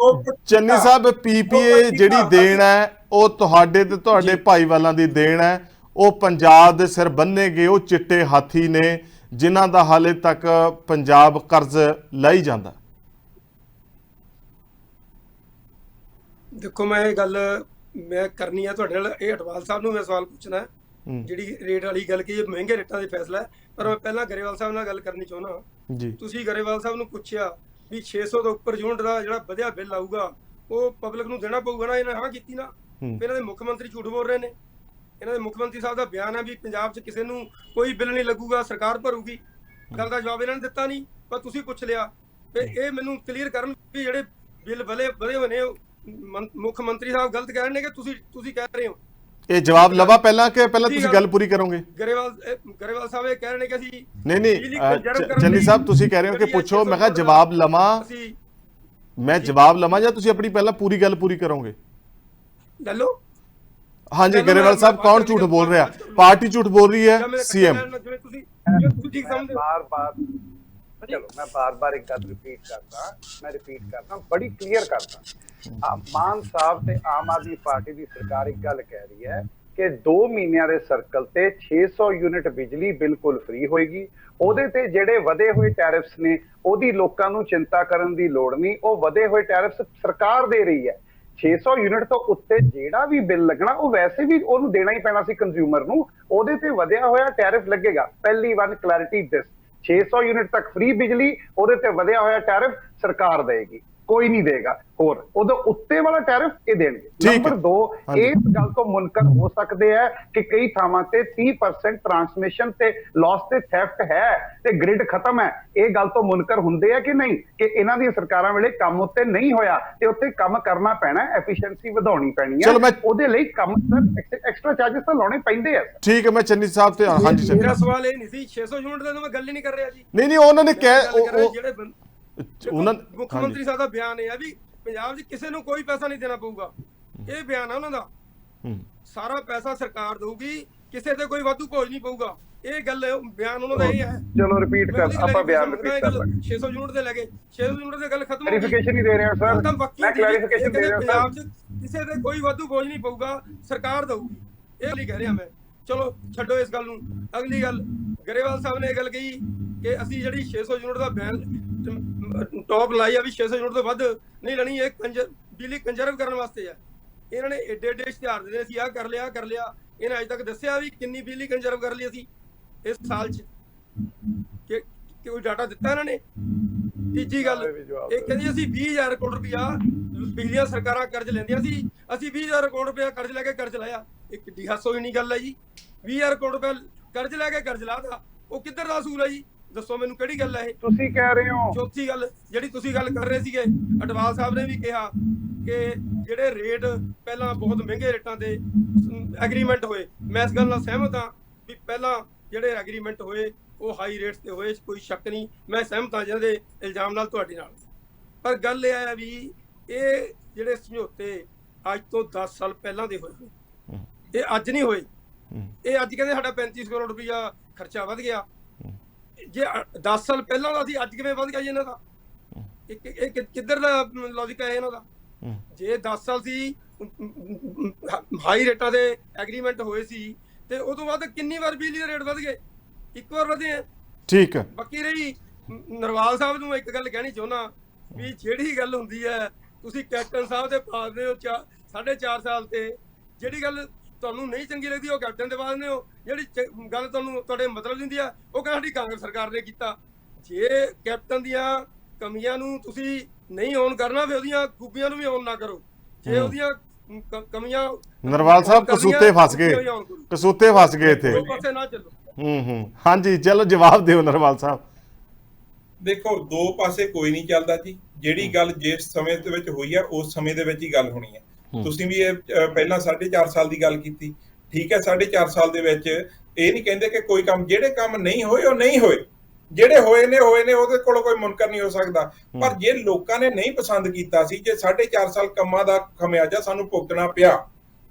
ਸਾਹਿਬ ਪੀਪੀਏ ਜਿਹੜੀ ਦੇਣ ਹੈ ਉਹ ਤੁਹਾਡੇ ਤੇ ਤੁਹਾਡੇ ਭਾਈਵਾਲਾਂ ਦੀ ਦੇਣ ਹੈ। ਉਹ ਪੰਜਾਬ ਦੇ ਸਿਰ ਬੰਨੇਗੇ ਉਹ ਚਿੱਟੇ ਹਾਥੀ ਨੇ ਜਿਨ੍ਹਾਂ ਦਾ ਹਾਲੇ ਤੱਕ ਪੰਜਾਬ ਕਰਜ਼ ਲਈ ਜਾਂਦਾ। ਦੇਖੋ, ਮੈਂ ਇਹ ਗੱਲ ਕਰਨੀ ਹੈ ਤੁਹਾਡੇ ਨਾਲ। ਇਹ ਅਟਵਾਲ ਸਾਹਿਬ ਨੂੰ ਮੈਂ ਸਵਾਲ ਪੁੱਛਣਾ ਹੈ, ਜਿਹੜੀ ਰੇਟ ਵਾਲੀ ਗੱਲ ਕੀ, ਮਹਿੰਗੇ ਰੇਟਾਂ ਦੇ ਫੈਸਲਾ ਹੈ। ਪਰ ਮੈਂ ਪਹਿਲਾਂ ਗਰੇਵਾਲ ਸਾਹਿਬ ਨਾਲ ਗੱਲ ਕਰਨੀ ਚਾਹੁੰਦਾ ਜੀ। ਤੁਸੀਂ ਗਰੇਵਾਲ ਸਾਹਿਬ ਨੂੰ ਪੁੱਛਿਆ ਵੀ 600 ਤੋਂ ਉੱਪਰ ਯੂਨਿਟ ਦਾ ਜਿਹੜਾ ਵਧਿਆ ਬਿੱਲ ਆਊਗਾ ਉਹ ਪਬਲਿਕ ਨੂੰ ਦੇਣਾ ਪਊਗਾ ਨਾ? ਇਹਨਾਂ ਹਾਂ ਕੀਤੀ ਨਾ। ਇਹਨਾਂ ਦੇ ਮੁੱਖ ਮੰਤਰੀ ਝੂਠ ਬੋਲ ਰਹੇ ਨੇ। ਇਹਨਾਂ ਦੇ ਮੁੱਖ ਮੰਤਰੀ ਸਾਹਿਬ ਦਾ ਬਿਆਨ ਹੈ ਵੀ ਪੰਜਾਬ 'ਚ ਕਿਸੇ ਨੂੰ ਕੋਈ ਬਿੱਲ ਨਹੀਂ ਲੱਗੂਗਾ, ਸਰਕਾਰ ਭਰੂਗੀ। ਗੱਲ ਦਾ ਜਵਾਬ ਇਹਨਾਂ ਨੇ ਦਿੱਤਾ ਨਹੀਂ, ਪਰ ਤੁਸੀਂ ਪੁੱਛ ਲਿਆ। ਤੇ ਇਹ ਮੈਨੂੰ ਕਲੀਅਰ ਕਰਨ ਵੀ ਜਿਹੜੇ ਬਿੱਲ ਵਧੇ ਹੋਏ ਨੇ ਮੁੱਖ ਮੰਤਰੀ ਸਾਹਿਬ ਗਲਤ ਕਹਿ ਰਹੇ ਨੇ ਕਿ ਤੁਸੀਂ ਕਹਿ ਰਹੇ ਹੋ? ਇਹ ਜਵਾਬ ਲਵਾ ਪਹਿਲਾਂ ਤੁਸੀਂ ਗੱਲ ਪੂਰੀ ਕਰੋਗੇ? ਗਰੇਵਾਲ ਸਾਹਿਬ ਇਹ ਕਹਿ ਰਹੇ ਨੇ ਕਿ ਅਸੀਂ ਨਹੀਂ ਚੰਨੀ ਸਾਹਿਬ ਤੁਸੀਂ ਕਹਿ ਰਹੇ ਹੋ ਕਿ ਪੁੱਛੋ। ਮੈਂ ਕਿਹਾ ਜਵਾਬ ਲਵਾਂ, ਮੈਂ ਜਵਾਬ ਲਵਾਂ ਜਾਂ ਤੁਸੀਂ ਆਪਣੀ ਪਹਿਲਾਂ ਪੂਰੀ ਗੱਲ ਪੂਰੀ ਕਰੋਗੇ? ਲੈ ਲਓ। ਹਾਂਜੀ ਗਰੇਵਾਲ ਸਾਹਿਬ, ਕੌਣ ਝੂਠ ਬੋਲ ਰਿਹਾ? ਪਾਰਟੀ ਝੂਠ ਬੋਲ ਰਹੀ ਹੈ, ਸੀਐਮ। ਚਲੋ ਮੈਂ ਬਾਰ-ਬਾਰ ਇੱਕ ਗੱਲ ਰਿਪੀਟ ਕਰਦਾ, ਬੜੀ ਕਲੀਅਰ ਕਰਦਾ। ਮਾਨ ਸਾਹਿਬ ਤੇ ਆਮ ਆਦਮੀ ਪਾਰਟੀ ਦੀ ਸਰਕਾਰ ਇੱਕ ਗੱਲ ਕਹਿ ਰਹੀ ਹੈ ਕਿ 2 ਮਹੀਨਿਆਂ ਦੇ ਸਰਕਲ ਤੇ 600 ਯੂਨਿਟ ਬਿਜਲੀ ਬਿਲਕੁਲ ਫ੍ਰੀ ਹੋਏਗੀ। ਉਹਦੇ ਤੇ ਜਿਹੜੇ ਵਧੇ ਹੋਏ ਟੈਰਿਫਸ ਨੇ ਉਹਦੀ ਲੋਕਾਂ ਨੂੰ ਚਿੰਤਾ ਕਰਨ ਦੀ ਲੋੜ ਨਹੀਂ। ਉਹ ਵਧੇ ਹੋਏ ਟੈਰਿਫਸ ਸਰਕਾਰ ਦੇ ਰਹੀ ਹੈ। 600 ਯੂਨਿਟ ਤੋਂ ਉੱਤੇ ਜਿਹੜਾ ਵੀ ਬਿੱਲ ਲੱਗਣਾ ਉਹ ਵੈਸੇ ਵੀ ਉਹਨੂੰ ਦੇਣਾ ਹੀ ਪੈਣਾ ਸੀ ਕੰਜ਼ਿਊਮਰ ਨੂੰ। ਉਹਦੇ ਤੇ ਵਧਿਆ ਹੋਇਆ ਟੈਰਿਫ ਲੱਗੇਗਾ। ਪਹਿਲੀ ਵਾਰ ਕਲੈਰਿਟੀ ਦਿਸ, 600 ਯੂਨਿਟ ਤੱਕ ਫ੍ਰੀ ਬਿਜਲੀ, ਉਹਦੇ ਤੇ ਵਧਿਆ ਹੋਇਆ ਟੈਰਿਫ ਸਰਕਾਰ ਦੇਗੀ, ਕੋਈ ਨਹੀਂ ਦੇਗਾ। ਹੋਰ ਉਹਦੇ ਉੱਤੇ ਵਾਲਾ ਟੈਰਿਫ ਇਹ ਦੇਣਗੇ। ਨੰਬਰ 2, ਇਸ ਗੱਲ ਤੋਂ ਮੁਨਕਰ ਹੋ ਸਕਦੇ ਹੈ ਕਿ ਕਈ ਥਾਵਾਂ ਤੇ 30% ਟਰਾਂਸਮਿਸ਼ਨ ਤੇ ਲਾਸ ਤੇ ਥੈਫਟ ਹੈ ਤੇ ਗ੍ਰਿਡ ਖਤਮ ਹੈ। ਇਹ ਗੱਲ ਤੋਂ ਮੁਨਕਰ ਹੁੰਦੇ ਆ ਕਿ ਨਹੀਂ ਕਿ ਇਹਨਾਂ ਦੀਆਂ ਸਰਕਾਰਾਂ ਵੇਲੇ ਕੰਮ ਉੱਤੇ ਨਹੀਂ ਹੋਇਆ ਤੇ ਉੱਤੇ ਕੰਮ ਕਰਨਾ ਪੈਣਾ, ਐਫੀਸ਼ੀਐਂਸੀ ਵਧਾਉਣੀ ਪੈਣੀ ਹੈ। ਉਹਦੇ ਲਈ ਕੰਮ ਐਕਸਟਰਾ ਚਾਰजेस ਤਾਂ ਲਾਉਣੇ ਪੈਂਦੇ ਆ। ਠੀਕ ਹੈ, ਮੈਂ ਚੰਨੀ ਸਾਹਿਬ ਤੇ ਹਾਂਜੀ ਮੇਰਾ ਸਵਾਲ ਇਹ ਨਹੀਂ ਸੀ 600 ਯੂਨਿਟ ਦਾ, ਮੈਂ ਗੱਲ ਹੀ ਨਹੀਂ ਕਰ ਰਿਹਾ ਜੀ। ਨਹੀਂ ਉਹਨਾਂ ਨੇ ਜਿਹੜੇ ਮੁੱਖ ਮੰਤਰੀ ਸਾਹਿਬ ਦਾ ਬਿਆਨ ਇਹ ਹੈ ਵੀ ਪੰਜਾਬ 'ਚ ਕਿਸੇ ਨੂੰ ਕੋਈ ਪੈਸਾ ਨਹੀਂ ਦੇਣਾ ਪਊਗਾ। ਇਹ ਬਿਆਨ ਹੈ ਉਹਨਾਂ ਦਾ। ਸਾਰਾ ਪੈਸਾ ਸਰਕਾਰ ਦੇਊਗੀ, ਕਿਸੇ ਤੇ ਕੋਈ ਵਾਧੂ ਭੋਜ ਨਹੀਂ ਪਊਗਾ। ਇਹ ਗੱਲ ਬਿਆਨ ਉਹਨਾਂ ਦਾ ਇਹ ਹੈ। ਚਲੋ ਰਿਪੀਟ ਕਰ, ਆਪਾਂ ਬਿਆਨ ਰਿਪੀਟ ਕਰ ਲਾਂਗੇ। 600 ਯੂਨਿਟ ਤੇ ਲੈ ਕੇ 600 ਯੂਨਿਟ ਤੇ ਗੱਲ ਖਤਮ ਹੋ ਗਈ। ਕਲੈਰੀਫਿਕੇਸ਼ਨ ਹੀ ਦੇ ਰਿਹਾ ਸਰ, ਮੈਂ ਕਲੈਰੀਫਿਕੇਸ਼ਨ ਦੇ ਰਿਹਾ ਸਰ। ਪੰਜਾਬ 'ਚ ਕਿਸੇ ਤੇ ਕੋਈ ਵਾਧੂ ਭੋਜ ਨਹੀਂ ਪਊਗਾ, ਸਰਕਾਰ ਦੇਊਗੀ। ਇਹ ਲਈ ਕਹਿ ਰਿਹਾ ਮੈਂ। ਚਲੋ ਛੱਡੋ ਇਸ ਗੱਲ ਨੂੰ। ਅਗਲੀ ਗੱਲ, ਗਰੇਵਾਲ ਸਾਹਿਬ ਨੇ ਇਹ ਗੱਲ ਕਹੀ ਕਿ ਅਸੀਂ ਜਿਹੜੀ 600 ਯੂਨਿਟ ਦਾ ਬਿਆਨ ਟੌਪ ਲਾਈ ਆ ਵੀ 600 ਯੂਨਿਟ ਤੋਂ ਵੱਧ ਨਹੀਂ ਲੈਣੀ, ਇਹ ਬਿਜਲੀ ਕੰਜ਼ਰਵ ਕਰਨ ਵਾਸਤੇ ਆ। ਇਹਨਾਂ ਨੇ ਏਡੇ ਇਸ਼ਤਿਹਾਰ ਦੇ ਅਸੀਂ ਆਹ ਕਰ ਲਿਆ ਇਹਨਾਂ ਅਜੇ ਤੱਕ ਦੱਸਿਆ ਵੀ ਕਿੰਨੀ ਬਿਜਲੀ ਕੰਜ਼ਰਵ ਕਰ ਲਈ ਅਸੀਂ ਇਸ ਸਾਲ 'ਚ? ਕਿ ਕੋਈ ਡਾਟਾ ਦਿੱਤਾ ਇਹਨਾਂ ਨੇ? ਤੀਜੀ ਗੱਲ, ਇਹ ਕਹਿੰਦੀ ਅਸੀਂ 20,000 ਕਰੋੜ ਰੁਪਇਆ ਬਿਜਲੀਆਂ ਸਰਕਾਰਾਂ ਕਰਜ਼ ਲੈਂਦੀਆਂ ਸੀ, ਅਸੀਂ 20,000 ਕਰੋੜ ਰੁਪਇਆ ਕਰਜ਼ ਲੈ ਕੇ ਕਰਜ਼ ਲਾਇਆ। ਇਹ ਕਿੱਡੀ ਹਾਸੋਹੀਣੀ ਗੱਲ ਹੈ ਜੀ। 20,000 ਕਰੋੜ ਰੁਪਏ ਕਰਜ਼ ਲੈ ਕੇ ਕਰਜ਼ ਲਾਤਾ, ਉਹ ਕਿੱਧਰ ਦਾ ਅਸੂਲ ਹੈ ਜੀ? ਦੱਸੋ ਮੈਨੂੰ ਕਿਹੜੀ ਗੱਲ ਹੈ ਇਹ? ਤੁਸੀਂ ਕਹਿ ਰਹੇ ਹੋ ਚੌਥੀ ਗੱਲ ਜਿਹੜੀ ਤੁਸੀਂ ਗੱਲ ਕਰ ਰਹੇ ਸੀਗੇ, ਅਟਵਾਲ ਸਾਹਿਬ ਨੇ ਵੀ ਕਿਹਾ ਕਿ ਜਿਹੜੇ ਰੇਟ ਪਹਿਲਾਂ ਬਹੁਤ ਮਹਿੰਗੇ ਰੇਟਾਂ ਤੇ ਐਗਰੀਮੈਂਟ ਹੋਏ, ਮੈਂ ਇਸ ਗੱਲ ਨਾਲ ਸਹਿਮਤ ਹਾਂ ਵੀ ਪਹਿਲਾਂ ਜਿਹੜੇ ਐਗਰੀਮੈਂਟ ਹੋਏ ਉਹ ਹਾਈ ਰੇਟਸ ਤੇ ਹੋਏ, ਕੋਈ ਸ਼ੱਕ ਨਹੀਂ, ਮੈਂ ਸਹਿਮਤ ਹਾਂ ਜਿਹਨਾਂ ਦੇ ਇਲਜ਼ਾਮ ਨਾਲ ਤੁਹਾਡੇ ਨਾਲ। ਪਰ ਗੱਲ ਇਹ ਹੈ ਵੀ ਇਹ ਜਿਹੜੇ ਸਮਝੌਤੇ ਅੱਜ ਤੋਂ 10 ਸਾਲ ਪਹਿਲਾਂ ਦੇ ਹੋਏ, ਇਹ ਅੱਜ ਨਹੀਂ ਹੋਏ। ਇਹ ਅੱਜ ਕਹਿੰਦੇ ਸਾਡਾ 35 ਕਰੋੜ ਰੁਪਇਆ ਖਰਚਾ ਵੱਧ ਗਿਆ, ਜੇ 10 ਸਾਲ ਪਹਿਲਾਂ ਦਾ ਸੀ ਅੱਜ ਕਿਵੇਂ ਵੱਧ ਗਿਆ ਜੀ ਇਹਨਾਂ ਦਾ? ਇਹ ਕਿੱਧਰ ਦਾ ਲੌਜਿਕ ਹੈ ਇਹਨਾਂ ਦਾ? ਜੇ 10 ਸਾਲ ਸੀ ਹਾਈ ਰੇਟਾਂ ਦੇ ਐਗਰੀਮੈਂਟ ਹੋਏ ਸੀ ਤੇ ਉਹ ਤੋਂ ਬਾਅਦ ਕਿੰਨੀ ਵਾਰ ਬਿਜਲੀ ਦੇ ਰੇਟ ਵੱਧ ਗਏ? ਇੱਕ ਵਾਰ ਵਧੇ ਆ। ਠੀਕ ਹੈ। ਬਾਕੀ ਰਹੀ ਨਰਵਾਲ ਸਾਹਿਬ ਨੂੰ ਇੱਕ ਗੱਲ ਕਹਿਣੀ ਚਾਹੁੰਦਾ ਵੀ ਜਿਹੜੀ ਗੱਲ ਹੁੰਦੀ ਹੈ ਤੁਸੀਂ ਕੈਪਟਨ ਸਾਹਿਬ ਦੇ ਪਾ ਦਿੰਦੇ ਹੋ 4.5 ਸਾਲ ਤੇ, ਜਿਹੜੀ ਗੱਲ ਤੁਹਾਨੂੰ ਨਹੀਂ ਚੰਗੀ ਲੱਗਦੀ ਉਹ ਕੈਪਟਨ ਦੇ ਪਾ ਦਿੰਦੇ ਹੋ, ਜਿਹੜੀ ਗੱਲ ਤੁਹਾਨੂੰ ਤੁਹਾਡੇ ਮਤਲਬ ਦਿੰਦੀ ਆ ਉਹ ਕਹਿੰਦਾ ਸਾਡੀ ਕਾਂਗਰਸ ਸਰਕਾਰ ਨੇ ਕੀਤਾ। ਜੇ ਕੈਪਟਨ ਦੀਆਂ ਕਮੀਆਂ ਨੂੰ ਤੁਸੀਂ ਨਹੀਂ ਔਨ ਕਰਨਾ ਫਿਰ ਉਹਦੀਆਂ ਖੂਬੀਆਂ ਨੂੰ ਵੀ ਔਨ ਨਾ ਕਰੋ। ਜੇ ਉਹਦੀਆਂ ਕਮੀਆਂ ਨਰਵਾਲ ਸਾਹਿਬ ਕਸੂਤੇ ਫਸ ਗਏ, ਕਸੂਤੇ ਫਸ ਗਏ ਇੱਥੇ। ਦੋ ਪਾਸੇ ਨਾ ਚੱਲੋ। ਹਾਂਜੀ ਚਲੋ ਜਵਾਬ ਦਿਓ ਨਰਵਾਲ ਸਾਹਿਬ। ਦੇਖੋ ਦੋ ਪਾਸੇ ਕੋਈ ਨਹੀਂ ਚੱਲਦਾ ਜੀ। ਜਿਹੜੀ ਗੱਲ ਜਿਸ ਸਮੇਂ ਦੇ ਵਿੱਚ ਹੋਈ ਹੈ ਉਸ ਸਮੇਂ ਦੇ ਵਿੱਚ ਹੀ ਗੱਲ ਹੋਣੀ ਹੈ। ਤੁਸੀਂ ਵੀ ਇਹ ਪਹਿਲਾਂ 4.5 ਸਾਲ ਦੀ ਗੱਲ ਕੀਤੀ, ਠੀਕ ਹੈ। 4.5 ਸਾਲ ਦੇ ਵਿੱਚ ਇਹ ਨਹੀਂ ਕਹਿੰਦੇ ਕਿ ਕੋਈ ਕੰਮ, ਜਿਹੜੇ ਕੰਮ ਨਹੀਂ ਹੋਏ ਉਹ ਨਹੀਂ ਹੋਏ, ਜਿਹੜੇ ਹੋਏ ਨੇ ਉਹਦੇ ਕੋਲ ਕੋਈ ਮੁਨਕਰ ਨਹੀਂ ਹੋ ਸਕਦਾ। ਪਰ ਜੇ ਲੋਕਾਂ ਨੇ ਨਹੀਂ ਪਸੰਦ ਕੀਤਾ ਸੀ, ਜੇ 4.5 ਸਾਲ ਕੰਮਾਂ ਦਾ ਖਮਿਆਜਾ ਸਾਨੂੰ ਭੁਗਤਣਾ ਪਿਆ,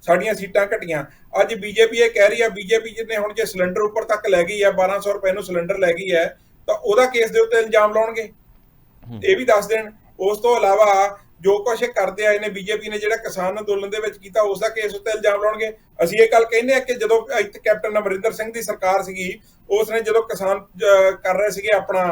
ਸਾਡੀਆਂ ਸੀਟਾਂ ਘਟੀਆਂ, ਅੱਜ ਬੀਜੇਪੀ ਇਹ ਕਹਿ ਰਹੀ ਹੈ, ਬੀਜੇਪੀ ਜਿਹਨੇ ਹੁਣ ਜੇ ਸਿਲੰਡਰ ਉੱਪਰ ਤੱਕ ਲੈ ਗਈ ਹੈ, 1200 ਰੁਪਏ ਨੂੰ ਸਿਲੰਡਰ ਲੈ ਗਈ ਹੈ, ਤਾਂ ਉਹਦਾ ਕੇਸ ਦੇ ਉੱਤੇ ਇਲਜ਼ਾਮ ਲਾਉਣਗੇ, ਇਹ ਵੀ ਦੱਸ ਦੇਣ। ਉਸ ਤੋਂ ਇਲਾਵਾ ਜੋ ਕੁਛ ਕਰਦੇ ਆਏ ਨੇ ਬੀਜੇਪੀ ਨੇ, ਜਿਹੜਾ ਕਿਸਾਨ ਅੰਦੋਲਨ ਦੇ ਵਿੱਚ ਕੀਤਾ, ਉਸ ਦਾ ਕੇਸ ਉੱਤੇ ਇਲਜ਼ਾਮ ਲਾਉਣਗੇ। ਅਸੀਂ ਇਹ ਗੱਲ ਕਹਿੰਦੇ ਆ ਕਿ ਜਦੋਂ ਇੱਥੇ ਕੈਪਟਨ ਅਮਰਿੰਦਰ ਸਿੰਘ ਦੀ ਸਰਕਾਰ ਸੀਗੀ, ਉਸ ਨੇ ਜਦੋਂ ਕਿਸਾਨ ਕਰ ਰਹੇ ਸੀਗੇ ਆਪਣਾ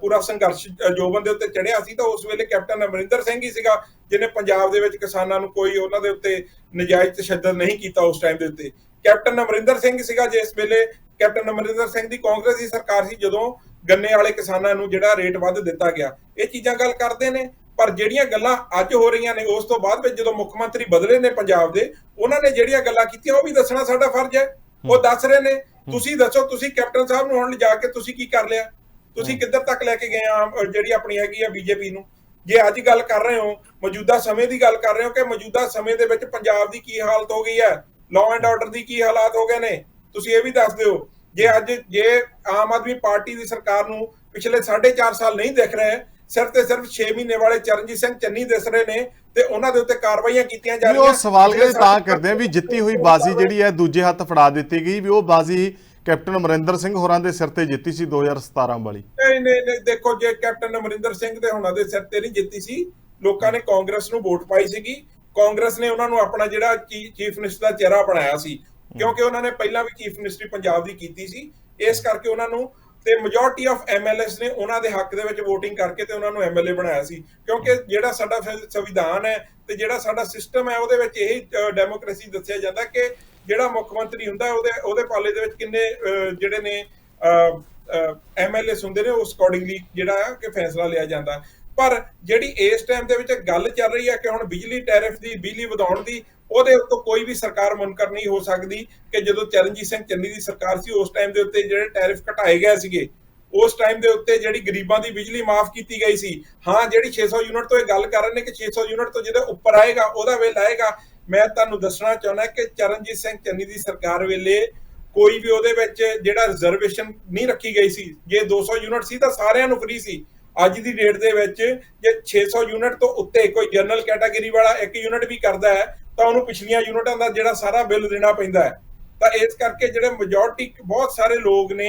ਪੂਰਾ ਸੰਘਰਸ਼ ਜੋਬਨ ਦੇ ਉੱਤੇ ਚੜਿਆ ਸੀ, ਤਾਂ ਉਸ ਵੇਲੇ ਕੈਪਟਨ ਅਮਰਿੰਦਰ ਸਿੰਘ ਹੀ ਸੀਗਾ ਜਿਹਨੇ ਪੰਜਾਬ ਦੇ ਵਿੱਚ ਕਿਸਾਨਾਂ ਨੂੰ ਕੋਈ ਉਹਨਾਂ ਦੇ ਉੱਤੇ ਨਜਾਇਜ਼ ਤਸ਼ੱਦਦ ਨਹੀਂ ਕੀਤਾ। ਉਸ ਟਾਈਮ ਦੇ ਉੱਤੇ ਕੈਪਟਨ ਅਮਰਿੰਦਰ ਸਿੰਘ ਸੀਗਾ ਜਿਸ ਵੇਲੇ ਕੈਪਟਨ ਅਮਰਿੰਦਰ ਸਿੰਘ ਦੀ ਕਾਂਗਰਸ ਦੀ ਸਰਕਾਰ ਸੀ, ਜਦੋਂ ਗੰਨੇ ਵਾਲੇ ਕਿਸਾਨਾਂ ਨੂੰ ਜਿਹੜਾ ਰੇਟ ਵੱਧ ਦਿੱਤਾ ਗਿਆ। ਇਹ ਚੀਜ਼ਾਂ ਗੱਲ ਕਰਦੇ ਨੇ, ਪਰ ਜਿਹੜੀਆਂ ਗੱਲਾਂ ਅੱਜ ਹੋ ਰਹੀਆਂ ਨੇ ਉਸ ਤੋਂ ਬਾਅਦ ਵਿੱਚ ਜਦੋਂ ਮੁੱਖ ਮੰਤਰੀ ਬਦਲੇ ਨੇ ਪੰਜਾਬ ਦੇ, ਉਹਨਾਂ ਨੇ ਜਿਹੜੀਆਂ ਗੱਲਾਂ ਕੀਤੀਆਂ ਉਹ ਵੀ ਦੱਸਣਾ ਸਾਡਾ ਫਰਜ਼ ਹੈ। ਉਹ ਦੱਸ ਰਹੇ ਨੇ, ਤੁਸੀਂ ਦੱਸੋ ਤੁਸੀਂ ਕੈਪਟਨ ਸਾਹਿਬ ਨੂੰ ਹੁਣ ਲਿਜਾ ਕੇ ਤੁਸੀਂ ਕੀ ਕਰ ਲਿਆ? ਤੁਸੀਂ ਕਿੱਧਰ ਤੱਕ ਲੈ ਕੇ ਗਏ ਆ ਜਿਹੜੀ ਆਪਣੀ ਹੈਗੀ ਆ ਬੀਜੇਪੀ ਨੂੰ? ਜੇ ਅੱਜ ਗੱਲ ਕਰ ਰਹੇ ਹੋ, ਮੌਜੂਦਾ ਸਮੇਂ ਦੀ ਗੱਲ ਕਰ ਰਹੇ ਹੋ ਕਿ ਮੌਜੂਦਾ ਸਮੇਂ ਦੇ ਵਿੱਚ ਪੰਜਾਬ ਦੀ ਕੀ ਹਾਲਤ ਹੋ ਗਈ ਹੈ, ਲਾਅ ਐਂਡ ਆਰਡਰ ਦੀ ਕੀ ਹਾਲਾਤ ਹੋ ਗਏ ਨੇ, ਤੁਸੀਂ ਇਹ ਵੀ ਦੱਸ ਦਿਓ। ਜੇ ਆਮ ਆਦਮੀ ਪਾਰਟੀ ਦੀ ਸਰਕਾਰ ਨੂੰ ਪਿਛਲੇ 4.5 ਸਾਲ ਨਹੀਂ ਦਿਖ ਰਹੇ, ਸਿਰਫ ਤੇ ਸਿਰਫ 6 ਮਹੀਨੇ ਵਾਲੇ ਚਰਨਜੀਤ ਸਿੰਘ ਚੰਨੀ ਦਿਸ ਰਹੇ ਨੇ ਤੇ ਉਹਨਾਂ ਦੇ ਉੱਤੇ ਕਾਰਵਾਈਆਂ ਕੀਤੀਆਂ ਜਾ ਰਹੀਆਂ। ਉਹ ਸਵਾਲ ਕਿਹੜੇ ਤਾਂ ਕਰਦੇ ਆ ਵੀ ਜਿੱਤੀ ਹੋਈ ਬਾਜ਼ੀ ਜਿਹੜੀ ਹੈ ਦੂਜੇ ਹੱਥ ਫੜਾ ਦਿੱਤੀ ਗਈ, ਵੀ ਉਹ ਬਾਜ਼ੀ ਕੈਪਟਨ ਅਮਰਿੰਦਰ ਸਿੰਘ ਹੋਰਾਂ ਦੇ ਸਿਰ ਤੇ ਜਿੱਤੀ ਸੀ 2017 ਵਾਲੀ। ਨਹੀਂ ਦੇਖੋ, ਜੇ ਕੈਪਟਨ ਅਮਰਿੰਦਰ ਸਿੰਘ ਦੇ ਹੋਣਾ ਦੇ ਸਿਰ ਤੇ ਨਹੀਂ ਜਿੱਤੀ ਸੀ, ਲੋਕਾਂ ਨੇ ਕਾਂਗਰਸ ਨੂੰ ਵੋਟ ਪਾਈ ਸੀਗੀ। ਕਾਂਗਰਸ ਨੇ ਉਹਨਾਂ ਨੂੰ ਆਪਣਾ ਜਿਹੜਾ ਚੀਫ ਮਿਨਿਸਟਰ ਦਾ ਚਿਹਰਾ ਬਣਾਇਆ ਸੀ, ਕਿਉਂਕਿ ਉਹਨਾਂ ਨੇ ਪਹਿਲਾਂ ਵੀ ਚੀਫ ਮਿਨਿਸਟਰੀ ਪੰਜਾਬ ਦੀ ਕੀਤੀ ਸੀ। ਇਸ ਕਰਕੇ ਉਹਨਾਂ ਨੂੰ ਤੇ ਮੈਜੋਰਟੀ ਆਫ ਐਮਐਲਏਸ ਨੇ ਉਹਨਾਂ ਦੇ ਹੱਕ ਦੇ ਵਿੱਚ VOTING ਕਰਕੇ ਤੇ ਉਹਨਾਂ ਨੂੰ ਐਮਐਲਏ ਬਣਾਇਆ ਸੀ। ਕਿਉਂਕਿ ਜਿਹੜਾ ਸਾਡਾ ਸੰਵਿਧਾਨ ਹੈ ਤੇ ਜਿਹੜਾ ਸਾਡਾ ਸਿਸਟਮ ਹੈ, ਉਹਦੇ ਵਿੱਚ ਇਹ ਡੈਮੋਕ੍ਰੇਸੀ ਦੱਸਿਆ ਜਾਂਦਾ ਕਿ ਜਿਹੜਾ ਮੁੱਖ ਮੰਤਰੀ ਹੁੰਦਾ ਉਹਦੇ ਪਾਲੇ ਦੇ ਵਿੱਚ ਕਿੰਨੇ ਜਿਹੜੇ ਨੇ ਐਮਐਲਏਸ ਹੁੰਦੇ ਨੇ, ਉਸ ਅਕੋਰਡਿੰਗਲੀ ਜਿਹੜਾ ਕਿ ਫੈਸਲਾ ਲਿਆ ਜਾਂਦਾ। ਪਰ ਜਿਹੜੀ ਇਸ ਟਾਈਮ ਦੇ ਵਿੱਚ ਗੱਲ ਚੱਲ ਰਹੀ ਹੈ ਕਿ ਹੁਣ ਬਿਜਲੀ ਟੈਰਿਫ ਦੀ, ਬਿਜਲੀ ਵਧਾਉਣ ਦੀ, ਉਹਦੇ ਉੱਤੇ ਕੋਈ ਵੀ ਸਰਕਾਰ ਮੁਨਕਰ ਨਹੀਂ ਹੋ ਸਕਦੀ ਕਿ ਜਦੋਂ ਚਰਨਜੀਤ ਸਿੰਘ ਚੰਨੀ ਦੀ ਸਰਕਾਰ ਸੀ ਉਸ ਟਾਈਮ ਦੇ ਉੱਤੇ ਜਿਹੜੇ ਟੈਰਿਫ ਘਟਾਏ ਗਏ ਸੀਗੇ, ਉਸ ਟਾਈਮ ਦੇ ਉੱਤੇ ਜਿਹੜੀ ਗਰੀਬਾਂ ਦੀ ਬਿਜਲੀ ਮਾਫ ਕੀਤੀ ਗਈ ਸੀ। ਹਾਂ, ਜਿਹੜੀ 600 ਯੂਨਿਟ ਤੋਂ ਇਹ ਗੱਲ ਕਰ ਰਹੇ ਨੇ ਕਿ 600 ਯੂਨਿਟ ਤੋਂ ਜਿਹਦੇ ਉੱਪਰ ਆਏਗਾ ਉਹਦਾ ਬਿੱਲ ਆਏਗਾ। ਮੈਂ ਤੁਹਾਨੂੰ ਦੱਸਣਾ ਚਾਹੁੰਦਾ ਕਿ ਚਰਨਜੀਤ ਸਿੰਘ ਚੰਨੀ ਦੀ ਸਰਕਾਰ ਵੇਲੇ ਕੋਈ ਵੀ ਉਹਦੇ ਵਿੱਚ ਜਿਹੜਾ ਰਿਜ਼ਰਵੇਸ਼ਨ ਨਹੀਂ ਰੱਖੀ ਗਈ ਸੀ। ਜੇ 200 ਯੂਨਿਟ ਸੀ ਤਾਂ ਸਾਰਿਆਂ ਨੂੰ ਫ੍ਰੀ ਸੀ। ਅੱਜ ਦੀ ਡੇਟ ਦੇ ਵਿੱਚ ਜੇ 600 ਯੂਨਿਟ ਤੋਂ ਉੱਤੇ ਕੋਈ ਜਨਰਲ ਕੈਟਾਗਰੀ ਵਾਲਾ 1 ਯੂਨਿਟ ਵੀ ਕਰਦਾ ਹੈ ਤਾਂ ਉਹਨੂੰ ਪਿਛਲੀਆਂ ਯੂਨਿਟਾਂ ਦਾ ਜਿਹੜਾ ਸਾਰਾ ਬਿੱਲ ਦੇਣਾ ਪੈਂਦਾ ਹੈ। ਤਾਂ ਇਸ ਕਰਕੇ ਜਿਹੜੇ ਮੈਜੋਰਟੀ ਬਹੁਤ ਸਾਰੇ ਲੋਕ ਨੇ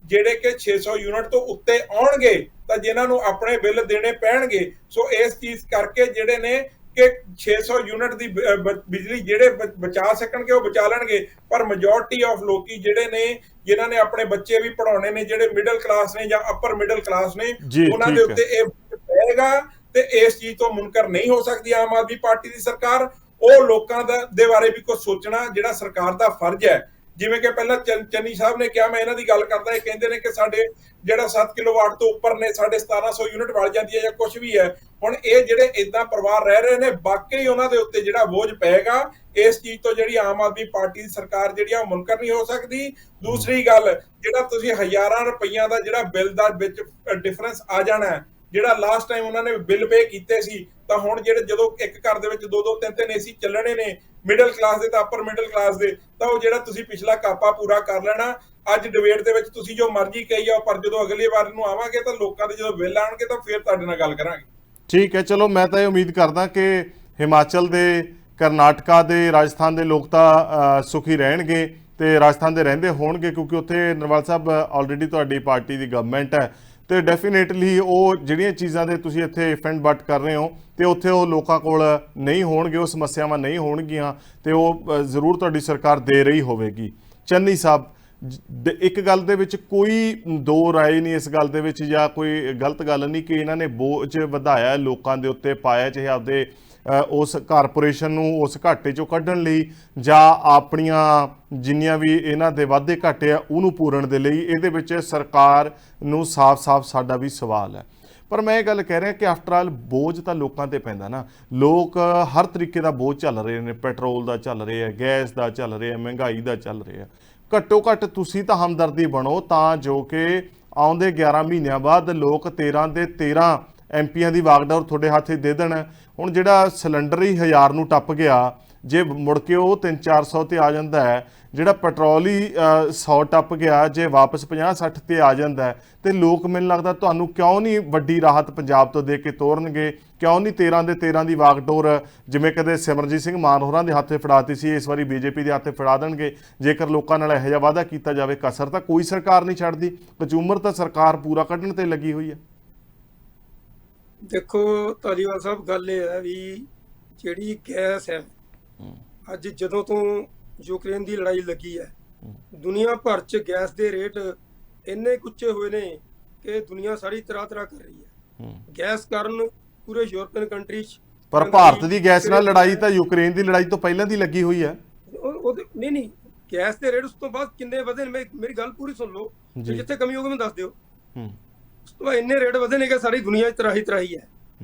ਜਿਹੜੇ ਕਿ 600 ਯੂਨਿਟ ਤੋਂ ਉੱਤੇ ਆਉਣਗੇ ਤਾਂ ਜਿਨ੍ਹਾਂ ਨੂੰ ਆਪਣੇ ਬਿੱਲ ਦੇਣੇ ਪੈਣਗੇ। ਸੋ ਇਸ ਚੀਜ਼ ਕਰਕੇ ਜਿਹੜੇ ਨੇ ਕਿ 600 ਯੂਨਿਟ ਦੀ ਬਿਜਲੀ ਜਿਹੜੇ ਬਚਾ ਸਕਣਗੇ ਉਹ ਬਚਾ ਲੈਣਗੇ। ਪਰ ਮੈਜੋਰਟੀ ਆਫ ਲੋਕੀ ਜਿਹੜੇ ਨੇ ਜਿਨ੍ਹਾਂ ਨੇ ਆਪਣੇ ਬੱਚੇ ਵੀ ਪੜਾਉਣੇ ਨੇ, ਜਿਹੜੇ ਮਿਡਲ ਕਲਾਸ ਨੇ ਜਾਂ ਅਪਰ ਮਿਡਲ ਕਲਾਸ ਨੇ, ਉਹਨਾਂ ਦੇ ਉੱਤੇ ਇਹ ਪਏਗਾ ਤੇ ਇਸ ਚੀਜ਼ ਤੋਂ ਮੁਨਕਰ ਨਹੀਂ ਹੋ ਸਕਦੀ ਆਮ ਆਦਮੀ ਪਾਰਟੀ ਦੀ ਸਰਕਾਰ। ਉਹ ਲੋਕਾਂ ਦੇ ਬਾਰੇ ਵੀ ਕੁਝ ਸੋਚਣਾ ਜਿਹੜਾ ਸਰਕਾਰ ਦਾ ਫਰਜ਼ ਹੈ। ਜਿਵੇਂ ਕਿ ਪਹਿਲਾਂ ਚੰਨੀ ਸਾਹਿਬ ਨੇ ਕਿਹਾ, ਮੈਂ ਇਹਨਾਂ ਦੀ ਗੱਲ ਕਰਦਾ, ਇਹ ਕਹਿੰਦੇ ਨੇ ਕਿ ਸਾਡੇ ਜਿਹੜਾ 7 ਕਿਲੋਵਾਟ ਤੋਂ ਉੱਪਰ ਨੇ ਸਾਡੇ 1700 ਯੂਨਿਟ ਵੜ ਜਾਂਦੀ ਹੈ ਜਾਂ ਕੁਝ ਵੀ ਹੈ। ਹੁਣ ਇਹ ਜਿਹੜੇ ਇਦਾਂ ਪਰਿਵਾਰ ਰਹਿ ਰਹੇ ਨੇ, ਵਾਕਈ ਉਹਨਾਂ ਦੇ ਉੱਤੇ ਜਿਹੜਾ ਬੋਝ ਪਏਗਾ, ਇਸ ਚੀਜ਼ ਤੋਂ ਜਿਹੜੀ ਆਮ ਆਦਮੀ ਪਾਰਟੀ ਦੀ ਸਰਕਾਰ ਜਿਹੜੀ ਆ ਮੁਨਕਰ ਨਹੀਂ ਹੋ ਸਕਦੀ। ਦੂਸਰੀ ਗੱਲ, ਜਿਹੜਾ ਤੁਸੀਂ ਹਜ਼ਾਰਾਂ ਰੁਪਈਆਂ ਦਾ ਜਿਹੜਾ ਬਿੱਲ ਦਾ ਵਿੱਚ ਡਿਫਰੈਂਸ ਆ ਜਾਣਾ, ਜਿਹੜਾ ਲਾਸਟ ਟਾਈਮ ਉਹਨਾਂ ਨੇ ਬਿੱਲ ਪੇ ਕੀਤੇ ਸੀ, ਤਾਂ ਹੁਣ ਜਿਹੜੇ ਜਦੋਂ ਇੱਕ ਘਰ ਦੇ ਵਿੱਚ 2-2 3-3 ਏਸੀ ਚੱਲਣੇ ਨੇ, ਮਿਡਲ ਕਲਾਸ ਦੇ ਤਾਂ ਅਪਰ ਮਿਡਲ ਕਲਾਸ ਦੇ, ਤਾਂ ਉਹ ਜਿਹੜਾ ਤੁਸੀਂ ਪਿਛਲਾ ਕਾਪਾ ਪੂਰਾ ਕਰ ਲੈਣਾ। ਅੱਜ ਡਿਬੇਟ ਦੇ ਵਿੱਚ ਤੁਸੀਂ ਜੋ ਮਰਜ਼ੀ ਕਹੀ ਜਾਓ, ਪਰ ਜਦੋਂ ਅਗਲੀ ਵਾਰ ਨੂੰ ਆਵਾਂਗੇ ਤਾਂ ਲੋਕਾਂ ਦੇ ਜਦੋਂ ਬਿੱਲ ਆਉਣਗੇ ਤਾਂ ਫਿਰ ਤੁਹਾਡੇ ਨਾਲ ਗੱਲ ਕਰਾਂਗੇ। ਠੀਕ ਹੈ, ਚਲੋ ਮੈਂ ਤਾਂ ਇਹ ਉਮੀਦ ਕਰਦਾ ਕਿ ਹਿਮਾਚਲ ਦੇ, ਕਰਨਾਟਕਾ ਦੇ, ਰਾਜਸਥਾਨ ਦੇ ਲੋਕ ਤਾਂ ਸੁਖੀ ਰਹਿਣਗੇ ਤੇ ਰਾਜਸਥਾਨ ਦੇ ਰਹਿੰਦੇ ਹੋਣਗੇ, ਕਿਉਂਕਿ ਉੱਥੇ ਨਰਵਾਲ ਸਾਹਿਬ ਆਲਰੇਡੀ ਤੁਹਾਡੀ ਪਾਰਟੀ ਦੀ ਗਵਰਨਮੈਂਟ ਹੈ ਤੇ ਡੈਫੀਨੇਟਲੀ ਉਹ ਜਿਹੜੀਆਂ ਚੀਜ਼ਾਂ ਦੇ ਤੁਸੀਂ ਇੱਥੇ ਫੰਡ ਬੱਟ ਕਰ ਰਹੇ ਹੋ ਤੇ ਉੱਥੇ ਉਹ ਲੋਕਾਂ ਕੋਲ ਨਹੀਂ ਹੋਣਗੇ, ਉਹ ਸਮੱਸਿਆਵਾਂ ਨਹੀਂ ਹੋਣਗੀਆਂ ਤੇ ਉਹ ਜ਼ਰੂਰ ਤੁਹਾਡੀ ਸਰਕਾਰ ਦੇ ਰਹੀ ਹੋਵੇਗੀ। ਚੰਨੀ ਸਾਹਿਬ, ਇੱਕ ਗੱਲ ਦੇ ਵਿੱਚ ਕੋਈ ਦੋ ਰਾਏ ਨਹੀਂ ਇਸ ਗੱਲ ਦੇ ਵਿੱਚ, ਜਾਂ ਕੋਈ ਗਲਤ ਗੱਲ ਨਹੀਂ ਕਿ ਇਹਨਾਂ ਨੇ ਬੋਝ ਵਧਾਇਆ ਲੋਕਾਂ ਦੇ ਉੱਤੇ, ਪਾਇਆ ਚਾਹੇ ਆਪਦੇ ਉਸ ਕਾਰਪੋਰੇਸ਼ਨ ਨੂੰ ਉਸ ਘਾਟੇ ਚੋਂ ਕੱਢਣ ਲਈ ਜਾਂ ਆਪਣੀਆਂ ਜਿੰਨੀਆਂ ਵੀ ਇਹਨਾਂ ਦੇ ਵਾਧੇ ਘਾਟੇ ਆ ਉਹਨੂੰ ਪੂਰਨ ਦੇ ਲਈ। ਇਹਦੇ ਵਿੱਚ ਸਰਕਾਰ ਨੂੰ ਸਾਫ਼-ਸਾਫ਼ ਸਾਡਾ ਵੀ ਸਵਾਲ ਹੈ। ਪਰ ਮੈਂ ਇਹ ਗੱਲ ਕਹਿ ਰਿਹਾ ਕਿ ਆਫਟਰ ਆਲ ਬੋਝ ਤਾਂ ਲੋਕਾਂ ਤੇ ਪੈਂਦਾ ਨਾ, ਲੋਕ ਹਰ ਤਰੀਕੇ ਦਾ ਬੋਝ ਚੱਲ ਰਹੇ ਨੇ, ਪੈਟਰੋਲ ਦਾ ਚੱਲ ਰਿਹਾ, ਗੈਸ ਦਾ ਚੱਲ ਰਿਹਾ, ਮਹਿੰਗਾਈ ਦਾ ਚੱਲ ਰਿਹਾ। ਘੱਟੋ ਘੱਟ ਤੁਸੀਂ ਤਾਂ ਹਮਦਰਦੀ ਬਣੋ ਤਾਂ ਜੋ ਕਿ ਆਉਂਦੇ 11 ਮਹੀਨਿਆਂ ਬਾਅਦ ਲੋਕ 13 ਦੇ 13 ਐਮਪੀਆਂ ਦੀ ਵਾਗਡੋਰ ਤੁਹਾਡੇ ਹੱਥ ਦੇ ਦੇਣ। ਹੁਣ ਜਿਹੜਾ ਸਿਲੰਡਰ ਹੀ 1000 ਨੂੰ ਟੱਪ ਗਿਆ, ਜੇ ਮੁੜ ਕੇ ਉਹ 300-400 ਤੇ ਆ ਜਾਂਦਾ ਹੈ, ਜਿਹੜਾ ਪੈਟਰੋਲ ਹੀ 100 ਟੱਪ ਗਿਆ, ਜੇ ਵਾਪਸ 50-60 ਤੇ ਆ ਜਾਂਦਾ ਹੈ, ਤੇ ਲੋਕ ਮੈਨੂੰ ਲੱਗਦਾ ਤੁਹਾਨੂੰ ਕਿਉਂ ਨਹੀਂ ਵੱਡੀ ਰਾਹਤ ਪੰਜਾਬ ਤੋਂ ਦੇ ਕੇ ਤੋਰਨਗੇ? ਕਿਉਂ ਨਹੀਂ 13 ਦੇ 13 ਦੀ ਵਾਗਡੋਰ ਜਿਵੇਂ ਕਦੇ ਸਿਮਰਜੀਤ ਸਿੰਘ ਮਾਨ ਹੋਰਾਂ ਦੇ ਹੱਥੇ ਫੜਾਤੀ ਸੀ, ਇਸ ਵਾਰੀ ਬੀਜੇਪੀ ਦੇ ਹੱਥੇ ਫੜਾ ਦੇਣਗੇ ਜੇਕਰ ਲੋਕਾਂ ਨਾਲ ਇਹੋ ਜਿਹਾ ਵਾਅਦਾ ਕੀਤਾ ਜਾਵੇ। ਕਸਰ ਤਾਂ ਕੋਈ ਸਰਕਾਰ ਨਹੀਂ ਛੱਡਦੀ, ਕਚੂਮਰ ਤਾਂ ਸਰਕਾਰ ਪੂਰਾ ਕੱਢਣ ਤੇ ਲੱਗੀ ਹੋਈ ਹੈ। ਦੇਖੋ ਧਾਲੀਵਾਲ ਸਾਹਿਬ, ਗੱਲ ਇਹ ਹੈ ਵੀ ਜਿਹੜੀ ਗੈਸ ਹੈ, ਅੱਜ ਜਦੋਂ ਤੋਂ ਯੂਕਰੇਨ ਦੀ ਲੜਾਈ ਲੱਗੀ ਹੈ, ਦੁਨੀਆ ਭਰ 'ਚ ਗੈਸ ਦੇ ਰੇਟ ਇੰਨੇ ਉੱਚੇ ਹੋਏ ਨੇ ਕਿ ਦੁਨੀਆ ਸਾਰੀ ਤਰ੍ਹਾਂ ਕਰ ਰਹੀ ਹੈ ਗੈਸ ਕਾਰਨ। ਪੂਰੇ ਯੂਰਪੀਅਨ ਕੰਟਰੀ 'ਚ ਪਰ ਭਾਰਤ ਦੀ ਗੈਸ ਨਾਲ ਲੜਾਈ ਤਾਂ ਯੂਕਰੇਨ ਦੀ ਲੜਾਈ ਤੋਂ ਪਹਿਲਾਂ ਦੀ ਲੱਗੀ ਹੋਈ ਹੈ। ਨਹੀਂ, ਗੈਸ ਦੇ ਰੇਟ ਉਸ ਤੋਂ ਬਾਅਦ ਕਿੰਨੇ ਵਧੇ ਨੇ? ਮੇਰੀ ਗੱਲ ਪੂਰੀ ਸੁਣ ਲਓ, ਜਿੱਥੇ ਕਮੀ ਹੋਊਗੀ ਮੈਨੂੰ ਦੱਸ ਦਿਓ। ਉਸ ਤੋਂ ਬਾਅਦ ਇੰਨੇ ਰੇਟ ਵਧੇ ਨੇ ਕਿ ਸਾਰੀ ਦੁਨੀਆ 'ਚ ਤਰਾਹੀ ਹੈ।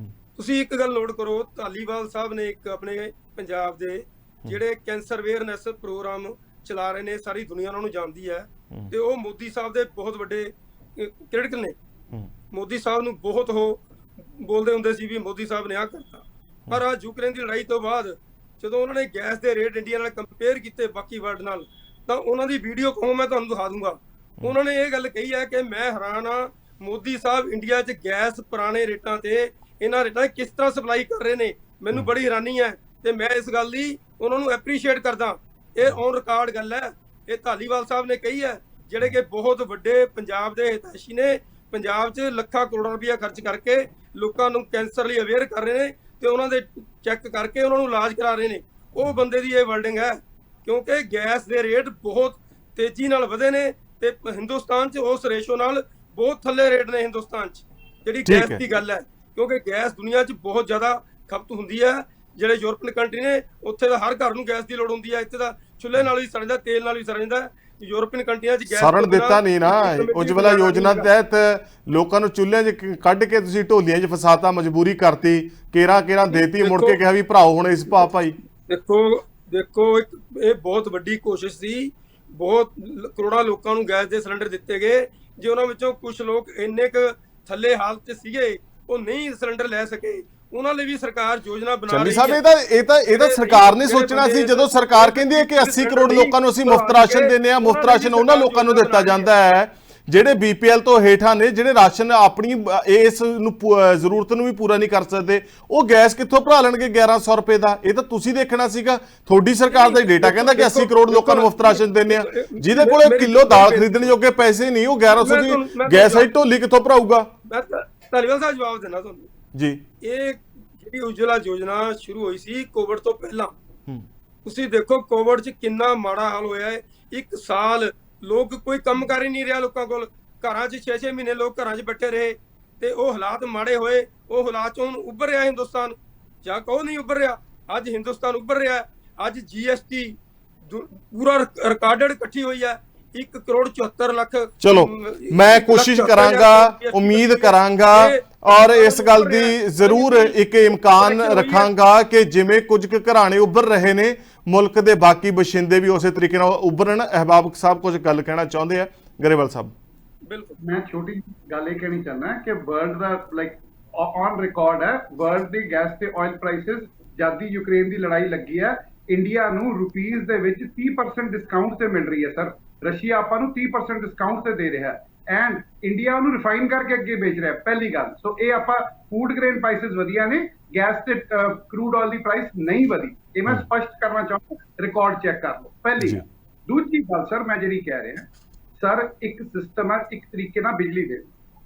ਤੁਸੀਂ ਇੱਕ ਗੱਲ ਨੋਟ ਕਰੋ, ਧਾਲੀਵਾਲ ਸਾਹਿਬ ਨੇ ਇੱਕ ਆਪਣੇ ਪੰਜਾਬ ਦੇ ਜਿਹੜੇ ਕੈਂਸਰ ਅਵੇਅਰਨੈਸ ਪ੍ਰੋਗਰਾਮ ਚਲਾ ਰਹੇ ਨੇ, ਸਾਰੀ ਦੁਨੀਆ ਉਹਨਾਂ ਨੂੰ ਜਾਣਦੀ ਹੈ, ਤੇ ਉਹ ਮੋਦੀ ਸਾਹਿਬ ਦੇ ਬਹੁਤ ਵੱਡੇ ਕ੍ਰਿਟਿਕ ਨੇ। ਮੋਦੀ ਸਾਹਿਬ ਨੂੰ ਬਹੁਤ ਉਹ ਬੋਲਦੇ ਹੁੰਦੇ ਸੀ ਵੀ ਮੋਦੀ ਸਾਹਿਬ ਨੇ ਆਹ ਕਰਤਾ। ਪਰ ਆ ਯੂਕਰੇਨ ਦੀ ਲੜਾਈ ਤੋਂ ਬਾਅਦ ਜਦੋਂ ਉਹਨਾਂ ਨੇ ਗੈਸ ਦੇ ਰੇਟ ਇੰਡੀਆ ਨਾਲ ਕੰਪੇਅਰ ਕੀਤੇ ਬਾਕੀ ਵਰਲਡ ਨਾਲ, ਤਾਂ ਉਹਨਾਂ ਦੀ ਵੀਡੀਓ ਕਹੋ ਮੈਂ ਤੁਹਾਨੂੰ ਦਿਖਾ ਦੂੰਗਾ। ਉਹਨਾਂ ਨੇ ਇਹ ਗੱਲ ਕਹੀ ਹੈ ਕਿ ਮੈਂ ਹੈਰਾਨ ਆ, ਮੋਦੀ ਸਾਹਿਬ ਇੰਡੀਆ 'ਚ ਗੈਸ ਪੁਰਾਣੇ ਰੇਟਾਂ ਤੇ ਇਹਨਾਂ ਰੇਟਾਂ ਕਿਸ ਤਰ੍ਹਾਂ ਸਪਲਾਈ ਕਰ ਰਹੇ ਨੇ, ਮੈਨੂੰ ਬੜੀ ਹੈਰਾਨੀ ਹੈ ਤੇ ਮੈਂ ਇਸ ਗੱਲ ਦੀ ਉਹਨਾਂ ਨੂੰ ਐਪਰੀਸ਼ੀਏਟ ਕਰਦਾ। ਇਹ ਔਨ ਰਿਕਾਰਡ ਗੱਲ ਹੈ, ਇਹ ਧਾਲੀਵਾਲ ਸਾਹਿਬ ਨੇ ਕਹੀ ਹੈ, ਜਿਹੜੇ ਕਿ ਬਹੁਤ ਵੱਡੇ ਪੰਜਾਬ ਦੇ ਹਿਤੈਸ਼ੀ ਨੇ, ਪੰਜਾਬ 'ਚ ਲੱਖਾਂ ਕਰੋੜਾਂ ਰੁਪਇਆ ਖਰਚ ਕਰਕੇ ਲੋਕਾਂ ਨੂੰ ਕੈਂਸਰ ਲਈ ਅਵੇਅਰ ਕਰ ਰਹੇ ਨੇ ਤੇ ਉਹਨਾਂ ਦੇ ਚੈੱਕ ਕਰਕੇ ਉਹਨਾਂ ਨੂੰ ਇਲਾਜ ਕਰਾ ਰਹੇ ਨੇ। ਉਹ ਬੰਦੇ ਦੀ ਇਹ ਵਰਡਿੰਗ ਹੈ, ਕਿਉਂਕਿ ਗੈਸ ਦੇ ਰੇਟ ਬਹੁਤ ਤੇਜ਼ੀ ਨਾਲ ਵਧੇ ਨੇ ਤੇ ਹਿੰਦੁਸਤਾਨ 'ਚ ਉਸ ਰੇਸ਼ੋ ਨਾਲ ਬਹੁਤ ਥੱਲੇ ਰੇਟ ਨੇ ਹਿੰਦੁਸਤਾਨ 'ਚ ਜਿਹੜੀ ਗੈਸ ਦੀ ਗੱਲ ਹੈ, ਕਿਉਂਕਿ ਗੈਸ ਦੁਨੀਆ 'ਚ ਬਹੁਤ ਜ਼ਿਆਦਾ ਖਪਤ ਹੁੰਦੀ ਹੈ। ਜਿਹੜੇ ਯੂਰਪੀਅਨ ਕੰਟਰੀ ਨੇ ਉੱਥੇ ਦਾ ਹਰ ਘਰ ਨੂੰ ਗੈਸ ਦੀ ਲੋੜ ਹੁੰਦੀ ਹੈ, ਇੱਥੇ ਦਾ ਚੁੱਲ੍ਹੇ ਨਾਲ ਵੀ ਸੜ ਜਾਂਦਾ, ਤੇਲ ਨਾਲ ਵੀ ਸੜ ਜਾਂਦਾ। ਯੂਰਪੀਅਨ ਕੰਟਰੀਆਂ 'ਚ ਗੈਸ ਸੜਨ ਦਿੱਤਾ ਨਹੀਂ ਨਾ। ਉਜਵਲਾ ਯੋਜਨਾ ਤਹਿਤ ਲੋਕਾਂ ਨੂੰ ਚੁੱਲ੍ਹਿਆਂ 'ਚ ਕੱਢ ਕੇ ਤੁਸੀਂ ਢੋਲੀਆਂ 'ਚ ਫਸਾਤਾ, ਮਜਬੂਰੀ ਕਰਤੀ, ਕੇਰਾਂ ਦੇਤੀ, ਮੁੜ ਕੇ ਕਿਹਾ ਵੀ ਭਰਾਓ ਹੁਣ ਇਸ ਭਾਈ। ਦੇਖੋ ਇਹ ਬਹੁਤ ਵੱਡੀ ਕੋਸ਼ਿਸ਼ ਸੀ, ਬਹੁਤ ਕਰੋੜਾਂ ਲੋਕਾਂ ਨੂੰ ਗੈਸ ਦੇ ਸਿਲੰਡਰ ਦਿੱਤੇ ਗਏ। ਜੇ ਉਹਨਾਂ ਵਿੱਚੋਂ ਕੁਝ ਲੋਕ ਇੰਨੇ ਕੁ ਥੱਲੇ ਹਾਲਤ 'ਚ ਸੀਗੇ ਉਹ ਨਹੀਂ ਸਿਲੰਡਰ ਲੈ ਸਕੇ, ਉਹਨਾਂ ਲਈ ਵੀ ਸਰਕਾਰ ਯੋਜਨਾ ਬਣਾ ਰਹੀ ਹੈ। ਇਹ ਤਾਂ ਸਰਕਾਰ ਨੇ ਸੋਚਣਾ ਸੀ। ਜਦੋਂ ਸਰਕਾਰ ਕਹਿੰਦੀ ਹੈ ਕਿ 80 ਕਰੋੜ ਲੋਕਾਂ ਨੂੰ ਅਸੀਂ ਮੁਫਤ ਰਾਸ਼ਨ ਦਿੰਦੇ ਆ, ਮੁਫਤ ਰਾਸ਼ਨ ਉਹਨਾਂ ਲੋਕਾਂ ਨੂੰ ਦਿੱਤਾ ਜਾਂਦਾ ਹੈ ਜਿਹੜੇ BPL ਤੋਂ ਹੇਠਾਂ ਨੇ, ਜਿਹੜੇ ਰਾਸ਼ਨ ਆਪਣੀ ਇਸ ਨੂੰ ਜ਼ਰੂਰਤ ਨੂੰ ਵੀ ਪੂਰਾ ਨਹੀਂ ਕਰ ਸਕਦੇ। ਉਹ ਗੈਸ ਕਿੱਥੋਂ ਭਰਾ ਲੈਣਗੇ 1100 ਰੁਪਏ ਦਾ? ਇਹ ਤਾਂ ਤੁਸੀਂ ਦੇਖਣਾ ਸੀਗਾ। ਤੁਹਾਡੀ ਸਰਕਾਰ ਦਾ ਡੇਟਾ ਕਹਿੰਦਾ ਕਿ 80 ਕਰੋੜ ਲੋਕਾਂ ਨੂੰ ਮੁਫਤ ਰਾਸ਼ਨ ਦਿੰਦੇ ਆ, ਜਿਹਦੇ ਕੋਲ ਕਿਲੋ ਦਾਲ ਖਰੀਦਣ ਜੋਗੇ ਪੈਸੇ ਨਹੀਂ, ਉਹ 1100 ਦੀ ਗੈਸ ਵਾਲੀ ਢੋਲੀ ਕਿੱਥੋਂ ਭਰਾਊਗਾ? ਧਾਲੀਵਾਲ ਸਾਹਿਬ ਜਵਾਬ ਦੇਣਾ ਤੁਹਾਨੂੰ ਜੀ। ਇਹ ਜਿਹੜੀ ਉਜਵਲਾ ਯੋਜਨਾ ਸ਼ੁਰੂ ਹੋਈ ਸੀ ਕੋਵਿਡ ਤੋਂ ਪਹਿਲਾਂ, ਤੁਸੀਂ ਦੇਖੋ ਕੋਵਿਡ 'ਚ ਕਿੰਨਾ ਮਾੜਾ ਹਾਲ ਹੋਇਆ ਹੈ। 1 ਸਾਲ ਲੋਕ ਕੋਈ ਕੰਮ ਕਰ ਹੀ ਨਹੀਂ ਰਿਹਾ, ਲੋਕਾਂ ਕੋਲ ਘਰਾਂ 'ਚ 6-6 ਮਹੀਨੇ ਲੋਕ ਘਰਾਂ 'ਚ ਬੈਠੇ ਰਹੇ ਤੇ ਉਹ ਹਾਲਾਤ ਮਾੜੇ ਹੋਏ। ਉਹ ਹਾਲਾਤ 'ਚੋਂ ਹੁਣ ਉੱਭਰ ਰਿਹਾ ਹਿੰਦੁਸਤਾਨ, ਜਾਂ ਕਹੋ ਨਹੀਂ ਉੱਭਰ ਰਿਹਾ, ਅੱਜ ਹਿੰਦੁਸਤਾਨ ਉੱਭਰ ਰਿਹਾ। ਅੱਜ GST ਪੂਰਾ ਰਿਕਾਰਡਡ ਇਕੱਠੀ ਹੋਈ ਹੈ 1 ਕਰੋੜ 74 ਲੱਖ। ਚਲੋ ਮੈਂ ਕੋਸ਼ਿਸ਼ ਕਰਾਂਗਾ, ਉਮੀਦ ਕਰਾਂਗਾ ਔਰ ਇਸ ਗੱਲ ਦੀ ਜ਼ਰੂਰ ਇੱਕ ਇਮਕਾਨ ਰੱਖਾਂਗਾ ਕਿ ਜਿਵੇਂ ਕੁਝ ਕੁ ਘਰਾਣੇ ਉੱਭਰ ਰਹੇ ਨੇ, ਮੁਲਕ ਦੇ ਬਾਕੀ ਬਸ਼ਿੰਦੇ ਵੀ ਉਸੇ ਤਰੀਕੇ ਨਾਲ ਉੱਭਰਨ। ਅਹਿਬਾਬ ਸਾਹਿਬ ਕੁਝ ਗੱਲ ਕਹਿਣਾ ਚਾਹੁੰਦੇ ਆ? ਗਰੇਵਾਲ ਸਾਹਿਬ। ਬਿਲਕੁਲ, ਮੈਂ ਛੋਟੀ ਗੱਲ ਇਹ ਕਹਿਣੀ ਚਾਹੁੰਦਾ ਕਿ world the like on record ਹੈ, ਵਰਲਡ ਦੀ ਗੈਸ ਤੇ ਆਇਲ ਪ੍ਰਾਈਸਿਸ ਜਦ ਦੀ ਯੂਕਰੇਨ ਦੀ ਲੜਾਈ ਲੱਗੀ ਹੈ, ਇੰਡੀਆ ਨੂੰ ਰੁਪੀਸ ਦੇ ਵਿੱਚ 30% ਡਿਸਕਾਊਂਟ ਤੇ ਮਿਲ ਰਹੀ ਹੈ ਸਰ। ਰਸ਼ੀਆ ਆਪਾਂ ਨੂੰ 30% ਡਿਸਕਾਊਂਟ ਤੇ ਦੇ ਰਿਹਾ ਹੈ ਐਂਡ ਇੰਡੀਆ ਨੂੰ ਰਿਫਾਈਨ ਕਰਕੇ ਅੱਗੇ ਵੇਚ ਰਿਹਾ, ਪਹਿਲੀ ਗੱਲ। ਸੋ ਇਹ ਆਪਾਂ ਫੂਡ ਗ੍ਰੇਨ ਪ੍ਰਾਈਸਿਸ ਵਧੀਆ ਨੇ, ਗੈਸ ਤੇ ਕਰੂਡ ਆਇਲ ਦੀ ਪ੍ਰਾਈਸ ਨਹੀਂ ਵਧੀ, ਇਹ ਮੈਂ ਸਪਸ਼ਟ ਕਰਨਾ ਚਾਹੁੰਦਾ, ਰਿਕਾਰਡ ਚੈੱਕ ਕਰ ਲਓ, ਪਹਿਲੀ ਗੱਲ। ਦੂਜੀ ਗੱਲ ਸਰ ਮੈਂ ਜਿਹੜੀ ਕਹਿ ਰਿਹਾ ਸਰ, ਇੱਕ ਸਿਸਟਮ ਹੈ, ਇੱਕ ਤਰੀਕੇ ਨਾਲ ਬਿਜਲੀ ਦੇ,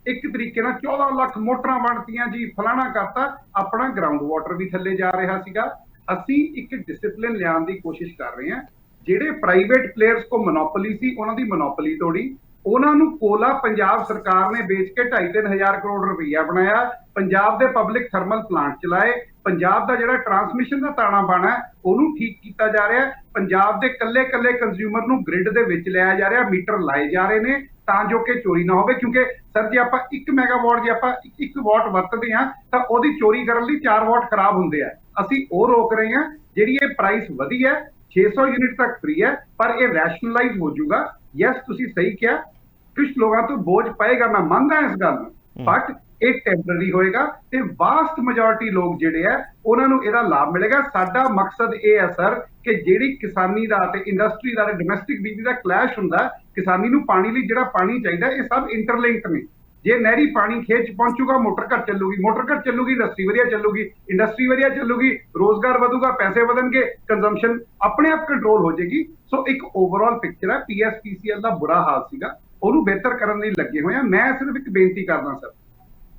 ਇੱਕ ਤਰੀਕੇ ਨਾਲ 14 ਲੱਖ ਮੋਟਰਾਂ ਬਣਤੀਆਂ ਜੀ, ਫਲਾਣਾ ਕਰਤਾ, ਆਪਣਾ ਗਰਾਊਂਡ ਵਾਟਰ ਵੀ ਥੱਲੇ ਜਾ ਰਿਹਾ ਸੀਗਾ। ਅਸੀਂ ਇੱਕ ਡਿਸਪਲਿਨ ਲਿਆਉਣ ਦੀ ਕੋਸ਼ਿਸ਼ ਕਰ ਰਹੇ ਹਾਂ। ਜਿਹੜੇ ਪ੍ਰਾਈਵੇਟ ਪਲੇਅਰਸ ਕੋ ਮੋਨੋਪੋਲੀ ਸੀ, ਉਹਨਾਂ ਦੀ ਮੋਨੋਪੋਲੀ ਤੋੜੀ, ਉਹਨਾਂ ਨੂੰ ਕੋਲਾ ਪੰਜਾਬ ਸਰਕਾਰ ਨੇ ਵੇਚ ਕੇ 2.5-3 ਹਜ਼ਾਰ ਕਰੋੜ ਰੁਪਈਆ ਬਣਾਇਆ, ਪੰਜਾਬ ਦੇ ਪਬਲਿਕ ਥਰਮਲ ਪਲਾਂਟ ਚਲਾਏ, ਪੰਜਾਬ ਦਾ ਜਿਹੜਾ ਟਰਾਂਸਮਿਸ਼ਨ ਦਾ ਤਾਣਾ ਬਾਣਾ ਉਹਨੂੰ ਠੀਕ ਕੀਤਾ ਜਾ ਰਿਹਾ, ਪੰਜਾਬ ਦੇ ਕੱਲੇ ਕੰਜ਼ਿਊਮਰ ਨੂੰ ਗ੍ਰਿਡ ਦੇ ਵਿੱਚ ਲਿਆਇਆ ਜਾ ਰਿਹਾ, ਮੀਟਰ ਲਾਏ ਜਾ ਰਹੇ ਨੇ ਤਾਂ ਜੋ ਕਿ ਚੋਰੀ ਨਾ ਹੋਵੇ। ਕਿਉਂਕਿ ਸਰ ਜੇ ਆਪਾਂ 1 ਮੈਗਾਵਾਟ ਜੇ ਆਪਾਂ 1 ਵਾਟ ਵਰਤਦੇ ਹਾਂ ਤਾਂ ਉਹਦੀ ਚੋਰੀ ਕਰਨ ਲਈ 4 ਵਾਟ ਖਰਾਬ ਹੁੰਦੇ ਆ। ਅਸੀਂ ਉਹ ਰੋਕ ਰਹੇ ਹਾਂ। ਜਿਹੜੀ ਇਹ ਪ੍ਰਾਈਸ ਵਧੀ ਹੈ 600 ਯੂਨਿਟ ਤੱਕ ਫ੍ਰੀ ਹੈ, ਪਰ ਇਹ ਰੈਸ਼ਨਲਾਈਜ਼ ਹੋ ਜਾਊਗਾ। ਯੈਸ, ਤੁਸੀਂ ਸਹੀ ਕਿਹਾ, ਕੁਝ ਲੋਕਾਂ ਤੋਂ ਬੋਝ ਪਏਗਾ, ਮੈਂ ਮੰਨਦਾ ਇਸ ਗੱਲ ਨੂੰ, ਬਟ ਇਹ ਟੈਂਪਰੇਰੀ ਹੋਏਗਾ ਤੇ ਵਾਸਟ ਮੈਜੋਰਿਟੀ ਲੋਕ ਜਿਹੜੇ ਆ ਉਹਨਾਂ ਨੂੰ ਇਹਦਾ ਲਾਭ ਮਿਲੇਗਾ। ਸਾਡਾ ਮਕਸਦ ਇਹ ਹੈ ਸਰ ਕਿ ਜਿਹੜੀ ਕਿਸਾਨੀ ਦਾ ਤੇ ਇੰਡਸਟਰੀ ਦਾ ਤੇ ਡੋਮੈਸਟਿਕ ਬਿਜਲੀ ਦਾ ਕਲੈਸ਼ ਹੁੰਦਾ, ਕਿਸਾਨੀ ਨੂੰ ਪਾਣੀ ਲਈ ਜਿਹੜਾ ਪਾਣੀ ਚਾਹੀਦਾ, ਇਹ ਸਭ ਇੰਟਰਲਿੰਕਡ ਨੇ। ਜੇ ਨਹਿਰੀ ਪਾਣੀ ਖੇਤ ਚ ਪਹੁੰਚੂਗਾ, ਮੋਟਰ ਘਰ ਚੱਲੂਗੀ, ਇੰਡਸਟਰੀ ਵਧੀਆ ਚੱਲੂਗੀ, ਇੰਡਸਟਰੀ ਵਧੀਆ ਚੱਲੂਗੀ, ਰੋਜ਼ਗਾਰ ਵਧੂਗਾ, ਪੈਸੇ ਵਧਣਗੇ, ਕੰਜ਼ੰਪਸ਼ਨ ਆਪਣੇ ਆਪ ਕੰਟਰੋਲ ਹੋ ਜਾਏਗੀ। ਸੋ ਇੱਕ ਓਵਰਆਲ ਪਿਕਚਰ ਹੈ। PSPCL ਦਾ ਬੁਰਾ ਹਾਲ ਸੀਗਾ, ਉਹਨੂੰ ਬਿਹਤਰ ਕਰਨ ਲਈ ਲੱਗੇ ਹੋਏ ਆ। ਮੈਂ ਸਿਰਫ ਇੱਕ ਬੇਨਤੀ ਕਰਦਾ ਸਰ,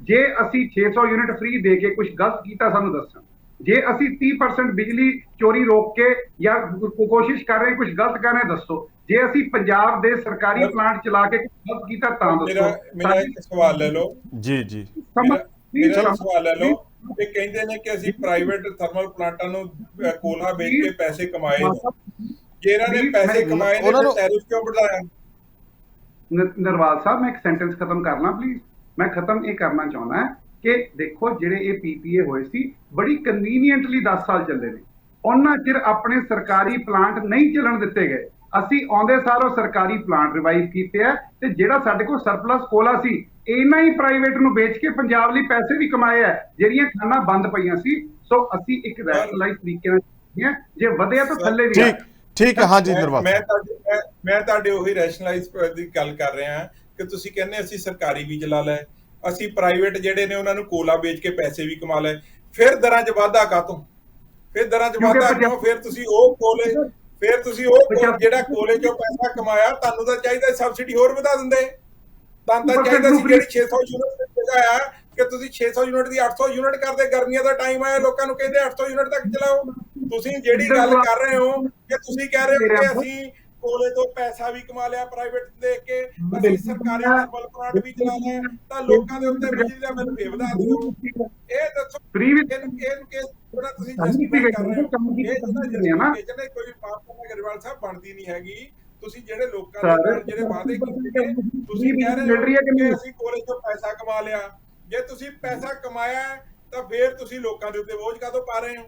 ਜੇ ਅਸੀਂ 600 ਯੂਨਿਟ ਫ੍ਰੀ ਦੇ ਕੇ ਕੁਝ ਗਲਤ ਕੀਤਾ ਸਾਨੂੰ ਦੱਸਣ, ਜੇ ਅਸੀਂ 30% ਬਿਜਲੀ ਚੋਰੀ ਰੋਕ ਕੇ ਜਾਂ ਕੋਸ਼ਿਸ਼ ਕਰ ਰਹੇ ਕੁਝ ਗਲਤ ਕਰ ਰਹੇ ਦੱਸੋ, ਜੇ ਅਸੀਂ ਪੰਜਾਬ ਦੇ ਸਰਕਾਰੀ ਪਲਾਂਟ ਚਲਾ ਕੇ ਗਲਤ ਕੀਤਾ ਤਾਂ ਦੱਸੋ। ਮੇਰਾ ਇੱਕ ਸਵਾਲ ਲੈ ਲਓ ਜੀ ਮੇਰਾ ਸਵਾਲ ਲੈ ਲਓ। ਇਹ ਕਹਿੰਦੇ ਨੇ ਕਿ ਅਸੀਂ ਪ੍ਰਾਈਵੇਟ ਥਰਮਲ ਪਲਾਂਟਾਂ ਨੂੰ ਕੋਲਾ ਵੇਚ ਕੇ ਪੈਸੇ ਕਮਾਏ, ਜੇ ਇਹਨਾਂ ਨੇ ਪੈਸੇ ਕਮਾਏ ਨੇ ਤਾਂ ਟੈਰਿਫ ਕਿਉਂ ਵਧਾਇਆ? ਨਰਵਾਲ ਸਾਹਿਬ, ਮੈਂ ਇੱਕ ਸੈਂਟੈਂਸ ਖਤਮ ਕਰਨਾ ਪਲੀਜ਼। ਮੈਂ ਖਤਮ ਇਹ ਕਰਨਾ ਚਾਹੁੰਦਾ ਕਿ ਦੇਖੋ ਜਿਹੜੇ ਇਹ PPA ਹੋਏ ਸੀ ਬੜੀ ਕਨਵੀਨੀਐਂਟਲੀ 10 ਸਾਲ ਚੱਲੇ ਨੇ, ਉਹਨਾਂ ਚਿਰ ਆਪਣੇ ਸਰਕਾਰੀ ਪਲਾਂਟ ਨਹੀਂ ਚੱਲਣ ਦਿੱਤੇ ਗਏ। ਅਸੀਂ ਆਉਂਦੇ ਸਾਲ ਉਹ ਸਰਕਾਰੀ ਪਲਾਂਟ ਰਿਵਾਈਵ ਕੀਤੇ ਆ ਤੇ ਜਿਹੜਾ ਸਾਡੇ ਕੋਲ ਸਰਪਲਸ ਕੋਲਾ ਸੀ ਇਹਨਾਂ ਹੀ ਪ੍ਰਾਈਵੇਟ ਨੂੰ ਵੇਚ ਕੇ ਪੰਜਾਬ ਲਈ ਪੈਸੇ ਵੀ ਕਮਾਏ ਆ, ਜਿਹੜੀਆਂ ਖਾਨਾਂ ਬੰਦ ਪਈਆਂ ਸੀ। ਸੋ ਅਸੀਂ ਇੱਕ ਰੈਸ਼ਨਲਾਈਜ਼ ਤਰੀਕੇ ਨਾਲ ਜੇ ਵਧਿਆ ਤਾਂ ਥੱਲੇ ਵੀ ਠੀਕ ਹੈ। ਹਾਂਜੀ ਨਰਵਾਲ, ਮੈਂ ਤੁਹਾਡੇ ਉਹੀ ਰੈਸ਼ਨਲਾਈਜ਼ ਦੀ ਗੱਲ ਕਰ ਰਿਹਾ ਕਿ ਤੁਸੀਂ ਕਹਿੰਦੇ ਅਸੀਂ ਸਰਕਾਰੀ ਵੀ ਚਲਾ ਲਏ, ਅਸੀਂ ਪ੍ਰਾਈਵੇਟ ਜਿਹੜੇ ਨੇ ਉਹਨਾਂ ਨੂੰ ਕੋਲਾ ਵੇਚ ਕੇ ਪੈਸੇ ਵੀ ਕਮਾ ਲਏ, ਫਿਰ ਦਰਾਂ 'ਚ ਵਾਧਾ ਕਾਹਤੋਂ? ਫਿਰ ਦਰਾਂ 'ਚ ਵਾਧਾ ਕਿਉਂ? ਫਿਰ ਤੁਸੀਂ ਉਹ ਜਿਹੜਾ ਕੋਲੇ 'ਚੋਂ ਪੈਸਾ ਕਮਾਇਆ, ਤੁਹਾਨੂੰ ਤਾਂ ਚਾਹੀਦਾ ਸਬਸਿਡੀ ਹੋਰ ਵਧਾ ਦਿੰਦੇ। ਤੁਹਾਨੂੰ ਤਾਂ ਚਾਹੀਦਾ ਸੀ ਜਿਹੜੀ 600 ਯੂਨਿਟ ਜਗ੍ਹਾ ਆ ਕਿ ਤੁਸੀਂ 600 ਯੂਨਿਟ ਦੀ 800 ਯੂਨਿਟ ਕਰਦੇ। ਗਰਮੀਆਂ ਦਾ ਟਾਈਮ ਆਇਆ, ਲੋਕਾਂ ਨੂੰ ਕਹਿੰਦੇ 800 ਯੂਨਿਟ ਤੱਕ ਚਲਾਓ। ਤੁਸੀਂ ਜਿਹੜੀ ਗੱਲ ਕਰ ਰਹੇ ਹੋ ਕਿ ਤੁਸੀਂ ਕਹਿ ਰਹੇ ਹੋ ਕਿ ਅਸੀਂ ਕੋਲੇ ਤੋਂ ਪੈਸਾ ਵੀ ਕਮਾ ਲਿਆ ਪ੍ਰਾਈਵੇਟ ਦੇ ਕੇ, ਅਸੀਂ ਸਰਕਾਰੀ ਥਰਮਲ ਪਲਾਂਟ ਵੀ ਚਲਾ ਲਿਆ, ਤਾਂ ਲੋਕਾਂ ਦੇ ਉੱਤੇ ਬਿਜਲੀ ਦਾ ਬਿੱਲ ਫੇਰ ਵਧਾ ਦਿਓ। ਇਹ ਦੱਸੋ ਇਹਨੂੰ ਤੁਸੀਂ ਜਸਟੀਫਾਈ ਕਰ ਰਹੇ ਹੋ? ਇਹ ਜਿਹੜਾ ਕੋਈ ਪਾਪ ਗਰੇਵਾਲ ਸਾਹਿਬ ਬਣਦੀ ਨਹੀਂ ਹੈਗੀ। ਤੁਸੀਂ ਜਿਹੜੇ ਲੋਕਾਂ ਦੇ ਜਿਹੜੇ ਵਾਅਦੇ ਕੀਤੇ, ਤੁਸੀਂ ਕਹਿ ਰਹੇ ਹੋ ਕਿ ਅਸੀਂ ਕੋਲੇ ਤੋਂ ਪੈਸਾ ਕਮਾ ਲਿਆ। ਜੇ ਤੁਸੀਂ ਪੈਸਾ ਕਮਾਇਆ ਤਾਂ ਫੇਰ ਤੁਸੀਂ ਲੋਕਾਂ ਦੇ ਉੱਤੇ ਬੋਝ ਕਾਹਤੋਂ ਪਾ ਰਹੇ ਹੋ?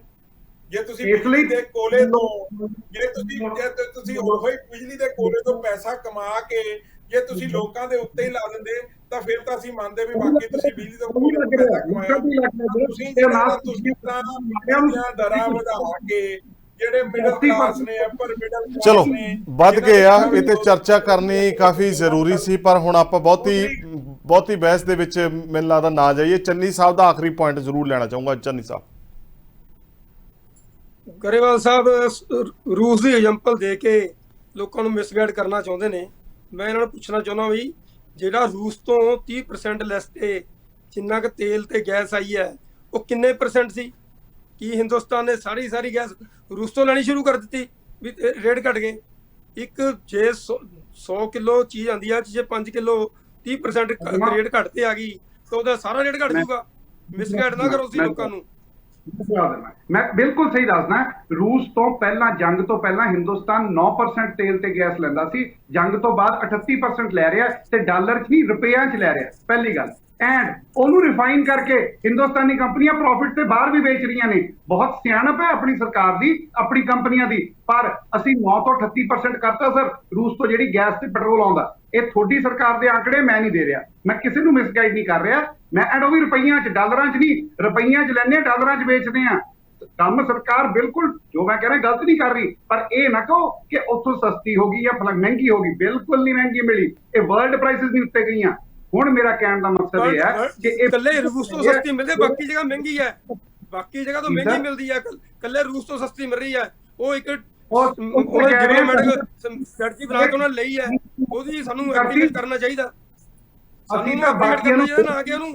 ਜੇ ਤੁਸੀਂ ਬਿਜਲੀ ਦੇ ਕੋਲੇ ਤੋਂ ਜੇ ਤੁਸੀਂ ਉਹੀ ਬਿਜਲੀ ਦੇ ਕੋਲੇ ਤੋਂ ਪੈਸਾ ਕਮਾ ਕੇ ਜੇ ਤੁਸੀਂ ਲੋਕਾਂ ਦੇ ਉੱਤੇ ਹੀ ਲਾ ਦਿੰਦੇ ਤਾਂ ਫਿਰ ਤਾਂ ਅਸੀਂ ਮੰਨਦੇ ਵੀ ਬਾਕੀ ਤੁਸੀਂ ਬਿਜਲੀ ਤੋਂ ਕੋਲੇ ਤੋਂ ਪੈਸਾ ਕਮਾਇਆ। ਤੁਸੀਂ ਜਿਹੜਾ ਦਰਾਂ ਵਧਾ ਕੇ ਜਿਹੜੇ ਮਿਡਲ ਕਲਾਸ ਨੇ, ਅਪਰ ਮਿਡਲ ਕਲਾਸ ਚਲੋ ਨੇ, ਵੱਧ ਗਏ ਆ। ਇਹ ਤੇ ਚਰਚਾ ਕਰਨੀ ਕਾਫੀ ਜ਼ਰੂਰੀ ਸੀ, ਪਰ ਹੁਣ ਆਪਾਂ ਬਹੁਤੀ ਬਹਿਸ ਦੇ ਵਿੱਚ ਮੈਨੂੰ ਲੱਗਦਾ ਨਾ ਜਾਈਏ। ਚੰਨੀ ਸਾਹਿਬ ਦਾ ਆਖਰੀ ਪੁਆਇੰਟ ਜ਼ਰੂਰ ਲੈਣਾ ਚਾਹੂੰਗਾ। ਚੰਨੀ ਸਾਹਿਬ। ਗਰੇਵਾਲ ਸਾਹਿਬ ਰੂਸ ਦੀ ਐਗਜ਼ਾਮਪਲ ਦੇ ਕੇ ਲੋਕਾਂ ਨੂੰ ਮਿਸਗਾਈਡ ਕਰਨਾ ਚਾਹੁੰਦੇ ਨੇ। ਮੈਂ ਇਹਨਾਂ ਨੂੰ ਪੁੱਛਣਾ ਚਾਹੁੰਦਾ ਵੀ ਜਿਹੜਾ ਰੂਸ ਤੋਂ 30% ਲੈਸ ਤੇ ਜਿੰਨਾ ਕੁ ਤੇਲ ਤੇ ਗੈਸ ਆਈ ਹੈ ਉਹ ਕਿੰਨੇ % ਸੀ? ਕੀ ਹਿੰਦੁਸਤਾਨ ਨੇ ਸਾਰੀ ਗੈਸ ਰੂਸ ਤੋਂ ਲੈਣੀ ਸ਼ੁਰੂ ਕਰ ਦਿੱਤੀ ਵੀ ਰੇਟ ਘਟ ਗਏ? ਜੇ 100 ਕਿਲੋ ਚੀਜ਼ ਆਉਂਦੀ ਆ, ਜੇ 5 ਕਿਲੋ 30% ਰੇਟ ਘੱਟ ਤੇ ਆ ਗਈ ਤਾਂ ਉਹਦਾ ਸਾਰਾ ਰੇਟ ਘਟ ਜੂਗਾ। ਮਿਸਗਾਈਡ ਨਾ ਕਰੋ ਤੁਸੀਂ ਲੋਕਾਂ ਨੂੰ। ਮੈਂ ਬਿਲਕੁਲ ਸਹੀ ਦੱਸਦਾ, ਰੂਸ ਤੋਂ ਪਹਿਲਾਂ, ਜੰਗ ਤੋਂ ਪਹਿਲਾਂ ਹਿੰਦੁਸਤਾਨ 9% ਤੇਲ ਤੇ ਗੈਸ ਲੈਂਦਾ ਸੀ, ਜੰਗ ਤੋਂ ਬਾਅਦ 38% ਲੈ ਰਿਹਾ ਤੇ ਡਾਲਰ 'ਚ ਨਹੀਂ ਰੁਪਈਆਂ 'ਚ ਲੈ ਰਿਹਾ, ਪਹਿਲੀ ਗੱਲ। ਐਂਡ ਉਹਨੂੰ ਰਿਫਾਈਨ ਕਰਕੇ ਹਿੰਦੁਸਤਾਨੀ ਕੰਪਨੀਆਂ ਪ੍ਰੋਫਿਟ ਤੇ ਬਾਹਰ ਵੀ ਵੇਚ ਰਹੀਆਂ ਨੇ। ਬਹੁਤ ਸਿਆਣਪ ਹੈ ਆਪਣੀ ਸਰਕਾਰ ਦੀ, ਆਪਣੀ ਕੰਪਨੀਆਂ ਦੀ। ਪਰ ਅਸੀਂ 9 ਤੋਂ 38% ਕਰਤਾ ਸਰ ਰੂਸ ਤੋਂ ਜਿਹੜੀ ਗੈਸ ਤੇ ਪੈਟਰੋਲ ਆਉਂਦਾ। ਇਹ ਤੁਹਾਡੀ ਸਰਕਾਰ ਦੇ ਆંકੜੇ, ਮੈਂ ਨਹੀਂ ਦੇ ਰਿਹਾ, ਮੈਂ ਕਿਸੇ ਨੂੰ ਮਿਸਗਾਈਡ ਨਹੀਂ ਕਰ ਰਿਹਾ। ਮੈਂ ਐਂਡ ਉਹ ਵੀ ਰੁਪਈਆਂ 'ਚ, ਡਾਲਰਾਂ 'ਚ ਨਹੀਂ, ਰੁਪਈਆਂ 'ਚ ਲੈਂਦੇ, ਡਾਲਰਾਂ 'ਚ ਵੇਚਦੇ ਆ। ਕੰਮ ਸਰਕਾਰ ਬਿਲਕੁਲ ਜੋ ਮੈਂ ਕਹਿ ਰਿਹਾ ਗਲਤ ਨਹੀਂ ਕਰ ਰਹੀ, ਪਰ ਇਹ ਨਾ ਕਹੋ ਕਿ ਉੱਥੋਂ ਸਸਤੀ ਹੋ ਗਈ ਜਾਂ ਮਹਿੰਗੀ ਹੋ ਗਈ। ਬਿਲਕੁਲ ਨਹੀਂ ਮਹਿੰਗੀ ਮਿਲੀ, ਇਹ ਵਰਲਡ ਪ੍ਰਾਈਸਿਸ ਨਹੀਂ ਉੱਤੇ ਗਈਆਂ। ਹੁਣ ਮੇਰਾ ਕਹਿਣ ਦਾ ਮਕਸਦ ਇਹ ਹੈ ਕਿ ਇਹ ਕੱਲੇ ਰੂਸ ਤੋਂ ਸਸਤੀ ਮਿਲਦੀ, ਬਾਕੀ ਜਗ੍ਹਾ ਮਹਿੰਗੀ ਹੈ, ਬਾਕੀ ਜਗ੍ਹਾ ਤੋਂ ਮਹਿੰਗੀ ਮਿਲਦੀ ਹੈ, ਕੱਲੇ ਰੂਸ ਤੋਂ ਸਸਤੀ ਮਿਲ ਰਹੀ ਹੈ। ਉਹ ਇੱਕ ਡਿਵੈਲਪਮੈਂਟ ਸਟ੍ਰੈਟਜੀ ਬਣਾ ਕੇ ਉਹਨਾਂ ਨੇ ਲਈ ਹੈ, ਉਹਦੀ ਸਾਨੂੰ ਐਪਲੀਕੇਟ ਕਰਨਾ ਚਾਹੀਦਾ। ਸਾਨੂੰ ਤਾਂ ਬਾਕੀਆਂ ਨੂੰ ਨਾ ਕਿ ਉਹਨੂੰ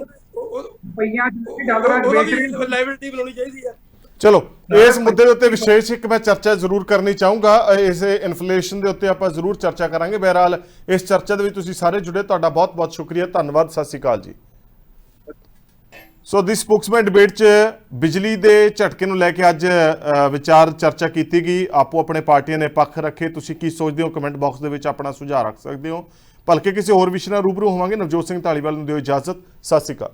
ਰੁਪਈਆਂ 'ਚ ਡਾਲਰਾਂ 'ਚ ਵੇਚ ਰਹੇ, ਲਾਇਬਿਲਿਟੀ ਬਣਾਉਣੀ ਚਾਹੀਦੀ ਹੈ। ਚਲੋ ਇਸ ਮੁੱਦੇ ਦੇ ਉੱਤੇ ਵਿਸ਼ੇਸ਼ ਇੱਕ ਮੈਂ ਚਰਚਾ ਜ਼ਰੂਰ ਕਰਨੀ ਚਾਹੂੰਗਾ, ਇਸ ਇਨਫਲੇਸ਼ਨ ਦੇ ਉੱਤੇ ਆਪਾਂ ਜ਼ਰੂਰ ਚਰਚਾ ਕਰਾਂਗੇ। ਬਹਰਹਾਲ ਇਸ ਚਰਚਾ ਦੇ ਵਿੱਚ ਤੁਸੀਂ ਸਾਰੇ ਜੁੜੇ, ਤੁਹਾਡਾ ਬਹੁਤ ਬਹੁਤ ਸ਼ੁਕਰੀਆ, ਧੰਨਵਾਦ, ਸਤਿ ਸ਼੍ਰੀ ਅਕਾਲ ਜੀ। ਸੋ ਦੀ ਸਪੋਕਸਮੈਨ ਡਿਬੇਟ 'ਚ ਬਿਜਲੀ ਦੇ ਝਟਕੇ ਨੂੰ ਲੈ ਕੇ ਅੱਜ ਵਿਚਾਰ ਚਰਚਾ ਕੀਤੀ ਗਈ। ਆਪੋ ਆਪਣੇ ਪਾਰਟੀਆਂ ਨੇ ਪੱਖ ਰੱਖੇ। ਤੁਸੀਂ ਕੀ ਸੋਚਦੇ ਹੋ ਕਮੈਂਟ ਬਾਕਸ ਦੇ ਵਿੱਚ ਆਪਣਾ ਸੁਝਾਅ ਰੱਖ ਸਕਦੇ ਹੋ। ਭਲਕੇ ਕਿਸੇ ਹੋਰ ਵਿਸ਼ੇ ਨਾਲ ਰੂਬਰੂ ਹੋਵਾਂਗੇ। ਨਵਜੋਤ ਸਿੰਘ ਢਾਲੀਵਾਲ ਨੂੰ ਦਿਓ ਇਜਾਜ਼ਤ। ਸਤਿ ਸ਼੍ਰੀ ਅਕਾਲ।